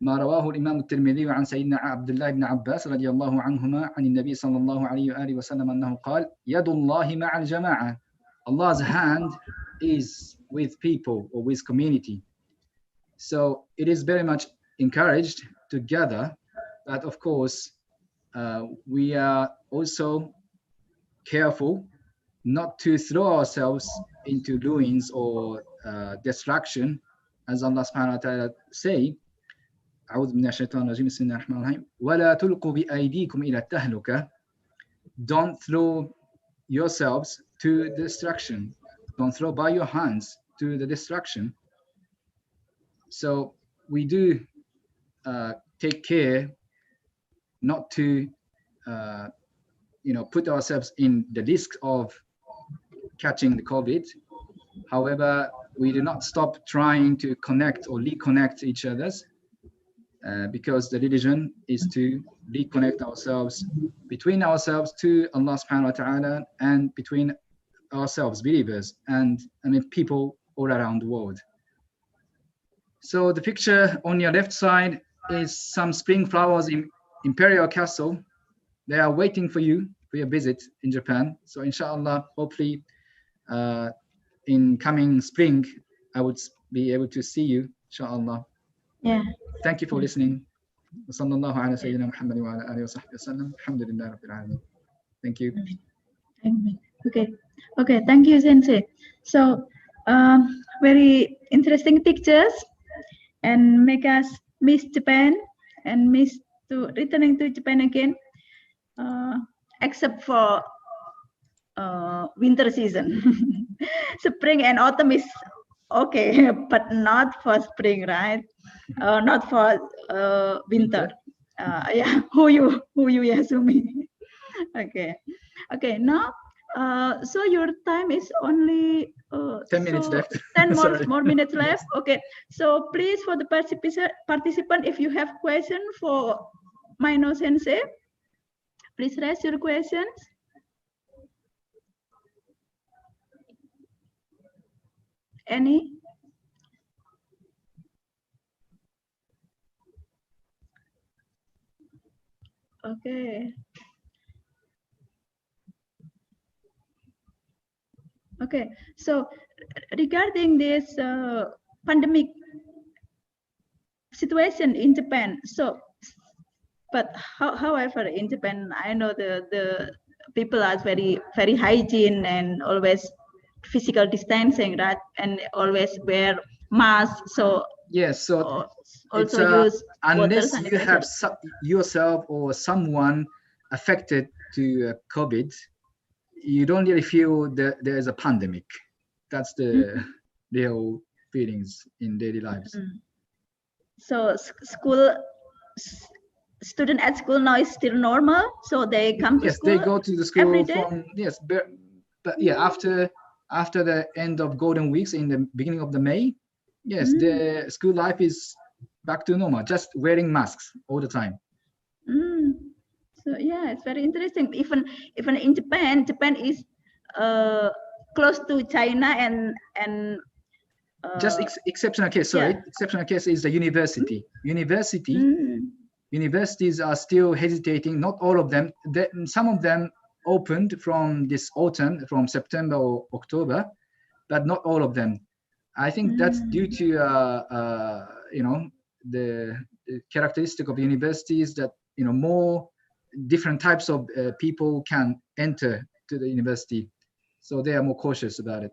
ما رواه الإمام الترمذي عن سيدنا عبد الله بن عباس رضي الله عنهما عن النبي صلى الله عليه وآله وسلم أنه قال يد الله مع الجماعة. Allah's hand is with people or with community. So it is very much encouraged to gather, but of course we are also careful not to throw ourselves into ruins or destruction, as Allah subhanahu wa ta'ala say, أعوذ بالله الشيطان الرجيم بسم الله الرحمن الرحيم ولا تلقوا بأيديكم إلى التهلكة. Don't throw yourselves to destruction. Don't throw by your hands to the destruction. So we do take care not to put ourselves in the risk of catching the COVID. However, we do not stop trying to connect or reconnect each other's, because the religion is to reconnect ourselves, between ourselves to Allah subhanahu wa ta'ala, and between ourselves, believers, and people all around the world. So the picture on your left side is some spring flowers in Imperial Castle. They are waiting for you for your visit in Japan. So inshallah, hopefully in coming spring, I would be able to see you, inshallah. Yeah. Thank you for listening. Sallallahu ala sayyidina Muhammad wa ala alihi wa sahbihi wa sallam. Alhamdulillah rabbil alamin. Thank you. Okay, thank you, Sensei. So very interesting pictures and make us miss Japan and miss to returning to Japan again, except for winter season. Spring and autumn is okay, but not for spring, right? Not for winter. Yeah, who you Yasumi? Okay. Now, so your time is only 10 minutes left. 10 more minutes left. Okay. So please, for the participant, if you have question for Maino Sensei, please raise your questions. Any? Okay. Okay. So regarding this pandemic situation in Japan, so but however in Japan, I know the people are very hygiene and always physical distancing, right? And always wear masks. So yes, so also use unless water you have yourself or someone affected to COVID, you don't really feel that there is a pandemic. That's the real feelings in daily lives. So student at school now is still normal, so they come to school. Yes, they go to the school every day? but yeah, after the end of Golden Weeks in the beginning of the May, yes, the school life is back to normal, just wearing masks all the time. So yeah, it's very interesting. Even in Japan, Japan is close to China and just exceptional case. Sorry, yeah. exceptional case is the university. Universities are still hesitating. Not all of them. Some of them opened from this autumn, from September or October, but not all of them. I think that's due to you know, the characteristic of universities that, you know, more different types of people can enter to the university, so they are more cautious about it.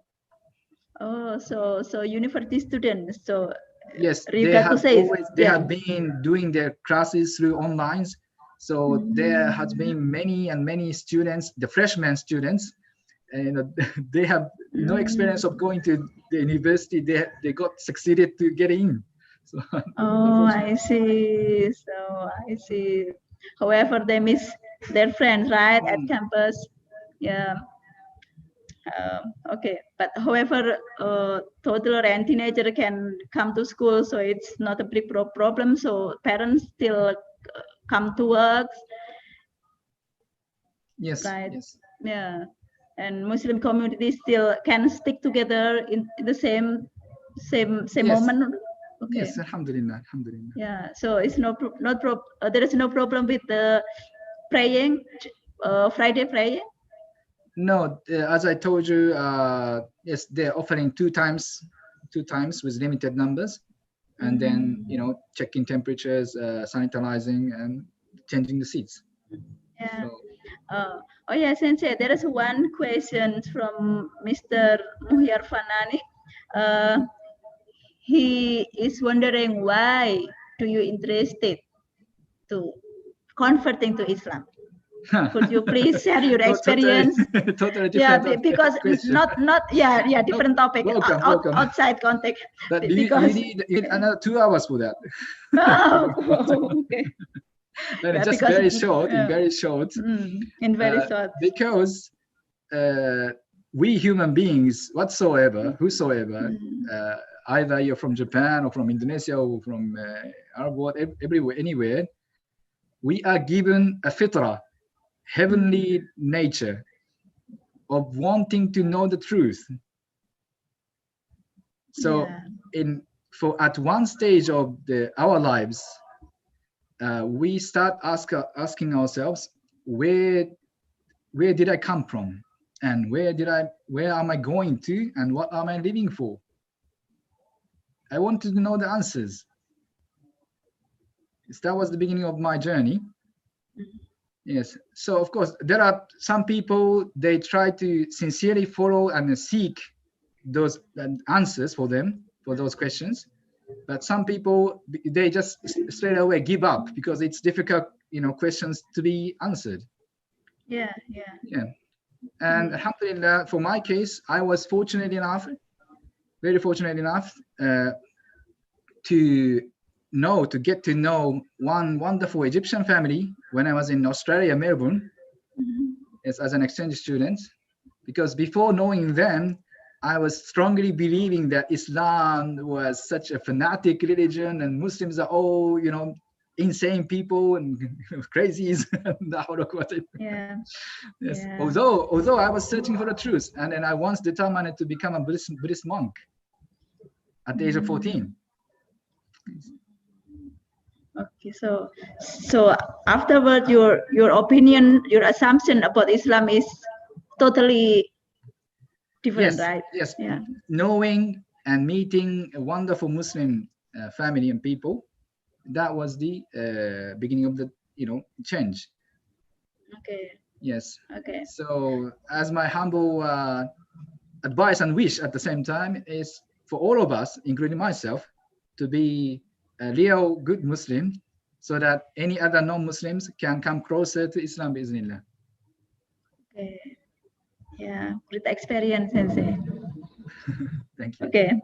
Oh, so university students. So yes, you they got have to say, always have been doing their classes through online. So there has been many students, the freshman students, and they have no experience of going to the university. They got succeeded to get in. So, oh, I see. So I see. However, they miss their friends, right, at campus. Yeah. Okay, but however, toddler and teenager can come to school, so it's not a big problem. So parents still come to work. Yes. Right. Yes. Yeah, and Muslim community still can stick together in the same yes. moment. Okay. Yes, alhamdulillah, alhamdulillah. Yeah, so it's there is no problem with the praying, Friday praying. No, as I told you, yes, they're offering two times with limited numbers, and then, you know, checking temperatures, sanitizing, and changing the seats. Yeah. So, oh yeah, Sensei, there is one question from Mr. Muhyar Fanani. He is wondering, why do you interested to converting to Islam? Could you please share your experience? totally different. Yeah, because question. different topic. Welcome. Outside context. But you need another 2 hours for that. Oh, okay. No, Yeah, just because, very short, in very short. In very short. Because we human beings, whosoever, either you're from Japan or from Indonesia or from Arab world, everywhere, anywhere, we are given a fitrah, heavenly nature of wanting to know the truth. So at one stage of our lives, we start asking ourselves, where did I come from, and where am I going to, and what am I living for? I wanted to know the answers. So that was the beginning of my journey. Yes. So of course there are some people, they try to sincerely follow and seek those answers for those questions, but some people, they just straight away give up because it's difficult, you know, questions to be answered. Yeah. And alhamdulillah, for my case, I was very fortunate enough to get to know one wonderful Egyptian family when I was in Australia, Melbourne, as an exchange student. Because before knowing them, I was strongly believing that Islam was such a fanatic religion and Muslims are all, you know, insane people and crazies. Yeah. Yes. Yeah. Although I was searching for the truth, and then I once determined to become a Buddhist monk at the age of 14. Okay, so afterward, your opinion, your assumption about Islam is totally different, right? Yes. Yeah. Knowing and meeting a wonderful Muslim family and people, that was the beginning of the, you know, change. Okay. Yes. Okay. So as my humble advice and wish at the same time is for all of us, including myself, to be a real good Muslim, so that any other non-Muslims can come closer to Islam, bismillah. Okay. Yeah, great experience, Sensei. Thank you. Okay,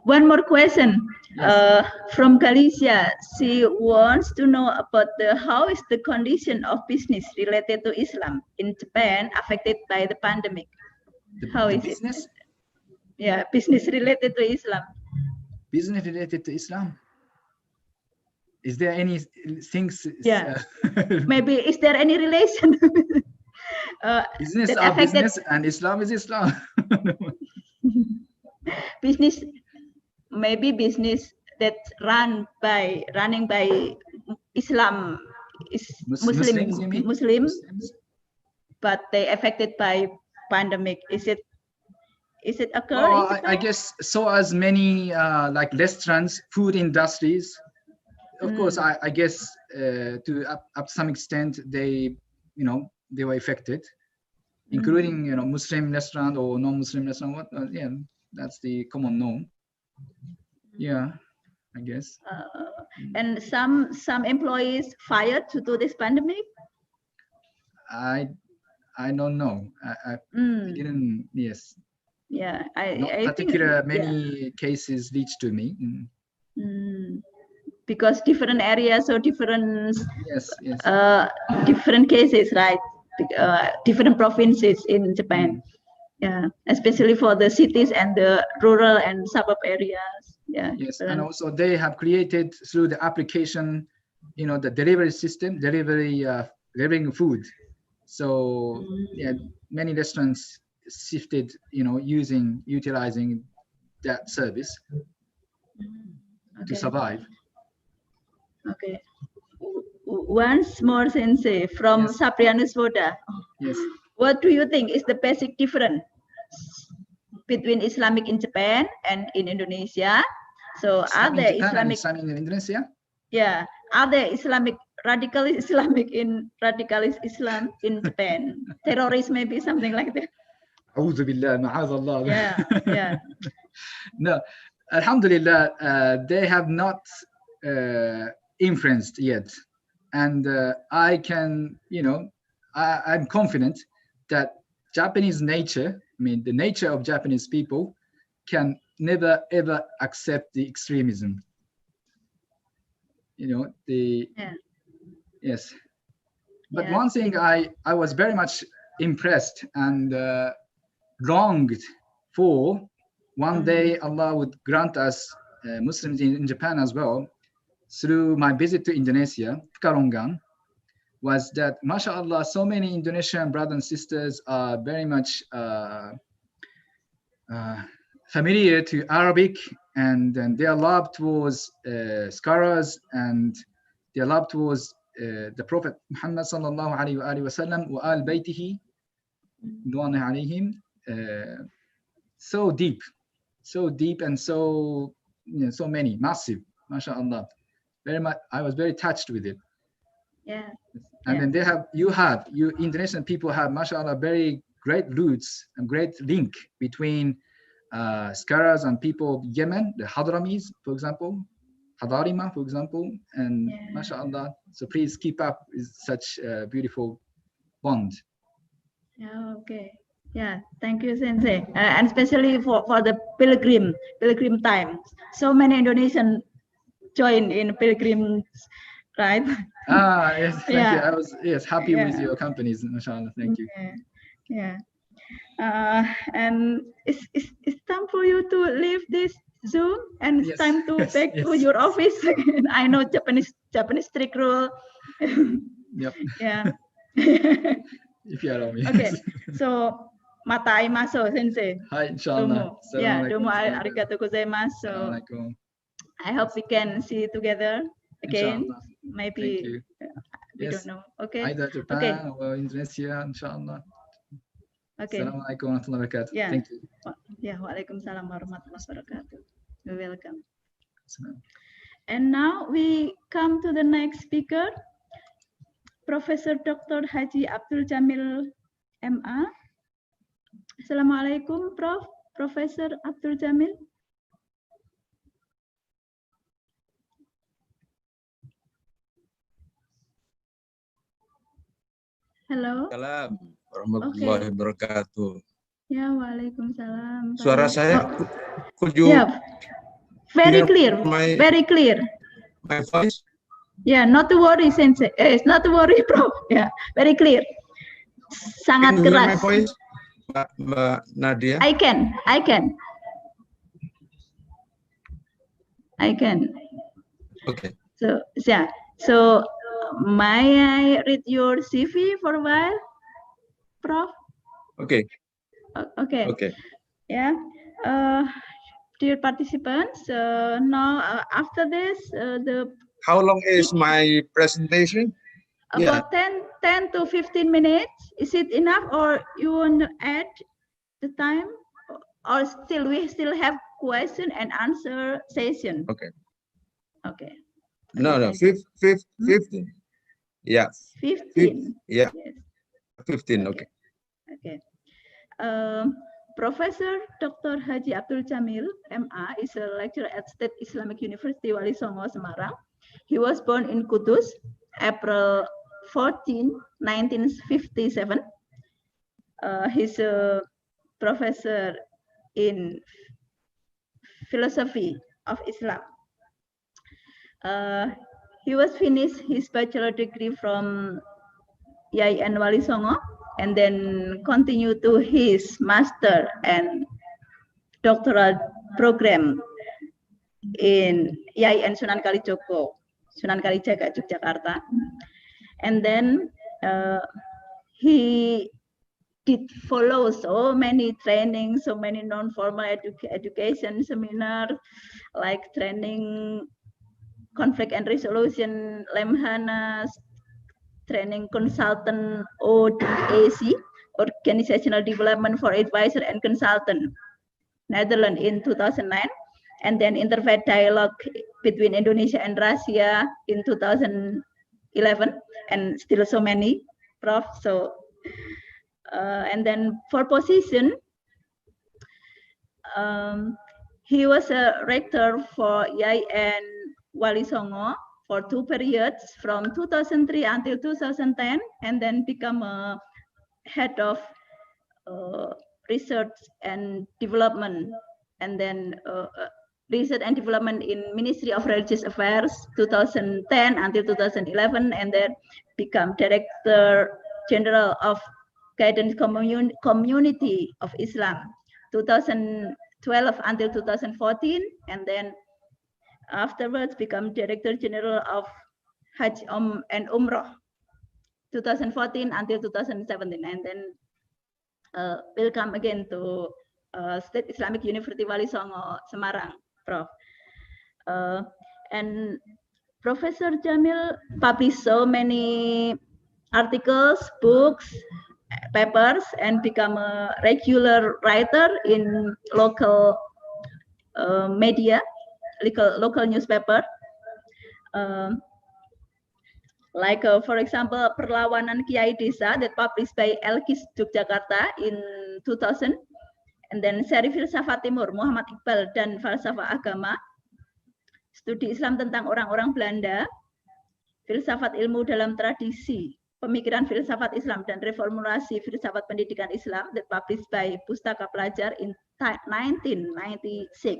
one more question. Yes. From Galicia, she wants to know about how is the condition of business related to Islam in Japan affected by the pandemic? How is business? it? Yeah, business related to Islam. Business related to Islam. Is there any things? Yeah. Maybe is there any relation? Business that are affected business and Islam is Islam. business, maybe business that's running by Islam is Muslims, you mean? Muslims, but they affected by pandemic. Is it occur? Well, I guess so as many like restaurants, food industries. Of course, I guess to up to some extent they were affected, including Muslim restaurant or non-Muslim restaurant. Yeah, that's the common norm. Yeah, I guess. And some employees fired due to this pandemic. I don't know. I didn't. Yes. Yeah, Not I particular think, many cases reached to me. Because different areas or different Yes. different cases, right? Different provinces in Japan. Yeah, especially for the cities and the rural and suburb areas. Yeah. Yes, and also they have created through the application, the delivery system, delivering food. So yeah, many restaurants shifted, utilizing that service to survive. Okay. Once more, Sensei, from Saprianus Voda. Yes. What do you think is the basic difference between Islamic in Japan and in Indonesia? So are there Islamic in Indonesia? Yeah. Are there radicalist Islam in Japan? Terrorists, maybe something like that. A'udhu billah, ma'azallah. Yeah. No, alhamdulillah, they have not influenced yet. And I can, I'm confident that Japanese nature, the nature of Japanese people can never ever accept the extremism. Yes. But one thing I was very much impressed and longed for, one day Allah would grant us Muslims in Japan as well, through my visit to Indonesia, Pekalongan, was that, mashallah, so many Indonesian brothers and sisters are very much familiar to Arabic, and their love towards scholars and their love towards the Prophet Muhammad sallallahu alaihi wasallam wa al baytihi alayhim, so deep and so so many, massive, mashallah. Very much, I was very touched with it. Yeah. And then you Indonesian people have, mashallah, very great roots and great link between scholars and people of Yemen, the Hadramis, for example, Hadarima, for example, and mashallah. So please keep up with such a beautiful bond. Yeah, okay. Yeah, thank you, Sensei. And especially for the pilgrim time. So many Indonesian join in pilgrims, right? Yes, thank you. I was happy with your companies, mashallah. Thank you. Yeah. And it's time for you to leave this Zoom, and it's time to back to your office. I know Japanese strict rule. Yep. Yeah. If you allow me. Okay. So matai maso, Sensei. Hi, inshallah. Yeah, domo arigatou gozaimasu. So I hope we can see you together again. Inshallah. Maybe we don't know. Okay. Either Japan or Indonesia, inshallah. Okay. Assalamualaikum warahmatullahi wabarakatuh. Yeah. Thank you. Yeah. Waalaikumsalam warahmatullahi wabarakatuh. You're welcome. And now we come to the next speaker, Professor Dr. Haji Abdul Jamil MA. Assalamualaikum, Professor Abdul Jamil. Hello. Salam warahmatullahi wabarakatuh. Ya, waalaikumsalam. Suara saya, could you? Yeah, very clear. Very clear. My voice. Yeah, not to worry, Sensei. Not to worry, Prof. Yeah, very clear. Sangat Can you hear keras. my voice, Mbak Nadia? I can. Okay. So yeah. So may I read your CV for a while, Prof? Okay. Okay. Okay. Yeah. Dear participants, now after this, How long is my presentation? about 10 to 15 minutes. Is it enough, or you want to add the time, or we still have question and answer session? Okay. Okay. No, 15. Yeah. 15. Yeah. Yes. 15. Okay. Okay. Professor Dr. Haji Abdul Jamil, MA, is a lecturer at State Islamic University Walisongo, Semarang. He was born in Kudus, April 14, 1957. He's a professor in philosophy of Islam. He was finished his bachelor degree from UIN Walisongo, and then continue to his master and doctoral program in UIN Sunan Kalijogo, Sunan Kalijaga, Yogyakarta. And then he did follow so many trainings, so many non-formal education seminars, like training conflict and resolution, Lemhanas, training consultant ODAC, Organizational Development for Advisor and Consultant, Netherlands in 2009, and then Interfaith Dialogue between Indonesia and Russia in 2011, and still so many, Prof. So, and then for position, he was a rector for UIN Walisongo for 2 periods from 2003 until 2010, and then become a head of research and development, and then research and development in Ministry of Religious Affairs 2010 until 2011, and then become Director General of Guidance Community of Islam 2012 until 2014, and then afterwards become Director General of Hajj and Umrah 2014 until 2017, and then will come again to State Islamic University Walisongo, Semarang, Prof. And Professor Jamil published so many articles, books, papers, and become a regular writer in local media, local newspaper. Like, for example, Perlawanan Kiai Desa that published by Elkis Yogyakarta in 2000. And then Seri Filsafat Timur, Muhammad Iqbal dan Falsafah Agama. Studi Islam tentang orang-orang Belanda. Filsafat ilmu dalam tradisi, pemikiran filsafat Islam dan reformulasi filsafat pendidikan Islam that published by Pustaka Pelajar in 1996.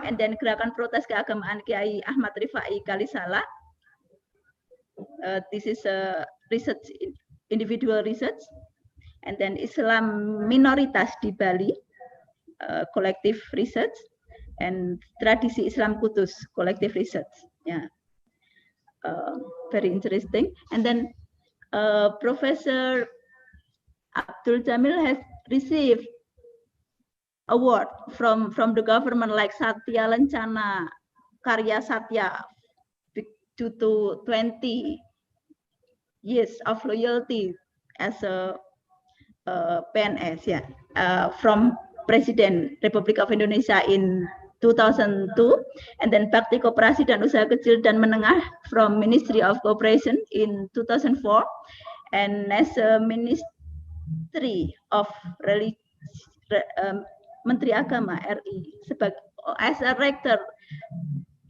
And then Gerakan Protes Keagamaan Kiai Ahmad Rifai Kalisala. This is a research, individual research. And then Islam Minoritas di Bali, collective research. And Tradisi Islam Kudus, collective research. Yeah, very interesting. And then Professor Abdul Jamil has received award from the government, like Satya Lencana, Karya Satya, due to 20 years of loyalty as a PNS, yeah, from Presiden Republik of Indonesia in 2002, and then Bakti Koperasi dan Usaha Kecil dan Menengah from Ministry of Cooperation in 2004, and as a Ministry of Menteri Agama RI sebagai as a rector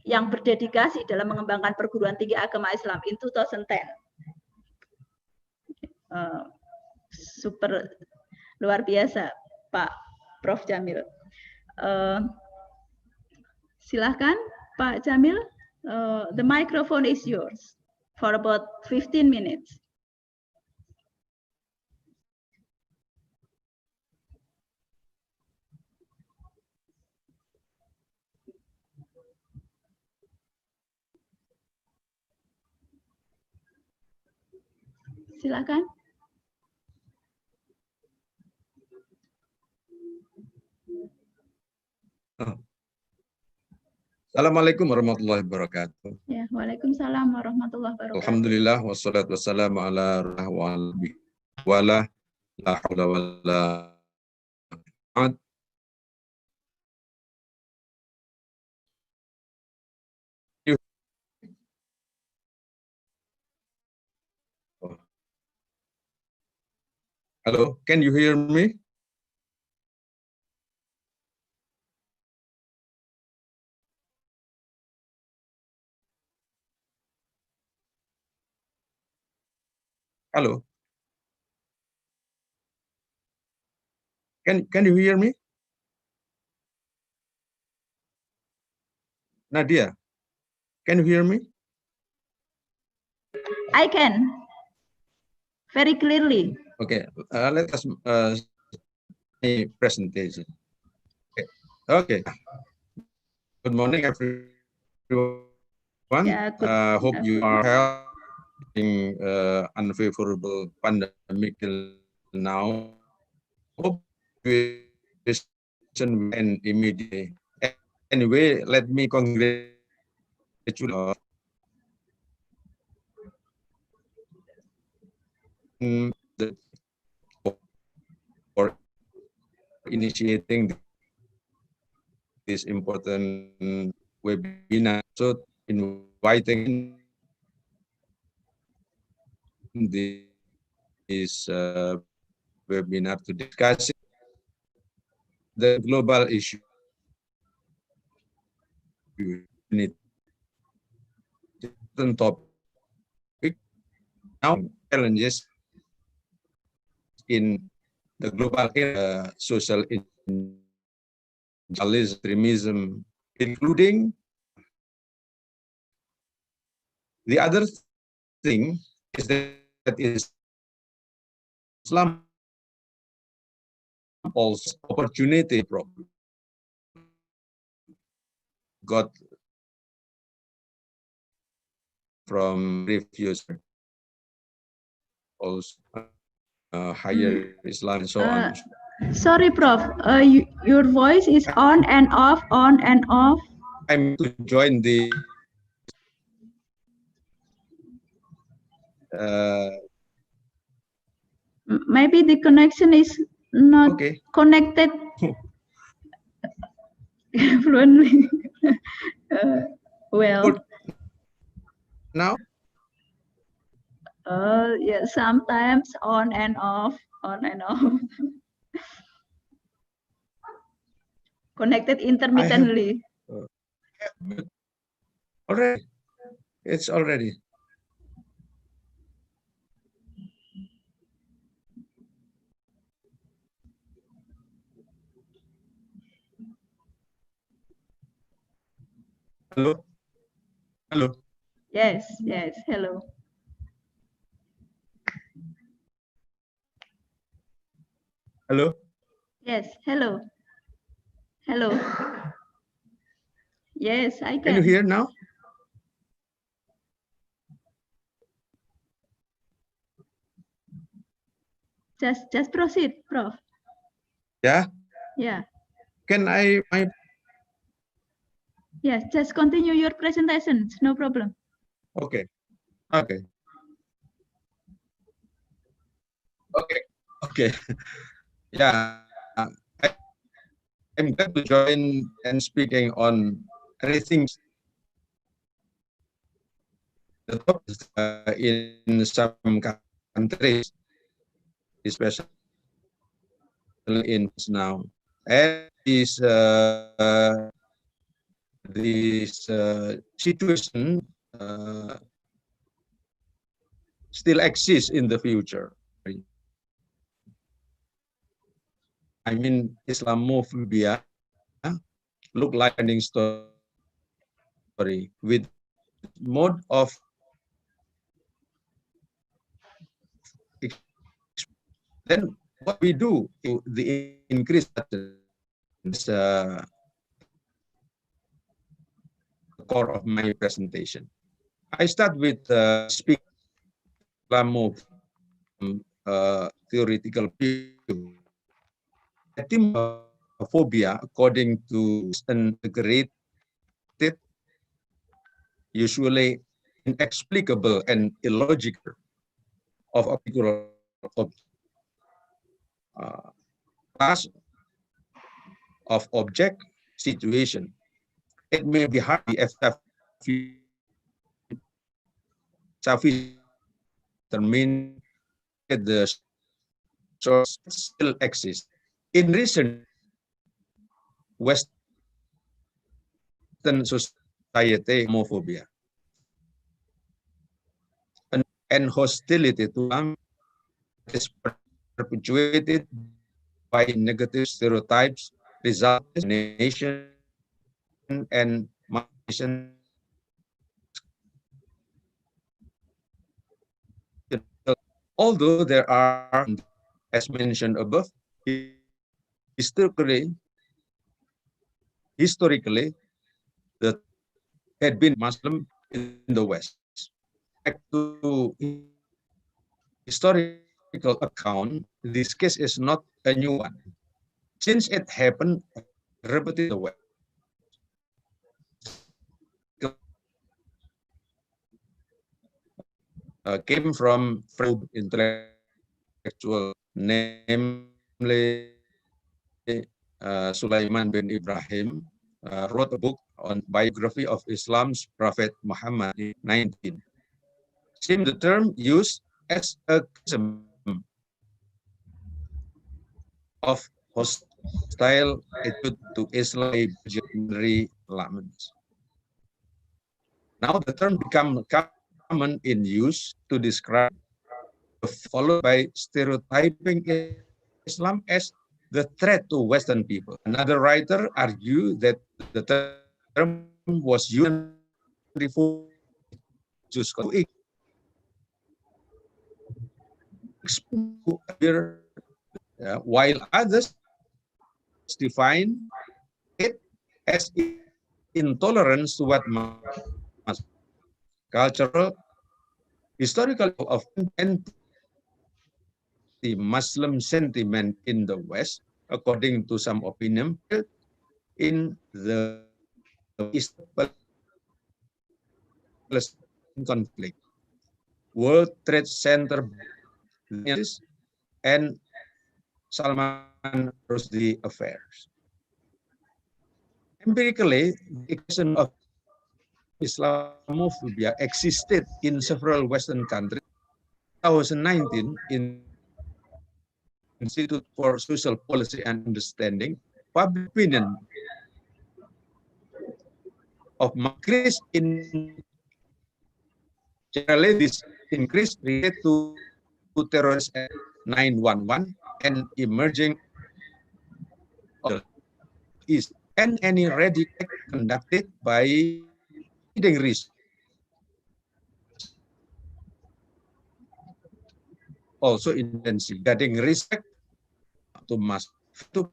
yang berdedikasi dalam mengembangkan perguruan tinggi agama Islam in 2010. Super luar biasa Pak Prof Jamil. Silahkan Pak Jamil, the microphone is yours for about 15 minutes. Silakan. Assalamualaikum warahmatullahi wabarakatuh. Ya, Waalaikumsalam warahmatullahi wabarakatuh. Alhamdulillah wassalatu wassalamu ala wala la haula wala Hello, can you hear me? Hello. Can you hear me? Nadia, can you hear me? I can. Very clearly. Okay, let us a presentation. Okay. Good morning, everyone. Yeah, hope you are having unfavorable pandemic till now. Hope we and immediately. Anyway, let me congratulate the for initiating this important webinar. So inviting this webinar to discuss the global issue. Topic now challenges in the global social extremism, including the other thing is that Islam also opportunity problem got from previous also higher Islam and so on. Sorry, Prof. Your voice is on and off, on and off. I'm to join the maybe the connection is not connected fluently. Well, now yeah, sometimes on and off, on and off. Connected intermittently. Already, it's already. Hello. Hello. Yes, yes. Hello. Hello. Yes. Hello. Hello. Yes, I can. Can you hear now? Just proceed, Prof. Yeah. Yeah. Can I? Yes, just continue your presentations. No problem. Okay. Okay. Okay. Okay. Yeah. I'm glad to join and speaking on anything in some countries, especially in now, and this situation still exists in the future. I mean, Islamophobia look like an ending story with mode of then what we do to the increase is the core of my presentation. I start with speak Islamophobia. theoretical view. Phobia, according to integrated, usually inexplicable and illogical of a particular class of object situation. It may be hardly sufficient determine the source still exists. In recent Western society, homophobia and hostility to Islam is perpetuated by negative stereotypes, resulting in nation and nation. Although there are, as mentioned above, historically, the had been Muslim in the West. Back to historical account, this case is not a new one, since it happened repeatedly in the West. Came from intellectual, namely Sulaiman bin Ibrahim, wrote a book on biography of Islam's Prophet Muhammad in 19. Seems the term used as a criticism of hostile attitude to Islam by laments. Now the term become common in use to describe, followed by stereotyping Islam as the threat to Western people. Another writer argued that the term was used while others define it as intolerance toward cultural, historical of anti-Muslim sentiment in the West, according to some opinion, in the East Palestine conflict, World Trade Center, and Salman Rushdie affairs. Empirically, the question of Islamophobia existed in several Western countries. 2019, in Institute for Social Policy and Understanding, public opinion of increase in generally this increase related to terrorist 911 and emerging is and any radical conducted by leading research. Also intensive getting respect to mass to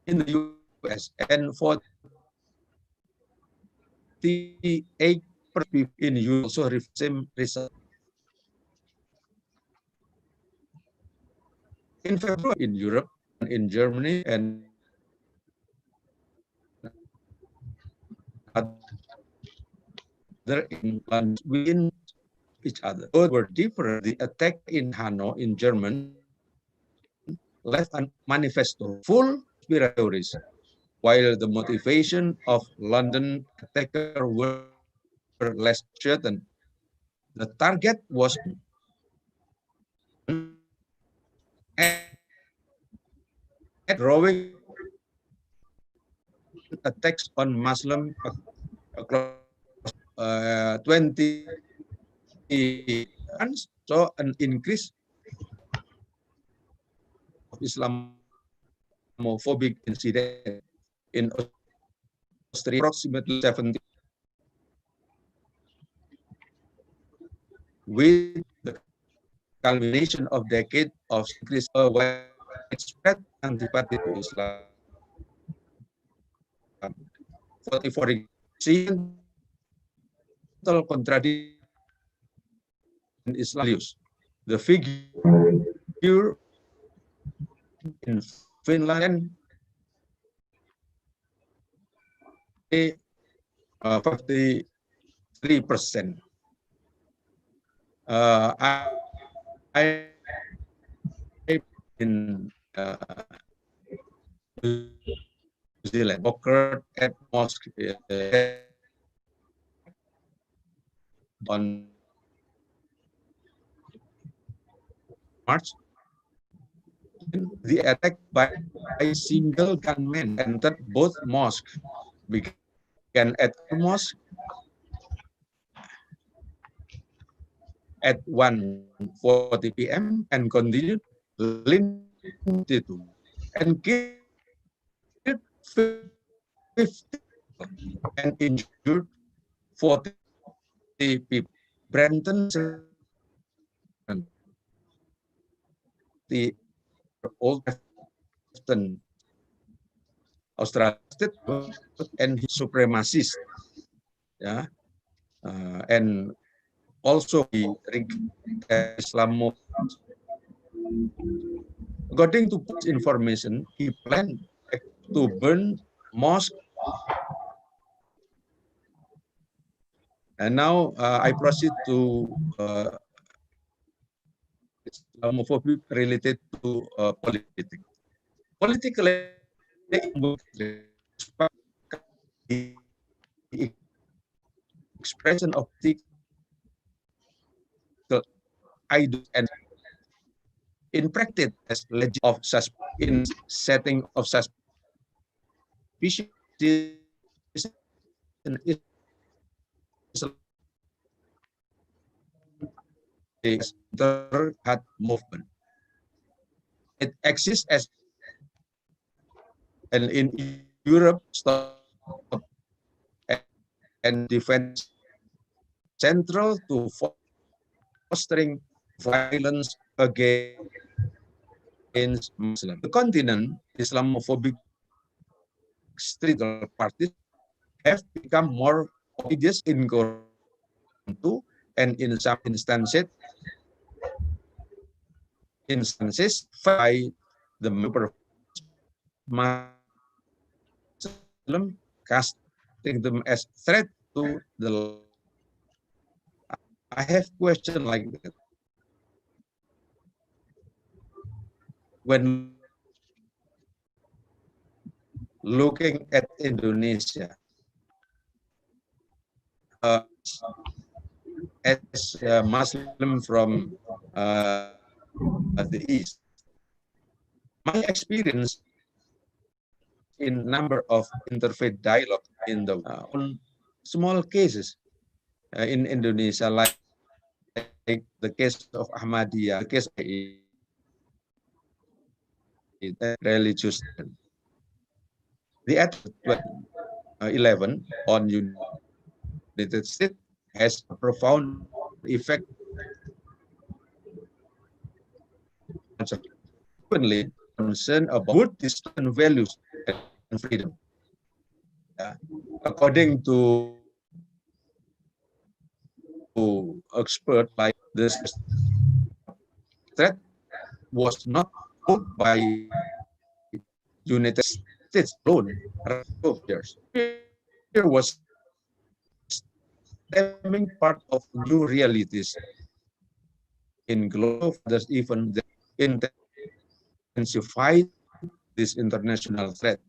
in the US and 48% in EU also same result. In February in Europe, in Germany, and other in within each other. Both were different. The attack in Hanoi in Germany left a manifesto full theories, while the motivation of London attacker were less certain. The target was growing attacks on Muslim across 20 months, so an increase of Islamophobic incident in Austria, approximately 70, with the culmination of decade of increased widespread antipathy to Islam. 44 contradiction in Islam values the figure in Finland 53%. I in New Zealand occurred at mosque on March. The attack by a single gunman entered both mosques, began at the mosque at 1:40 p.m. and continued and killed 50 and injured 40 people. Brenton, the old Australia and his supremacist, and also the Islam. According to information, he planned to burn mosque. And now I proceed to Islamophobia related to politics. Politically, the expression of the ideas and in practice as legend of in setting of suspicion is the Jihad movement. It exists as and in Europe stop and defense central to fostering violence against Muslims. The continent, Islamophobic street parties have become more obvious in Korea and in some instances by the member Muslim casting them as threat to the. I have question like that. When looking at Indonesia as a Muslim from the East, my experience in number of interfaith dialogue in the on small cases in Indonesia, like the case of Ahmadiyya, the case of religious. The act 11 on United States has a profound effect. Openly concerned about Buddhist values and freedom. According to experts like this, threat was not put by United States alone. There was stemming part of new realities in global. There's even the intensify this international threat.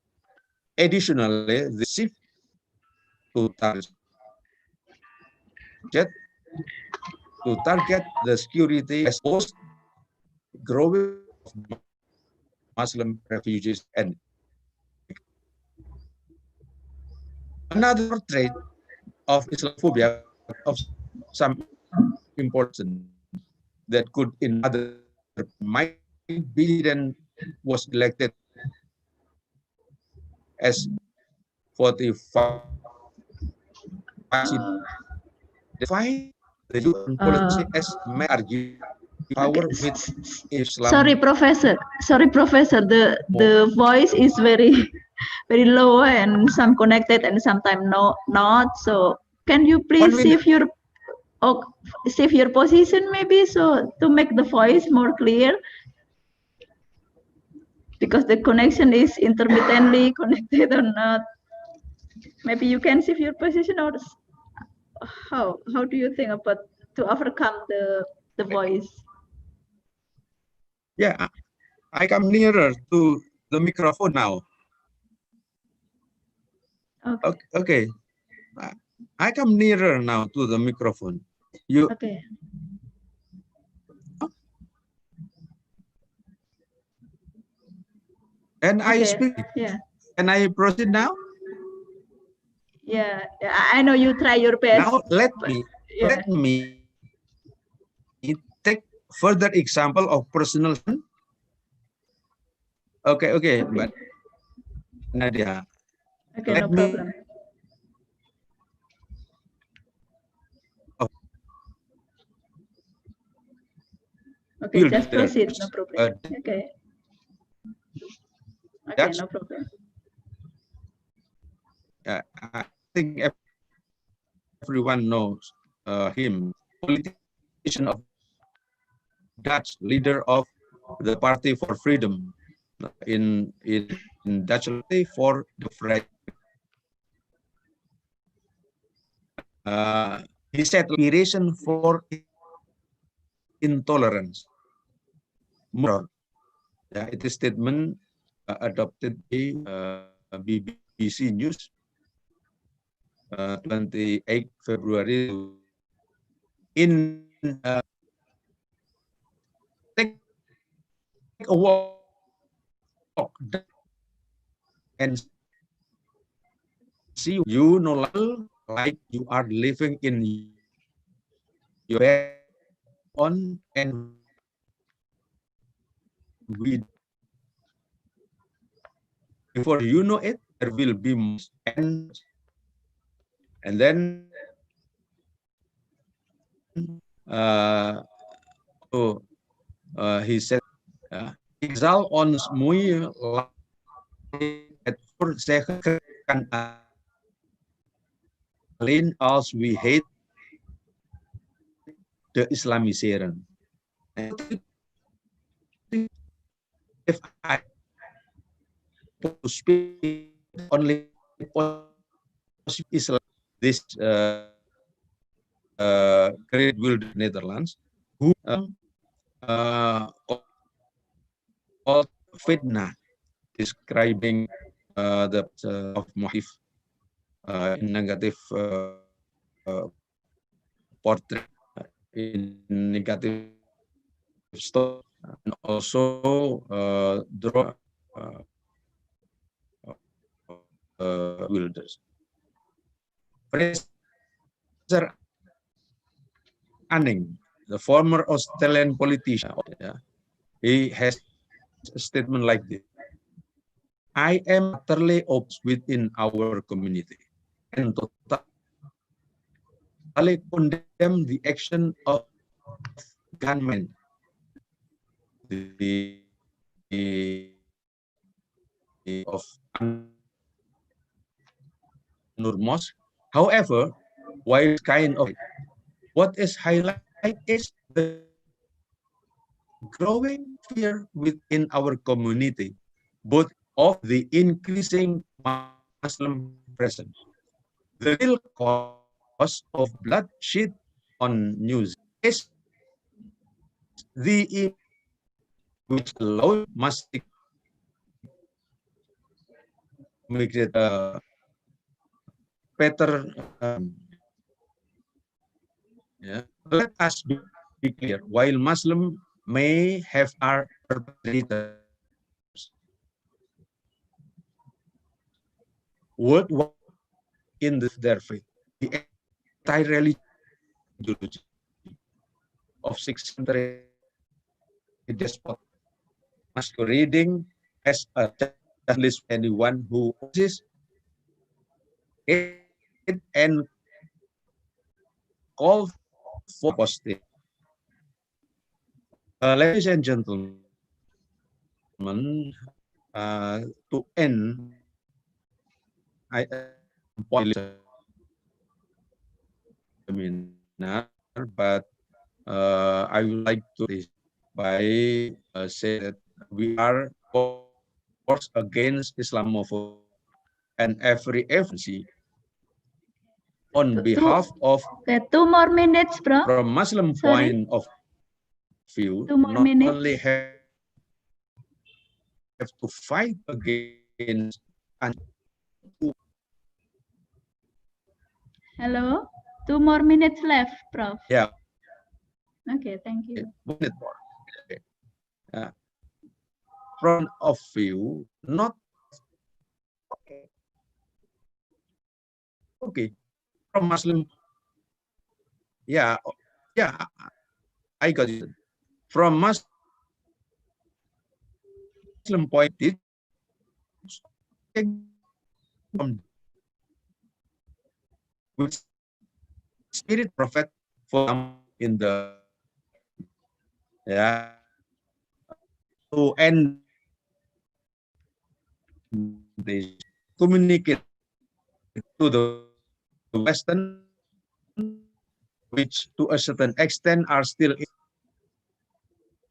Additionally, the shift to target the security exposed growing Muslim refugees and another trait of Islamophobia of some importance that could in other might be then was elected as 45 define the UN policy as may argue power with Islam. Sorry, Professor. The voice is very low and some connected and sometimes not. So can you please see if your or shift your position maybe, so to make the voice more clear, because the connection is intermittently connected or not. Maybe you can shift your position, or how do you think about to overcome the voice? Yeah, I come nearer to the microphone now. Okay. Okay. I come nearer now to the microphone. You okay. And I Okay. speak. Yeah. Can I proceed now? Yeah, I know you try your best. Now let yeah. me take further example of personal. Okay, but Nadia. Okay, let no me problem. Okay, just proceed, no problem. Okay. Okay, no problem. I think everyone knows him, politician of Dutch, leader of the Party for Freedom in Dutch Party for the Freedom. He said inspiration for intolerance. More, it is statement adopted by BBC News 28 February in take a walk and see you no longer like you are living in your bed on and we before you know it there will be and then he said ik zal ons moeie het voorzeggen kan alleen als we hate de islamisering. If I speak only Islam, this great world Netherlands, who called fitna, describing the of Mohif in negative portrait, in negative story, and also draw wilders. Fraser Anning, the former Australian politician, he has a statement like this: I am utterly opposed within our community and totally condemn the action of gunmen. Of Nur Mosque. However, while kind of what is highlight is the growing fear within our community, both of the increasing Muslim presence. The real cause of bloodshed on news is the which allow must migrate better. Let us be clear. While Muslim may have our perpetrators, worldwide in their faith, the anti-religion of 600 despot masquerading as a journalist, anyone who opposes it and call for apostasy. Ladies and gentlemen, to end, I point but I would like to by say that we are forced against Islamophobia and every agency on behalf of 2 more minutes, bro. from Muslim Sorry. point of view, 2 more not minutes. only have to fight against and Hello. 2 more minutes left, Prof. yeah. Okay, thank you. 1 minute more. Okay. Front of view, not okay. From Muslim, yeah, I got it. From Muslim point, which spirit prophet for in the to end the communicate to the Western, which to a certain extent are still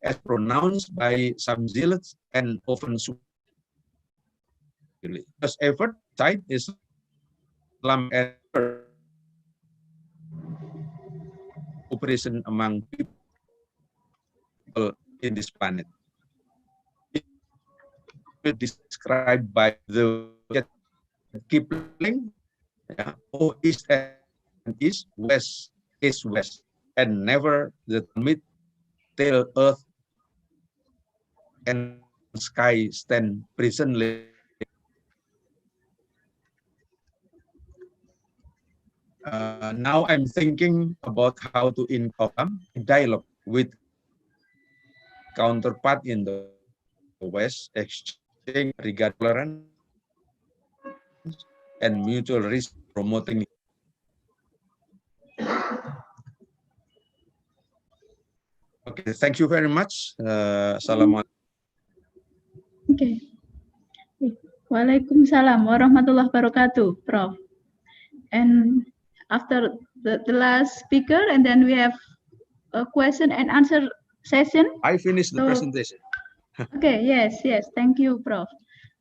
as pronounced by some zealots and often because effort side Islam and operation among people in this planet. It is described by the Kipling, East and East, West is West, and never the mid till earth and sky stand presently. Now I'm thinking about how to incorporate dialogue with counterpart in the West, exchange regard tolerance and mutual risk promoting. Okay, thank you very much. Assalamualaikum. Okay. Waalaikumsalam warahmatullahi wabarakatuh, Prof. And after the last speaker, and then we have a question and answer session. I finished the presentation. Okay, yes, thank you, Prof.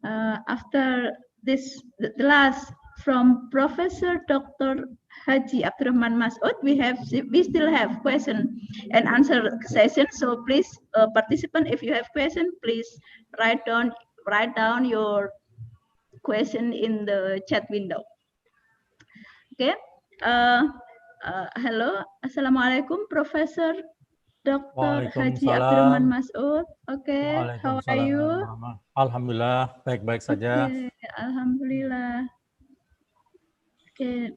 After this, the last from Professor Dr. Haji Abdurrahman Masud, we still have question and answer session. So please, participant, if you have question, please write down your question in the chat window. Okay. Hello, assalamualaikum, Professor Dr. Haji Abdurrahman Masud. Okay, how are you? Alhamdulillah, baik-baik saja. Okay, alhamdulillah. Okay,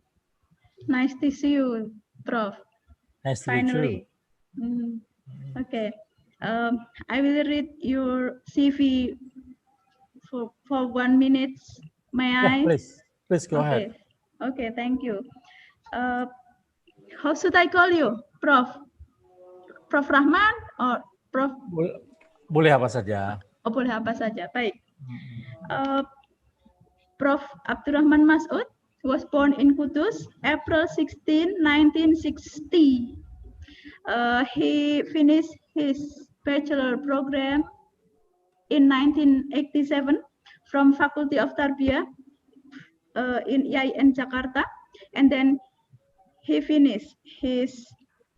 nice to see you, Prof. Nice to Finally. meet you. Okay, I will read your CV for 1 minute. May I? Please go ahead. Okay, thank you. How should I call you, Prof? Prof Rahman or Prof? Boleh apa saja. Oh, boleh apa saja. Baik. Prof Abdurrahman Masud was born in Kudus, April 16, 1960. He finished his bachelor program in 1987 from Faculty of Tarbiyah in UIN Jakarta, and then he finished his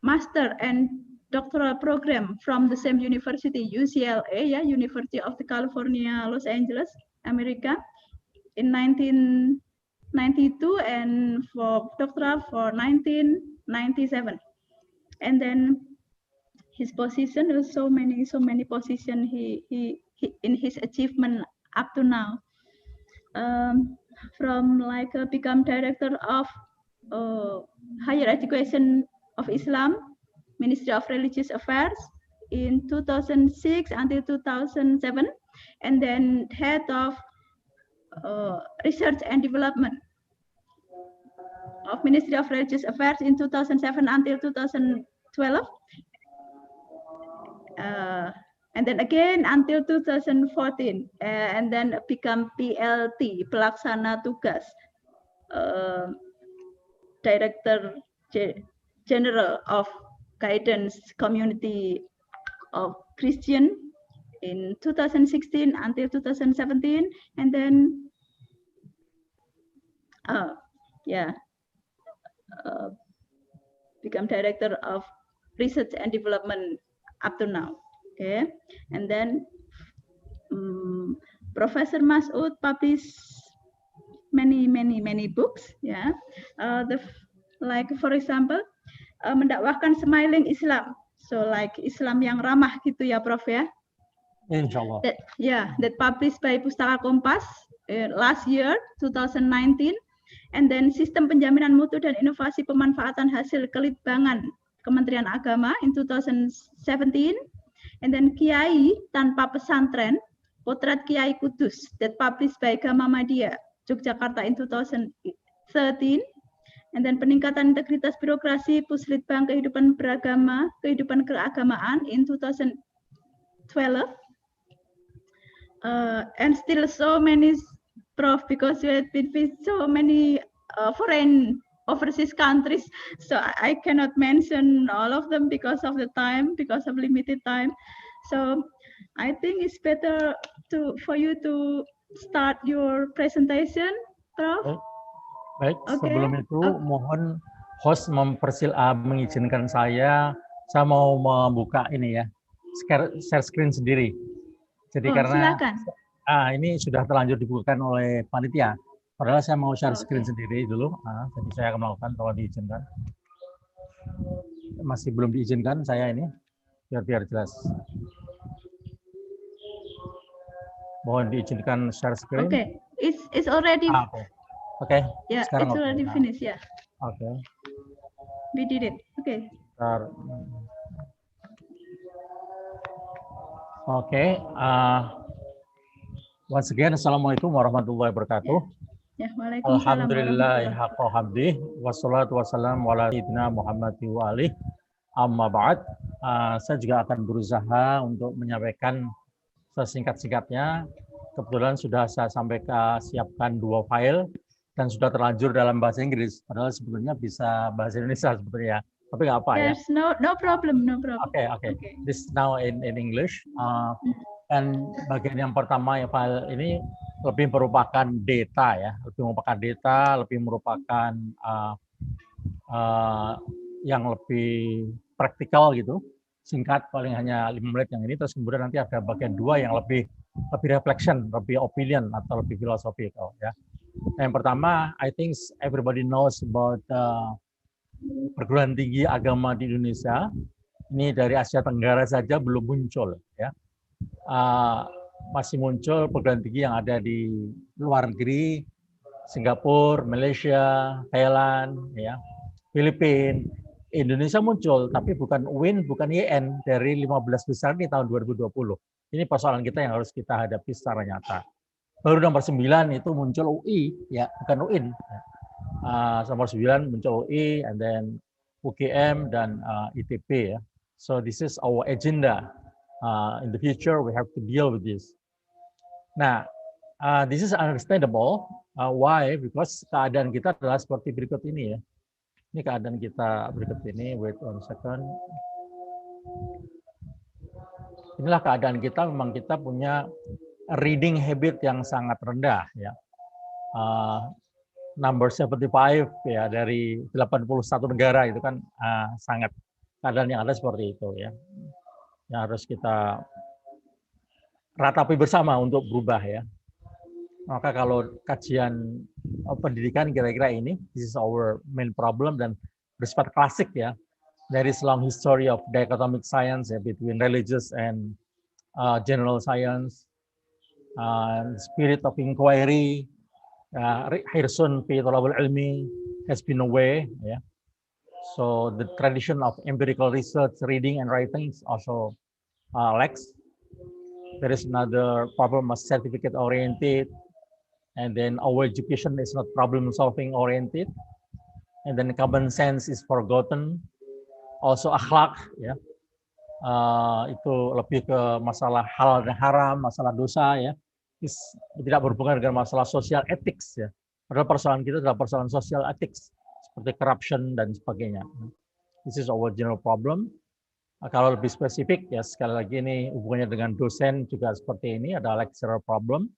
master and doctoral program from the same university, UCLA, University of the California, Los Angeles, America, in 1992, and for doctoral for 1997. And then his position, was so many positions he in his achievement up to now. From like become director of higher education of Islam, Ministry of Religious Affairs in 2006 until 2007, and then head of research and development of Ministry of Religious Affairs in 2007 until 2012. And then again until 2014, and then become PLT, Pelaksana Tugas, Director General of Guidance Community of Christian in 2016 until 2017, and then become director of research and development up to now. Okay, and then Professor Masud published many books. Yeah, like for example, mendakwahkan smiling Islam. So like Islam yang ramah gitu ya, Prof ya. Insyaallah. That published by Pustaka Kompas last year 2019, and then Sistem Penjaminan Mutu dan Inovasi Pemanfaatan Hasil Kelitbangan Kementerian Agama in 2017, and then Kiai Tanpa Pesantren, Potret Kiai Kudus, that published by Gama Madya Yogyakarta in 2013, and then Peningkatan Integritas Birokrasi Puslitbang Kehidupan Keagamaan in 2012. And still so many, Prof, because you have been with so many foreign overseas countries, so I cannot mention all of them because of the time, because of limited time. So I think it's better for you to start your presentation, Prof. Baik, sebelum itu mohon host mengizinkan saya mau membuka ini ya, share screen sendiri. Jadi karena silakan. Ini sudah terlanjur dibukakan oleh panitia. Padahal saya mau share screen sendiri dulu. Jadi saya akan melakukan kalau diizinkan. Masih belum diizinkan saya ini, biar jelas. Mohon diizinkan share screen. Okay, it's already. Okay. Yeah, sekarang it's already finished. Yeah. Okay. We did it. Okay. Okay. Once again, Assalamualaikum warahmatullahi wabarakatuh. Alhamdulillah haqqa hamdih wassalatu wassalamu ala sayyidina Muhammad wa alihi amma ba'd. Saya juga akan berusaha untuk menyampaikan sesingkat-singkatnya. Kebetulan sudah saya siapkan 2 file dan sudah terlanjur dalam bahasa Inggris. Padahal sebetulnya bisa bahasa Indonesia sebetulnya. Tapi nggak apa ya. There's no problem. Okay. This now in English. Dan bagian yang pertama ya, file ini lebih merupakan data ya, lebih merupakan yang lebih praktikal gitu, singkat paling hanya 5 menit yang ini. Terus kemudian nanti ada bagian 2 yang lebih reflection, lebih opinion atau lebih philosophical ya. Yang pertama, I think everybody knows about perguruan tinggi agama di Indonesia. Ini dari Asia Tenggara saja belum muncul ya. Masih muncul perguruan tinggi yang ada di luar negeri, Singapura, Malaysia, Thailand, ya, Filipina. Indonesia muncul, tapi bukan UIN, bukan UIN dari 15 besar ini tahun 2020. Ini persoalan kita yang harus kita hadapi secara nyata. Baru nomor 9 itu muncul UI, ya, bukan UIN. Nomor 9 muncul UI, and then UGM dan ITB, ya. So this is our agenda. In the future, we have to deal with this. Nah, this is understandable. Why? Because keadaan kita adalah seperti berikut ini ya. Ini keadaan kita berikut ini. Wait 1 second. Inilah keadaan kita. Memang kita punya reading habit yang sangat rendah ya. Number 75 ya dari 81 negara itu kan sangat keadaan yang ada seperti itu ya. Yang harus kita ratapi bersama untuk berubah ya. Maka kalau kajian pendidikan kira-kira ini, this is our main problem dan bersifat klasik ya. There is long history of dichotomic science ya, between religious and general science, spirit of inquiry, hirsun fi thalabul ilmi has been away ya. So the tradition of empirical research, reading and writing is also lacks. There is another problem of certificate oriented, and then our education is not problem solving oriented, and then common sense is forgotten. Also akhlak, ya, itu lebih ke masalah halal dan haram, masalah dosa, ya, tidak berhubungan dengan masalah social ethics, ya. Padahal persoalan kita adalah persoalan social ethics seperti corruption dan sebagainya. This is our general problem. Kalau lebih spesifik, ya sekali lagi ini hubungannya dengan dosen juga seperti ini, ada lecturer problem.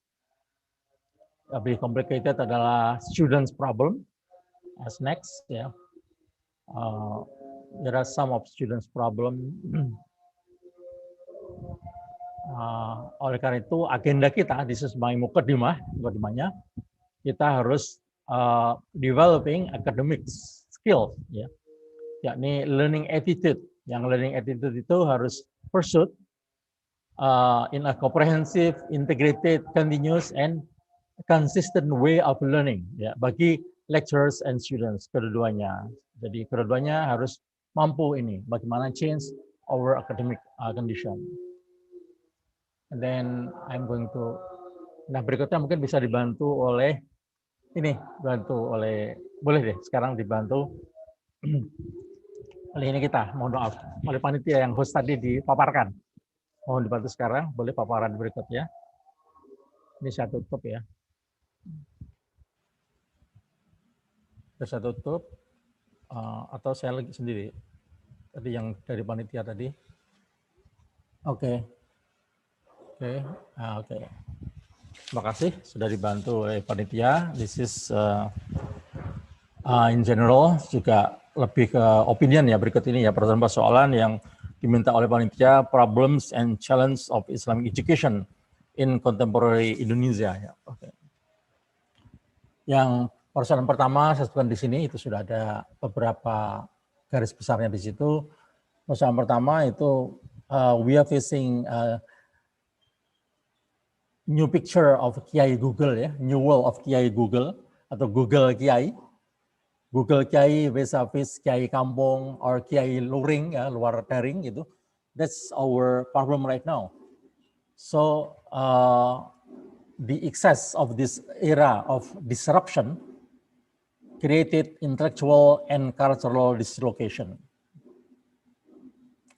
Lebih complicated adalah students problem. As next, ya. There are some of students problem. Oleh karena itu agenda kita, this is my mukadimahnya, kita harus developing academic skill, ya, yakni learning attitude. Yang learning attitude itu harus pursued in a comprehensive, integrated, continuous, and consistent way of learning, ya, bagi lecturers and students kedua-duanya. Jadi kedua-duanya harus mampu ini, bagaimana change our academic condition. And then I'm going to, nah berikutnya mungkin bisa dibantu oleh ini, boleh deh sekarang dibantu oleh ini kita, mohon maaf, oleh panitia yang host tadi dipaparkan. Mohon dibantu sekarang, boleh paparan berikutnya. Ini saya tutup ya. Saya tutup, atau saya lagi sendiri. Tadi yang dari panitia tadi. Oke. Terima kasih sudah dibantu oleh panitia. This is in general juga lebih ke opinion ya berikut ini ya, persoalan yang diminta oleh panitia, problems and challenge of Islamic education in contemporary Indonesia ya. Oke. Yang persoalan pertama saya sebutkan di sini itu sudah ada beberapa garis besarnya di situ. Persoalan pertama itu we are facing new picture of Kiai Google ya, new world of Kiai Google atau Google Kiai. Google Kiai vis-a-vis Kiai kampung or Kiai luring ya, luar daring gitu. That's our problem right now. So the excess of this era of disruption created intellectual and cultural dislocation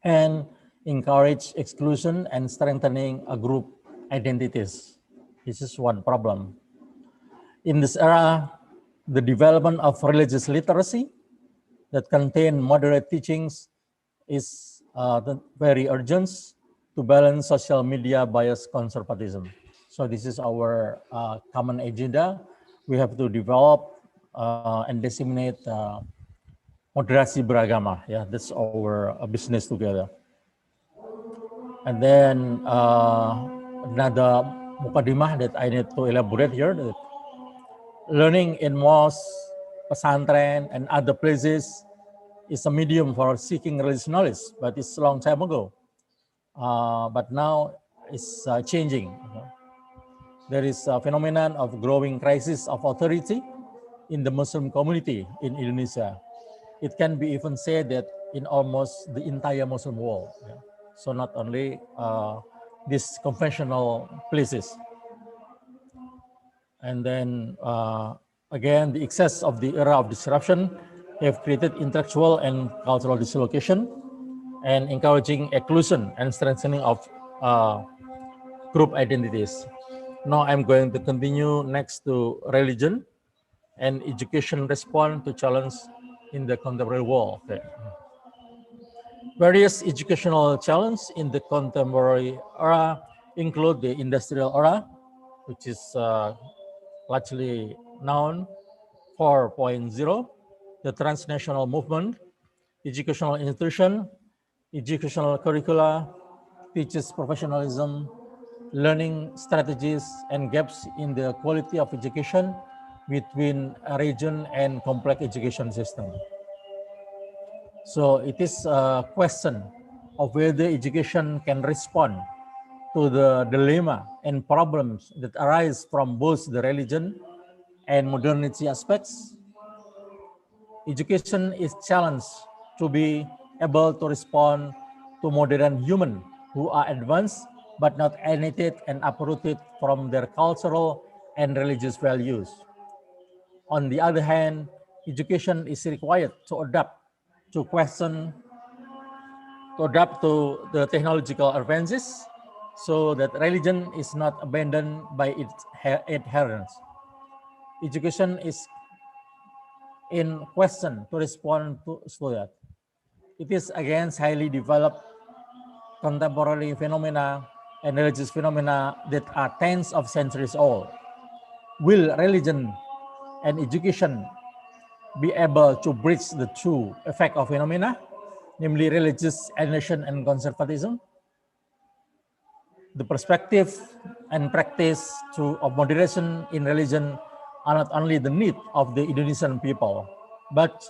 and encourage exclusion and strengthening a group identities. This is one problem. In this era, the development of religious literacy that contain moderate teachings is very urgent to balance social media bias conservatism. So this is our common agenda. We have to develop and disseminate moderasi beragama. Yeah, that's our business together. And then another mukadimah that I need to elaborate here, that learning in mosque, pesantren, and other places is a medium for seeking religious knowledge, but it's a long time ago. But now it's changing. There is a phenomenon of growing crisis of authority in the Muslim community in Indonesia. It can be even said that in almost the entire Muslim world. Yeah. So not only these conventional places. And then again, the excess of the era of disruption have created intellectual and cultural dislocation and encouraging exclusion and strengthening of group identities. Now I'm going to continue next to religion and education respond to challenge in the contemporary world. Okay. Various educational challenges in the contemporary era include the industrial era, which is largely known 4.0, the transnational movement, educational institution, educational curricula, teachers professionalism, learning strategies, and gaps in the quality of education between a region and complex education system. So it is a question of whether education can respond to the dilemma and problems that arise from both the religion and modernity aspects. Education is challenged to be able to respond to modern humans who are advanced but not alienated and uprooted from their cultural and religious values. On the other hand, education is required to adapt to the technological advances so that religion is not abandoned by its adherents. Education is in question to respond to that. It is against highly developed contemporary phenomena and religious phenomena that are tens of centuries old. Will religion and education be able to bridge the two effect of phenomena, namely religious alienation and conservatism? The perspective and practice of moderation in religion are not only the need of the Indonesian people, but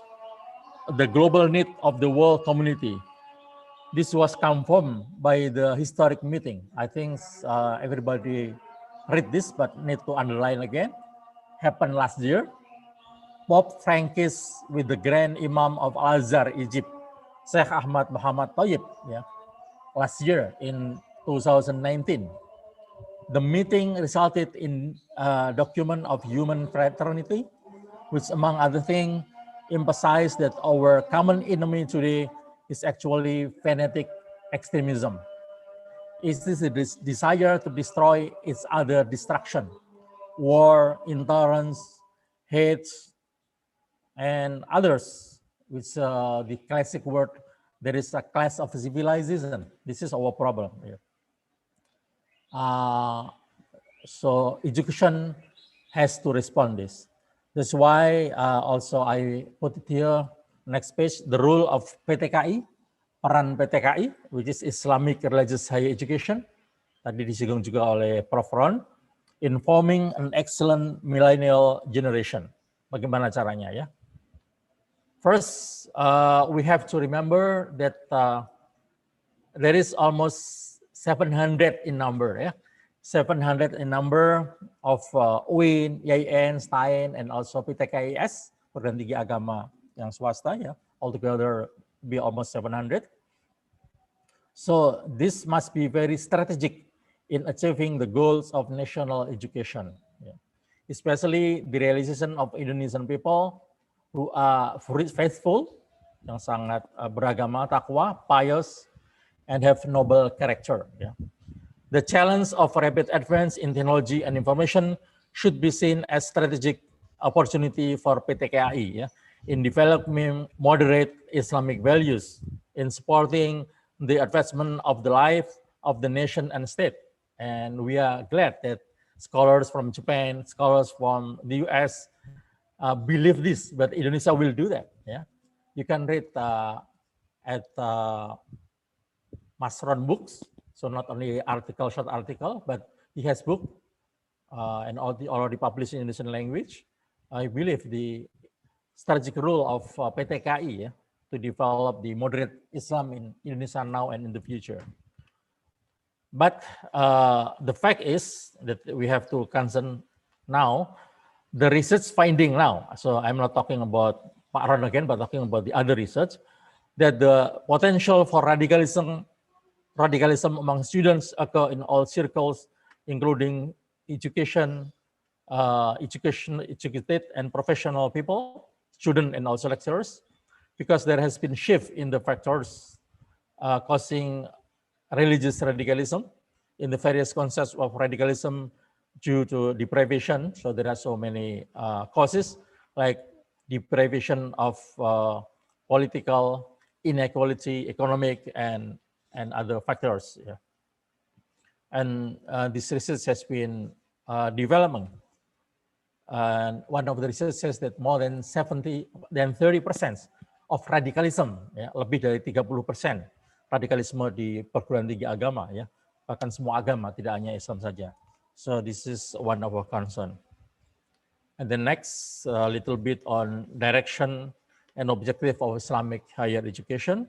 the global need of the world community. This was confirmed by the historic meeting. I think everybody read this, but need to underline again. Happened last year. Pope Francis with the Grand Imam of Al-Azhar, Egypt, Sheikh Ahmad Muhammad Tayyib, last year in 2019. The meeting resulted in a document of human fraternity, which among other things emphasized that our common enemy today is actually fanatic extremism. It is a desire to destroy each other destruction, war, intolerance, hate, and others, which the classic word, there is a class of civilization. This is our problem here. So education has to respond this. That's why also I put it here, next page, the role of PTKI, peran PTKI, which is Islamic Religious Higher Education. Tadi disinggung juga oleh Prof. Ron, informing an excellent millennial generation. Bagaimana caranya ya? First, we have to remember that there is almost 700 in number, 700 in number of UIN, UIN, STAIN, and also PTKIS, perguruan tinggi agama yang swasta, altogether be almost 700. So this must be very strategic in achieving the goals of national education, especially the realization of Indonesian people who are faithful, yang sangat beragama, takwa, pious, and have noble character. The challenge of rapid advance in technology and information should be seen as strategic opportunity for PTKI in developing moderate Islamic values, in supporting the advancement of the life of the nation and state. And we are glad that scholars from Japan, scholars from the US believe this, but Indonesia will do that. You can read at Masron books, so not only article, short article, but he has book and already published in Indonesian language. I believe the strategic role of PTKI to develop the moderate Islam in Indonesia now and in the future. But the fact is that we have to concern now the research finding now. So I'm not talking about Pak Ron again, but talking about the other research, that the potential for radicalism among students occur in all circles, including educated and professional people, students and also lecturers, because there has been shift in the factors causing religious radicalism in the various concepts of radicalism due to deprivation. So there are so many causes like deprivation of political inequality, economic, and other factors. And this research has been developing. And one of the research says that more than 30% of radicalism, lebih dari 30% radikalisme di perguruan tinggi agama, bahkan semua agama, tidak hanya Islam saja. So this is one of our concern. And the next, a little bit on direction and objective of Islamic higher education.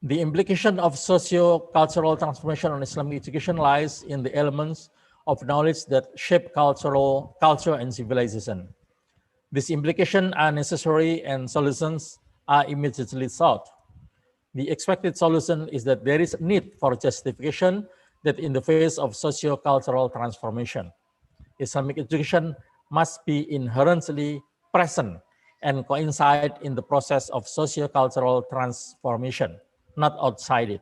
The implication of socio-cultural transformation on Islamic education lies in the elements of knowledge that shape culture and civilization. These implications are necessary and solutions are immediately sought. The expected solution is that there is a need for justification that in the face of socio-cultural transformation, Islamic education must be inherently present and coincide in the process of socio-cultural transformation, not outside it.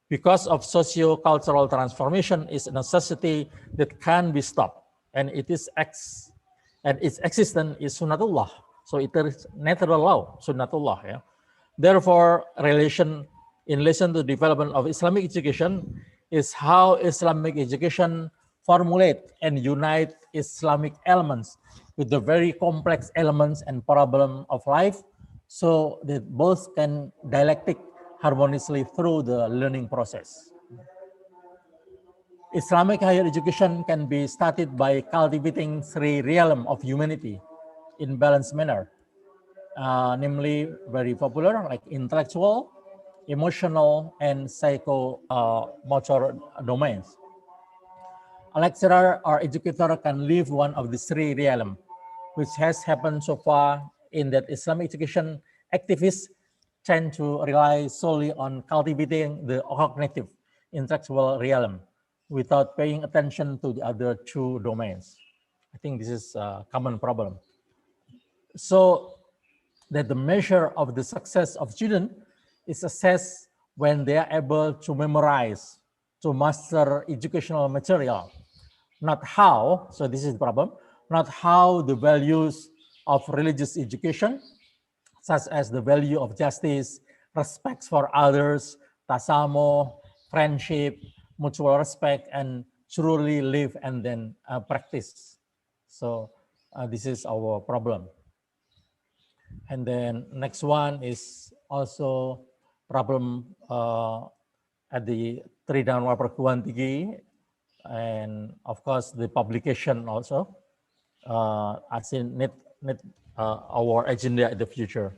Because of socio-cultural transformation is a necessity that can be stopped, and its existence is sunnatullah. So it is natural law, sunnatullah. Therefore, in relation to development of Islamic education is how Islamic education formulate and unite Islamic elements with the very complex elements and problem of life, so that both can dialectic harmoniously through the learning process. Islamic higher education can be started by cultivating three realms of humanity in balanced manner, namely very popular like intellectual, emotional, and psycho-motor domains. A lecturer or educator can live one of the three realms, which has happened so far in that Islamic education activists tend to rely solely on cultivating the cognitive intellectual realm without paying attention to the other two domains. I think this is a common problem. So that the measure of the success of students is assessed when they are able to memorize, to master educational material, not how, so this is the problem, not how the values of religious education, such as the value of justice, respect for others, tasamo, friendship, mutual respect, and truly live and then practice. So this is our problem. And then next one is also problem at the 3 downward perguruan tinggi, and of course the publication also I think need our agenda in the future.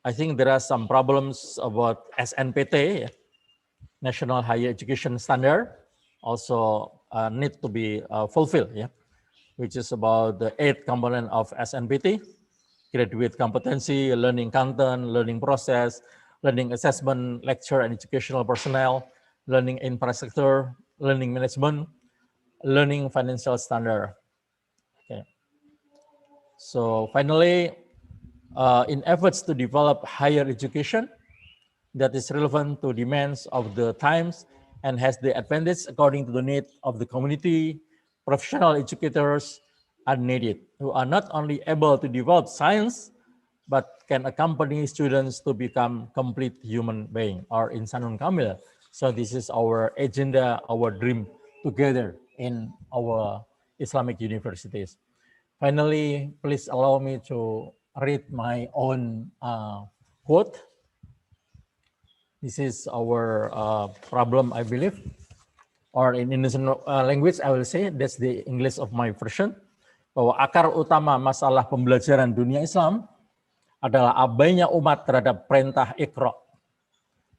I think there are some problems about SNPT, National Higher Education Standard, also need to be fulfilled, which is about the 8th component of SNPT: graduate competency, learning content, learning process, learning assessment, lecture and educational personnel, learning infrastructure, learning management, learning financial standard. Okay. So finally, in efforts to develop higher education that is relevant to demands of the times and has the advantage according to the need of the community, professional educators are needed, who are not only able to develop science, but can accompany students to become complete human being or insanun kamil. So this is our agenda, our dream together in our Islamic universities. Finally, please allow me to read my own quote. This is our problem, I believe, or in Indonesian language, I will say, that's the English of my version, bahwa akar utama masalah pembelajaran dunia Islam adalah abainya umat terhadap perintah Iqra.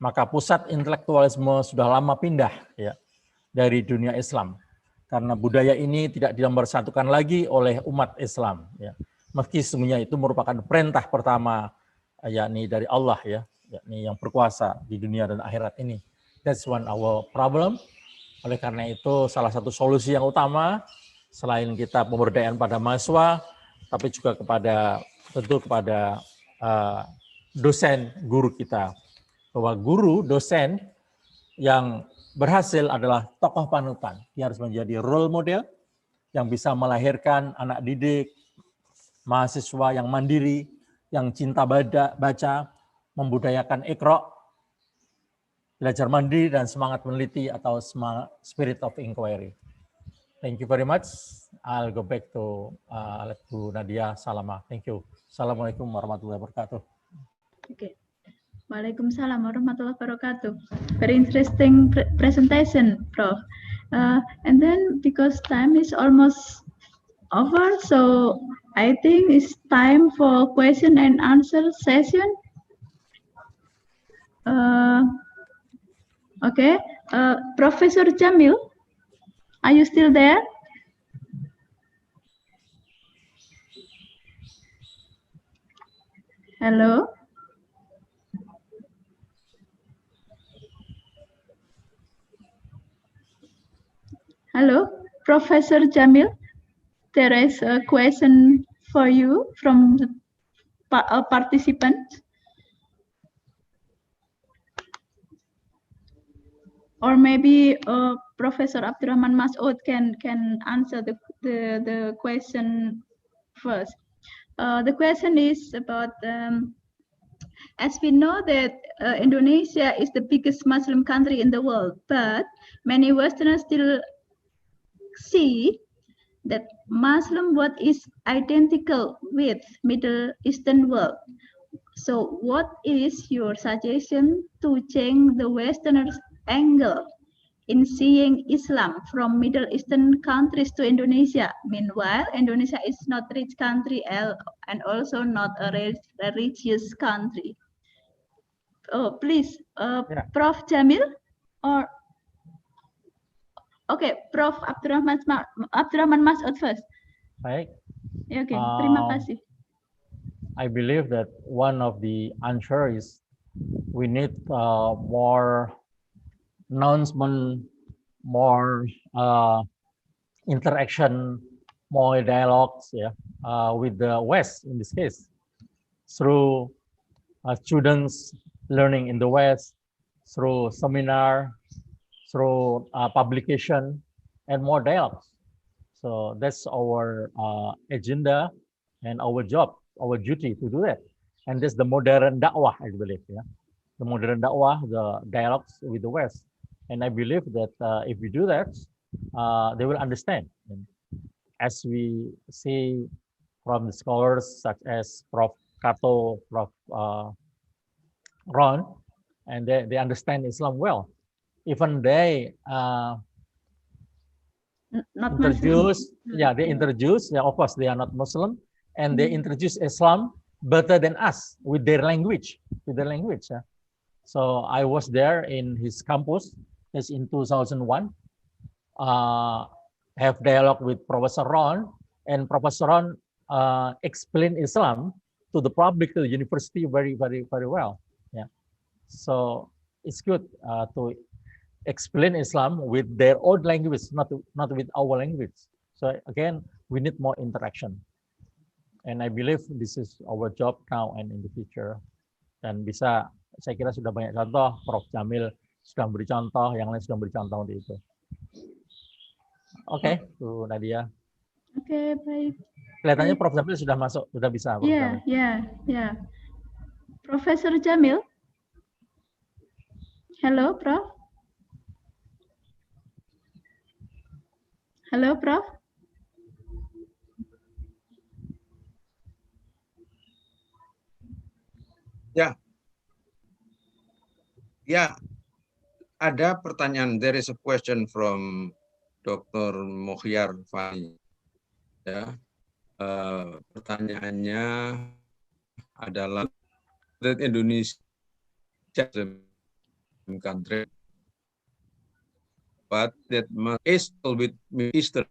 Maka pusat intelektualisme sudah lama pindah ya dari dunia Islam, karena budaya ini tidak dinomborsatukan lagi oleh umat Islam. Ya. Meski semuanya itu merupakan perintah pertama, yakni dari Allah, ya, yakni yang berkuasa di dunia dan akhirat ini. That's one our problem. Oleh karena itu, salah satu solusi yang utama, selain kita pemberdayaan pada mahasiswa, tapi juga tentu kepada dosen guru kita, bahwa guru dosen yang berhasil adalah tokoh panutan. Dia harus menjadi role model yang bisa melahirkan anak didik, mahasiswa yang mandiri, yang cinta baca, membudayakan Iqra, belajar mandiri dan semangat meneliti atau spirit of inquiry. Thank you very much. I'll go back to Nadia Salama. Thank you. Assalamualaikum warahmatullahi wabarakatuh. Okay. Waalaikumsalam warahmatullahi wabarakatuh. Very interesting presentation, Prof. And then because time is almost over, so I think it's time for question and answer session. Okay, Professor Jamil, are you still there? Hello. Hello, Professor Jamil. There is a question for you from the participant. Or maybe Professor Abdurrahman Mas'ud can answer the question first. The question is about as we know that Indonesia is the biggest Muslim country in the world, but many Westerners still see that Muslim world is identical with Middle Eastern world. So what is your suggestion to change the Westerners' angle in seeing Islam from Middle Eastern countries to Indonesia? Meanwhile, Indonesia is not a rich country and also not a religious country. Oh, please, Prof. Jamil or okay, Prof. Abdurrahman Masud first. Baik. Okay, terima kasih. I believe that one of the answer is we need more announcement, more interaction, more dialogues, with the West in this case, through students learning in the West, through seminar, through publication, and more dialogues. So that's our agenda and our job, our duty to do that. And that's the modern dakwah, I believe. The modern dakwah, the dialogues with the West. And I believe that if we do that, they will understand. And as we see from the scholars such as Prof. Kato, Prof. Ron, and they understand Islam well. Even they introduce, they introduce, of course, they are not Muslim, and they introduce Islam better than us with their language, So I was there in his campus, that's in 2001, have dialogue with Professor Ron, and Professor Ron explained Islam to the public university very, very, very well. So it's good to explain Islam with their own language, not with our language. So again, we need more interaction. And I believe this is our job now and in the future. Dan bisa, saya kira sudah banyak contoh, Prof. Jamil sudah beri contoh, yang lain sudah beri contoh untuk itu. Oke, Bu Nadia. Oke, baik. Kelihatannya Prof. Jamil sudah masuk, sudah bisa. Ya. Profesor Jamil. Halo, Prof. Halo, Prof. Ya, ada pertanyaan. There is a question from Dr. Mohyar Fani. Pertanyaannya adalah that Indonesia country, but that is with Eastern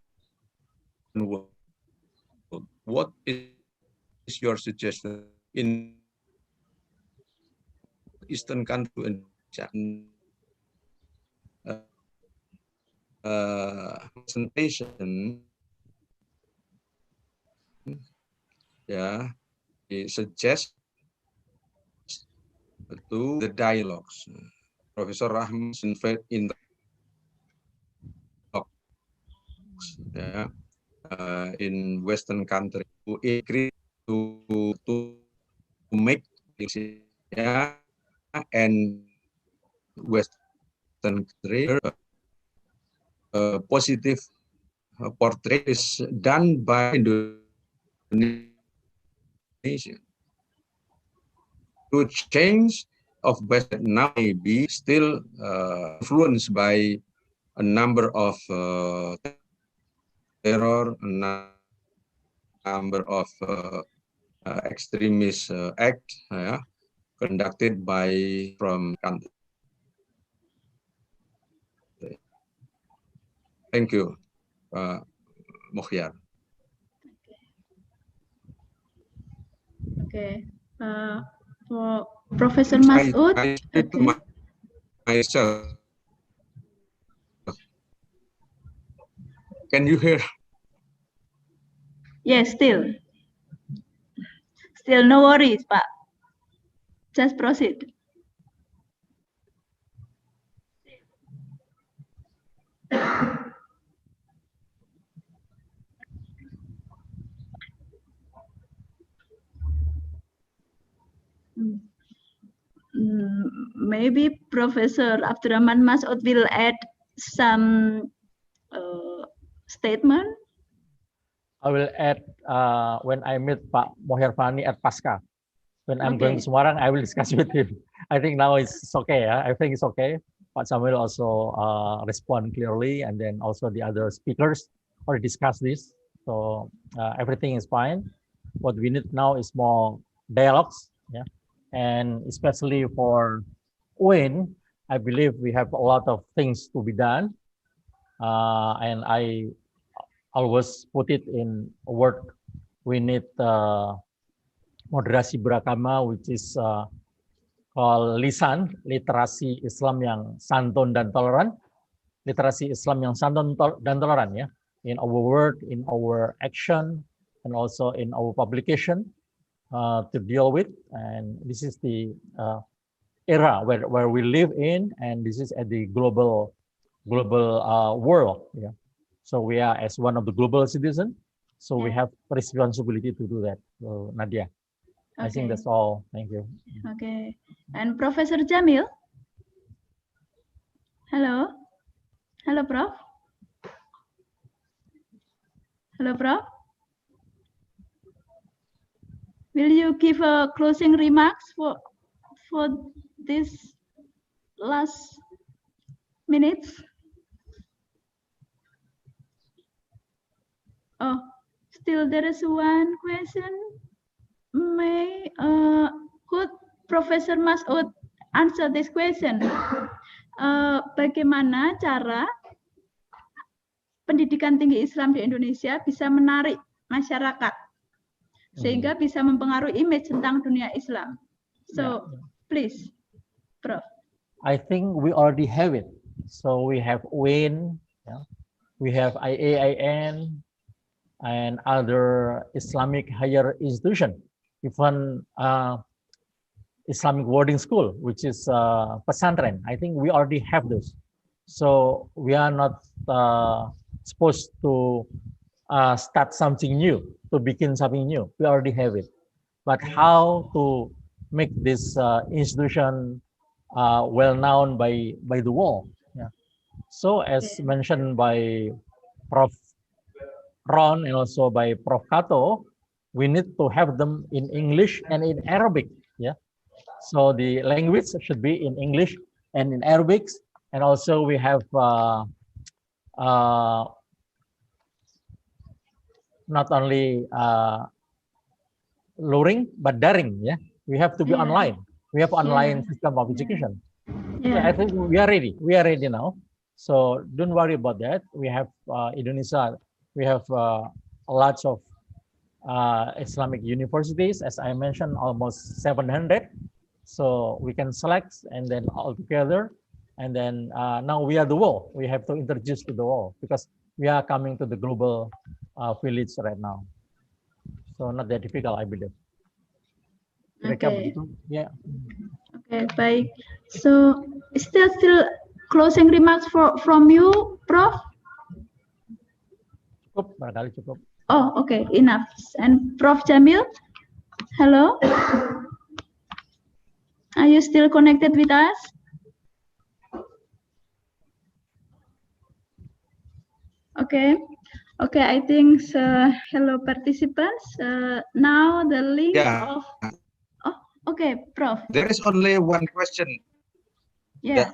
world. What is your suggestion in Eastern country? Presentation, it suggests to the dialogues. Professor Rahman in the in Western country to agree to make and Western country positive portrait is done by Indonesia. To change of Western now may be still influenced by a number of terror, a number of extremist acts conducted from country. Thank you, Mohyar. Okay. For Professor Masud. I to myself. Can you hear? Yes, still. Still, no worries, Pak. Just proceed. maybe Professor Abdurrahman Masud will add some statement. I will add when I meet Pak Moherfani at Pasca. When I'm going to Semarang, I will discuss with him. I think now it's okay. Yeah? I think it's okay. Pak Samuel also respond clearly, and then also the other speakers already discuss this. So everything is fine. What we need now is more dialogues, yeah, and especially for UIN, I believe we have a lot of things to be done, and I always put it in a word. We need moderasi beragama, which is called lisan, literasi Islam yang santun dan toleran, literasi Islam yang santun dan toleran, ya, in our word, in our action, and also in our publication to deal with. And this is the era where we live in, and this is at the global world. Yeah. So we are as one of the global citizens, so we have responsibility to do that. So Nadia, I think that's all. Thank you. Okay. And Professor Jamil? Hello? Hello, Prof? Hello, Prof? Will you give a closing remarks for this last minutes? Oh, still there is one question. Could Professor Masud answer this question? Bagaimana cara pendidikan tinggi Islam di Indonesia bisa menarik masyarakat sehingga bisa mempengaruhi image tentang dunia Islam? So, please, Prof. I think we already have it. So we have UIN, yeah? We have IAIN, and other Islamic higher institution, even Islamic boarding school, which is pesantren. I think we already have those. So we are not supposed to start something new, to begin something new. We already have it. But how to make this institution well known by the world? Yeah. So as mentioned by Prof. Ron and also by Prof. Kato, we need to have them in English and in Arabic. Yeah. So the language should be in English and in Arabic, and also we have not only luring but daring. Yeah, we have to be online. We have online system of education. Yeah, I think we are ready. We are ready now. So don't worry about that. We have Indonesia. We have lots of Islamic universities, as I mentioned, almost 700. So we can select and then all together. And then now we are the world. We have to introduce to the world because we are coming to the global village right now. So not that difficult, I believe. Okay. Yeah. Okay, baik. So still closing remarks from you, Prof? Cukup, barangkali cukup. Oh, okay, enough. And Prof. Jamil, hello? Are you still connected with us? Okay. Okay, I think hello participants. Now the link of okay, Prof. There is only one question. Yeah.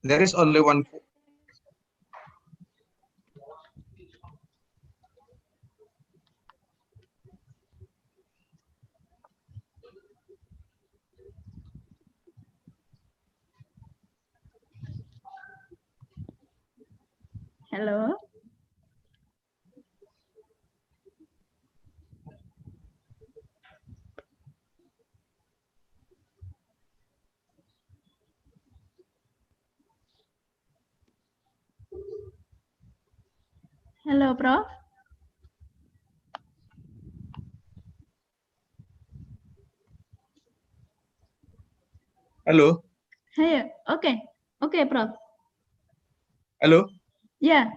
There is only one. Hello. Hello, Prof. Hello. Hey, okay. Okay, Prof. Hello. Yeah.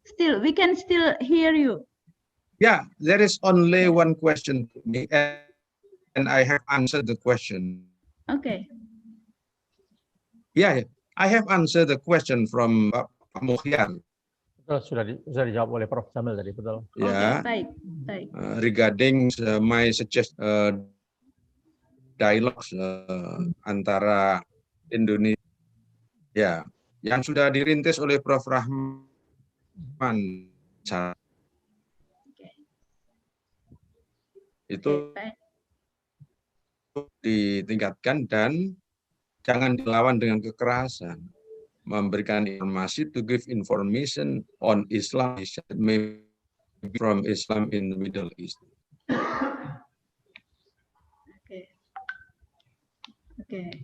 Still, we can still hear you. Yeah, there is only one question to me, and I have answered the question. Okay. Yeah, I have answered the question from Pak Mukhyan. Betul, sudah dijawab oleh Prof. Jamil tadi, betul. Ya, baik. regarding my dialog antara Indonesia, ya, yang sudah dirintis oleh Prof. Rahman, itu ditingkatkan dan jangan dilawan dengan kekerasan. Memberikan informasi, to give information on Islam, maybe from Islam in the Middle East. Okay.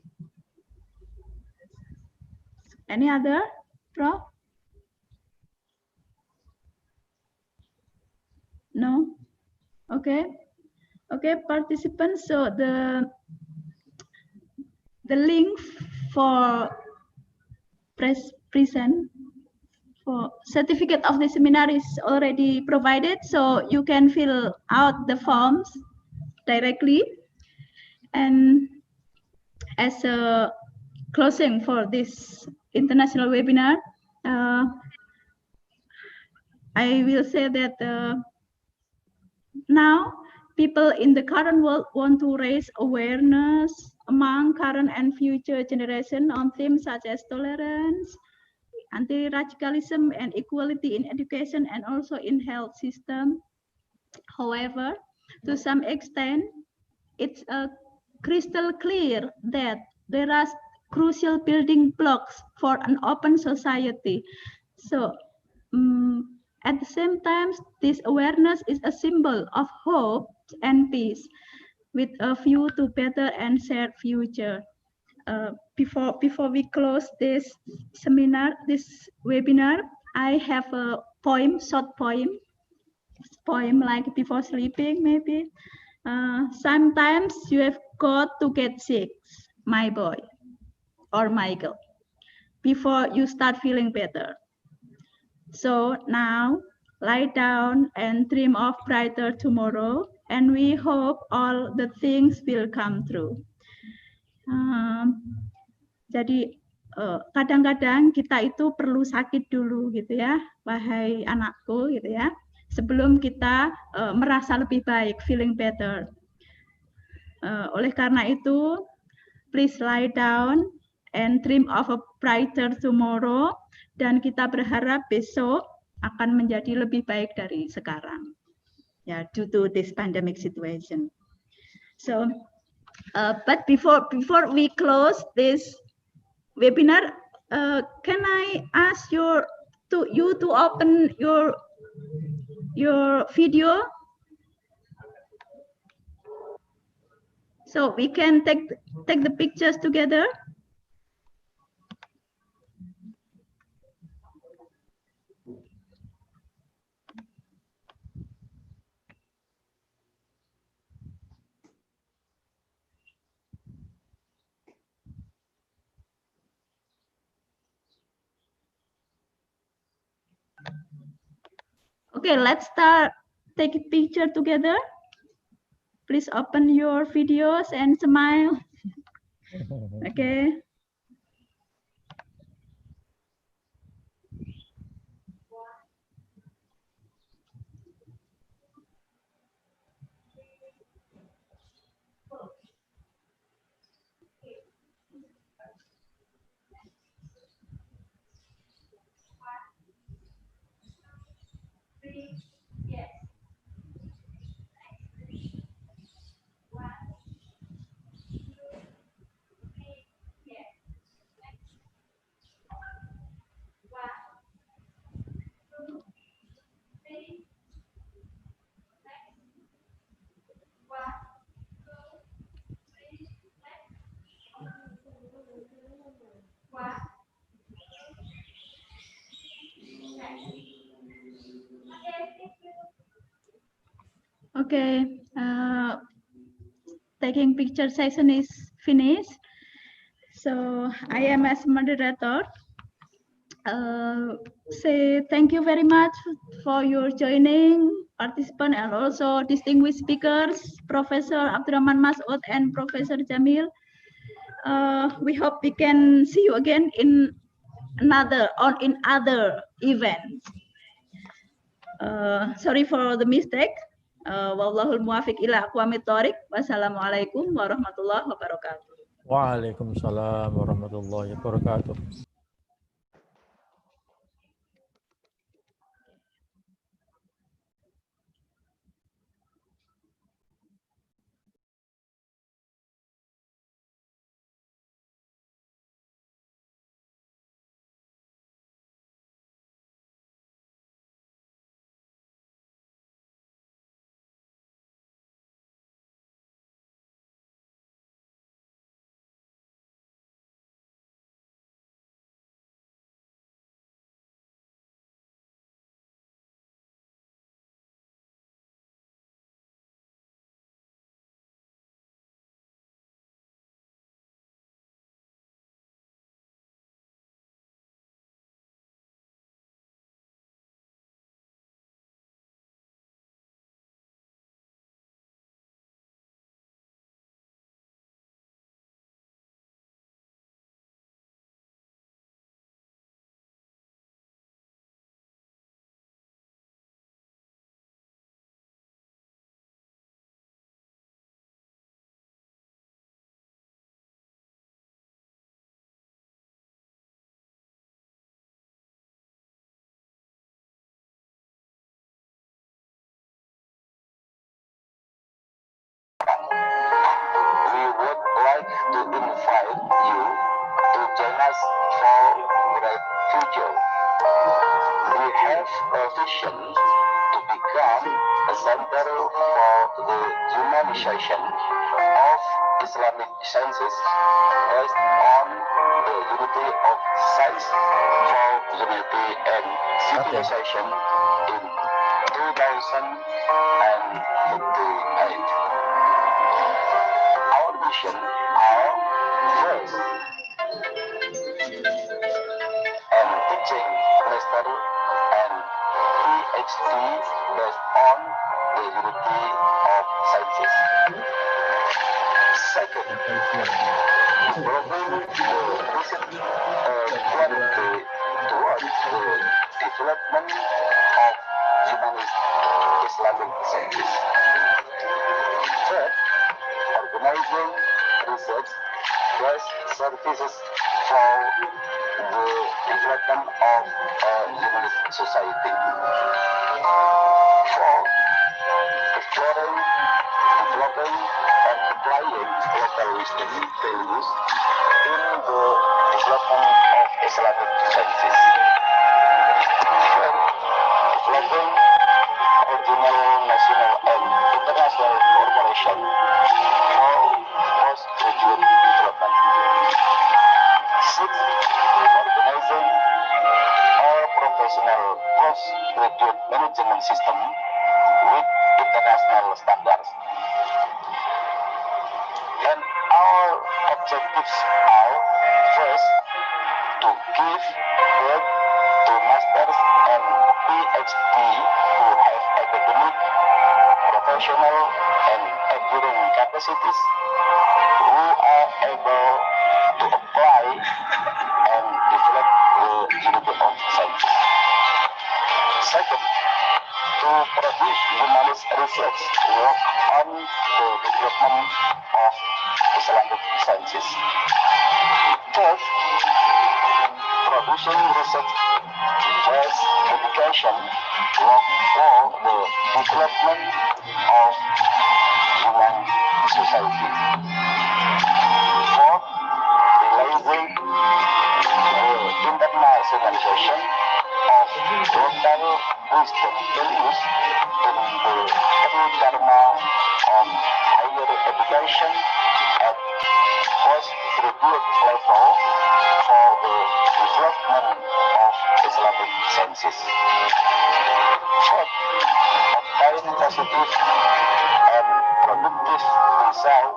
Any other, Prof? No? Okay. Okay, participants, so the link for present for certificate of the seminar is already provided, so you can fill out the forms directly. And as a closing for this international webinar, I will say that now people in the current world want to raise awareness among current and future generation on themes such as tolerance, anti-radicalism, and equality in education and also in health system. However, to some extent, it's crystal clear that there are crucial building blocks for an open society. So at the same time, this awareness is a symbol of hope and peace with a view to better and shared future. Before we close this seminar, this webinar, I have a poem, short poem like before sleeping maybe. Sometimes you have got to get sick, my boy or my girl, before you start feeling better. So now lie down and dream of brighter tomorrow, and we hope all the things will come true. Jadi kadang-kadang kita itu perlu sakit dulu gitu ya, wahai anakku gitu ya, sebelum kita merasa lebih baik, feeling better. Oleh karena itu, please lie down and dream of a brighter tomorrow, dan kita berharap besok akan menjadi lebih baik dari sekarang. Ya, due to this pandemic situation. So, but before we close this webinar, can I ask you to open your video, so we can take the pictures together? Okay, let's start take a picture together. Please open your videos and smile. Okay. Okay, taking picture session is finished. So I am as moderator. Say thank you very much for your joining, participant, and also distinguished speakers, Professor Abdurrahman Masud and Professor Jamil. we hope we can see you again in other events. Sorry for the mistake. Wallahul muwafiq ila aqwamit thoriq. Wassalamualaikum warahmatullahi wabarakatuh. Waalaikumsalam warahmatullahi wabarakatuh. We would like to invite you to join us for bright future. We have a vision to become a center for the humanization of Islamic sciences based on the unity of science for unity and civilization in 2058. Our mission are first and teaching master and PhD based on the unity of sciences. Second, improving the research quality towards the development of humanist Islamic sciences. Third, organizing research-based services for the development of a humanist society. Fourth, exploring, developing, and applying local wisdom values in the development of Islamic sciences. Fifth, developing regional, national, and international cooperation for postgraduate development. Sixth, organizing our professional postgraduate management system with international standards. And our objectives are first, to give birth to masters and PhD who have academic, professional, and enduring capacities, who are able to apply and develop the unity of science. Second, to produce humanist research work on the development of Islamic sciences. Third, producing research-based education work for the development of human society. Fourth, realizing the internationalization of local wisdom values in the Dharma on higher education at postgraduate level for the development of Islamic sciences. Fourth, obtain positive and productive result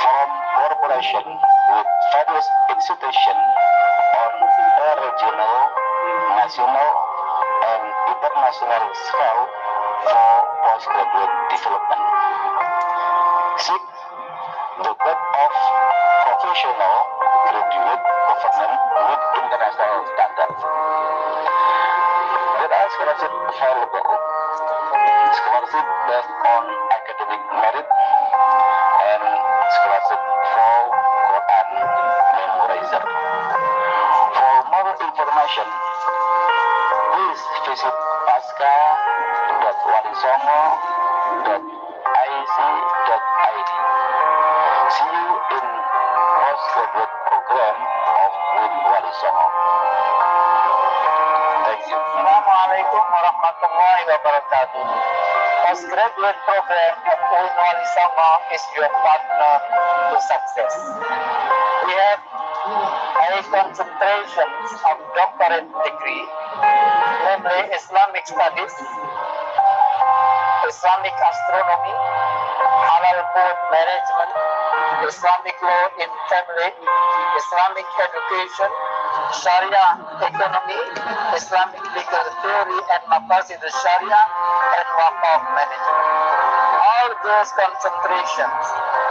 from cooperation with various institutions on a regional, national, and international scale for postgraduate development. Sixth, the depth of professional graduate government with international standards. There are scholarships available. Scholarship based on academic merit and scholarship for Quran memorizer. For more information, please visit pasca.walisongo.ic.id. See you in postgraduate program of UIN Walisongo. Thank you. Assalamualaikum warahmatullahi wabarakatuh. Postgraduate program of UIN Walisongo is your partner to success. We have high concentrations of doctorate degree, namely Islamic studies, Islamic astronomy, halal food management, Islamic law in family, Islamic education, Sharia economy, Islamic legal theory and maqasid Sharia, and waqaf management. All those concentrations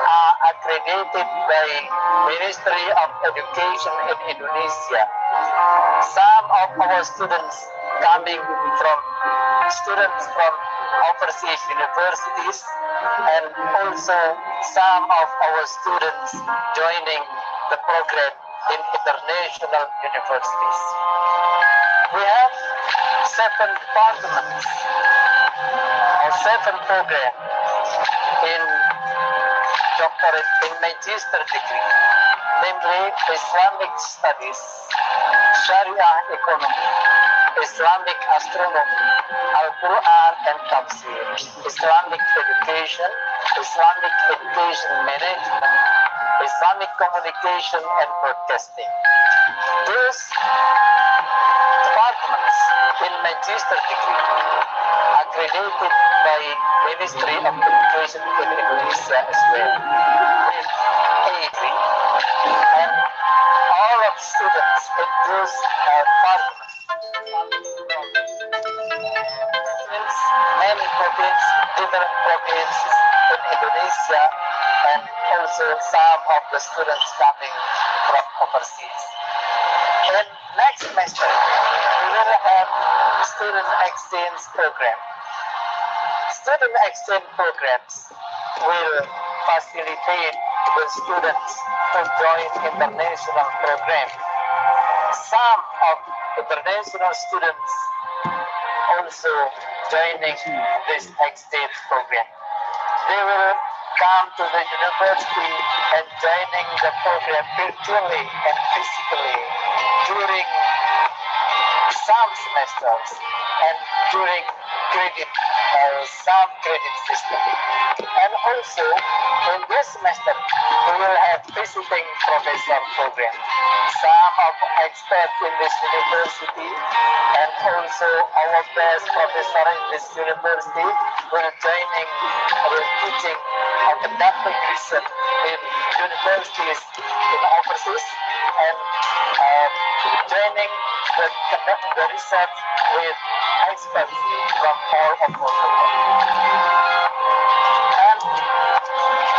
are accredited by Ministry of Education in Indonesia. Some of our students from overseas universities, and also some of our students joining the program in international universities. We have 7 departments or 7 programs in doctorate in magister degree, namely Islamic studies, Sharia economy, Islamic astronomy, Al-Quran and Tafsir, Islamic education, Islamic education management, Islamic communication and broadcasting. Those departments in magister degree accredited by Ministry of Education in Indonesia as well with A3, and all of students in those departments many provinces, different provinces in Indonesia, and also some of the students coming from overseas. In next semester, we will have student exchange program. Student exchange programs will facilitate the students to join international program. Some of international students also joining this exchange program. They will come to the university and joining the program virtually and physically during some semesters and during some credit system. And also in this semester we will have visiting professor program. Some of experts in this university and also our best professor in this university will teaching or conducting research in universities in overseas and joining the research with experts from all over the world. And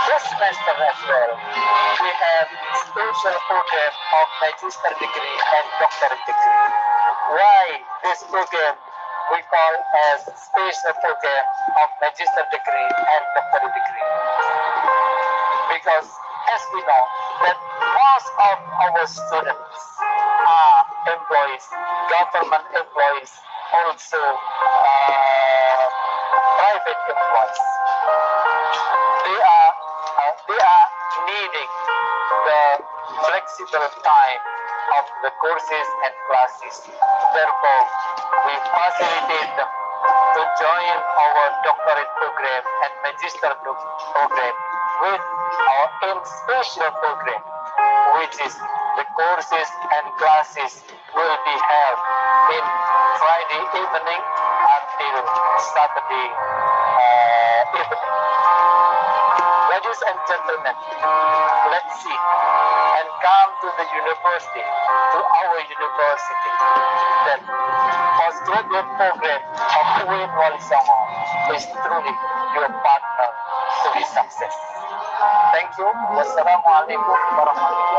this semester as well, we have special program of magister degree and doctorate degree. Why this program we call as special program of magister degree and doctorate degree? Because as we know that most of our students are employees, government employees, also private employees. They are needing the flexible time of the courses and classes. Therefore, we facilitate them to join our doctorate program and magister program with our special program, which is the courses and classes will be held in Friday evening until Saturday evening. Ladies and gentlemen, let's see and come to the university, to our university, that postgraduate program of UIN Walisongo is truly your partner to be success. Thank you. Wassalamualaikum warahmatullahi wabarakatuh.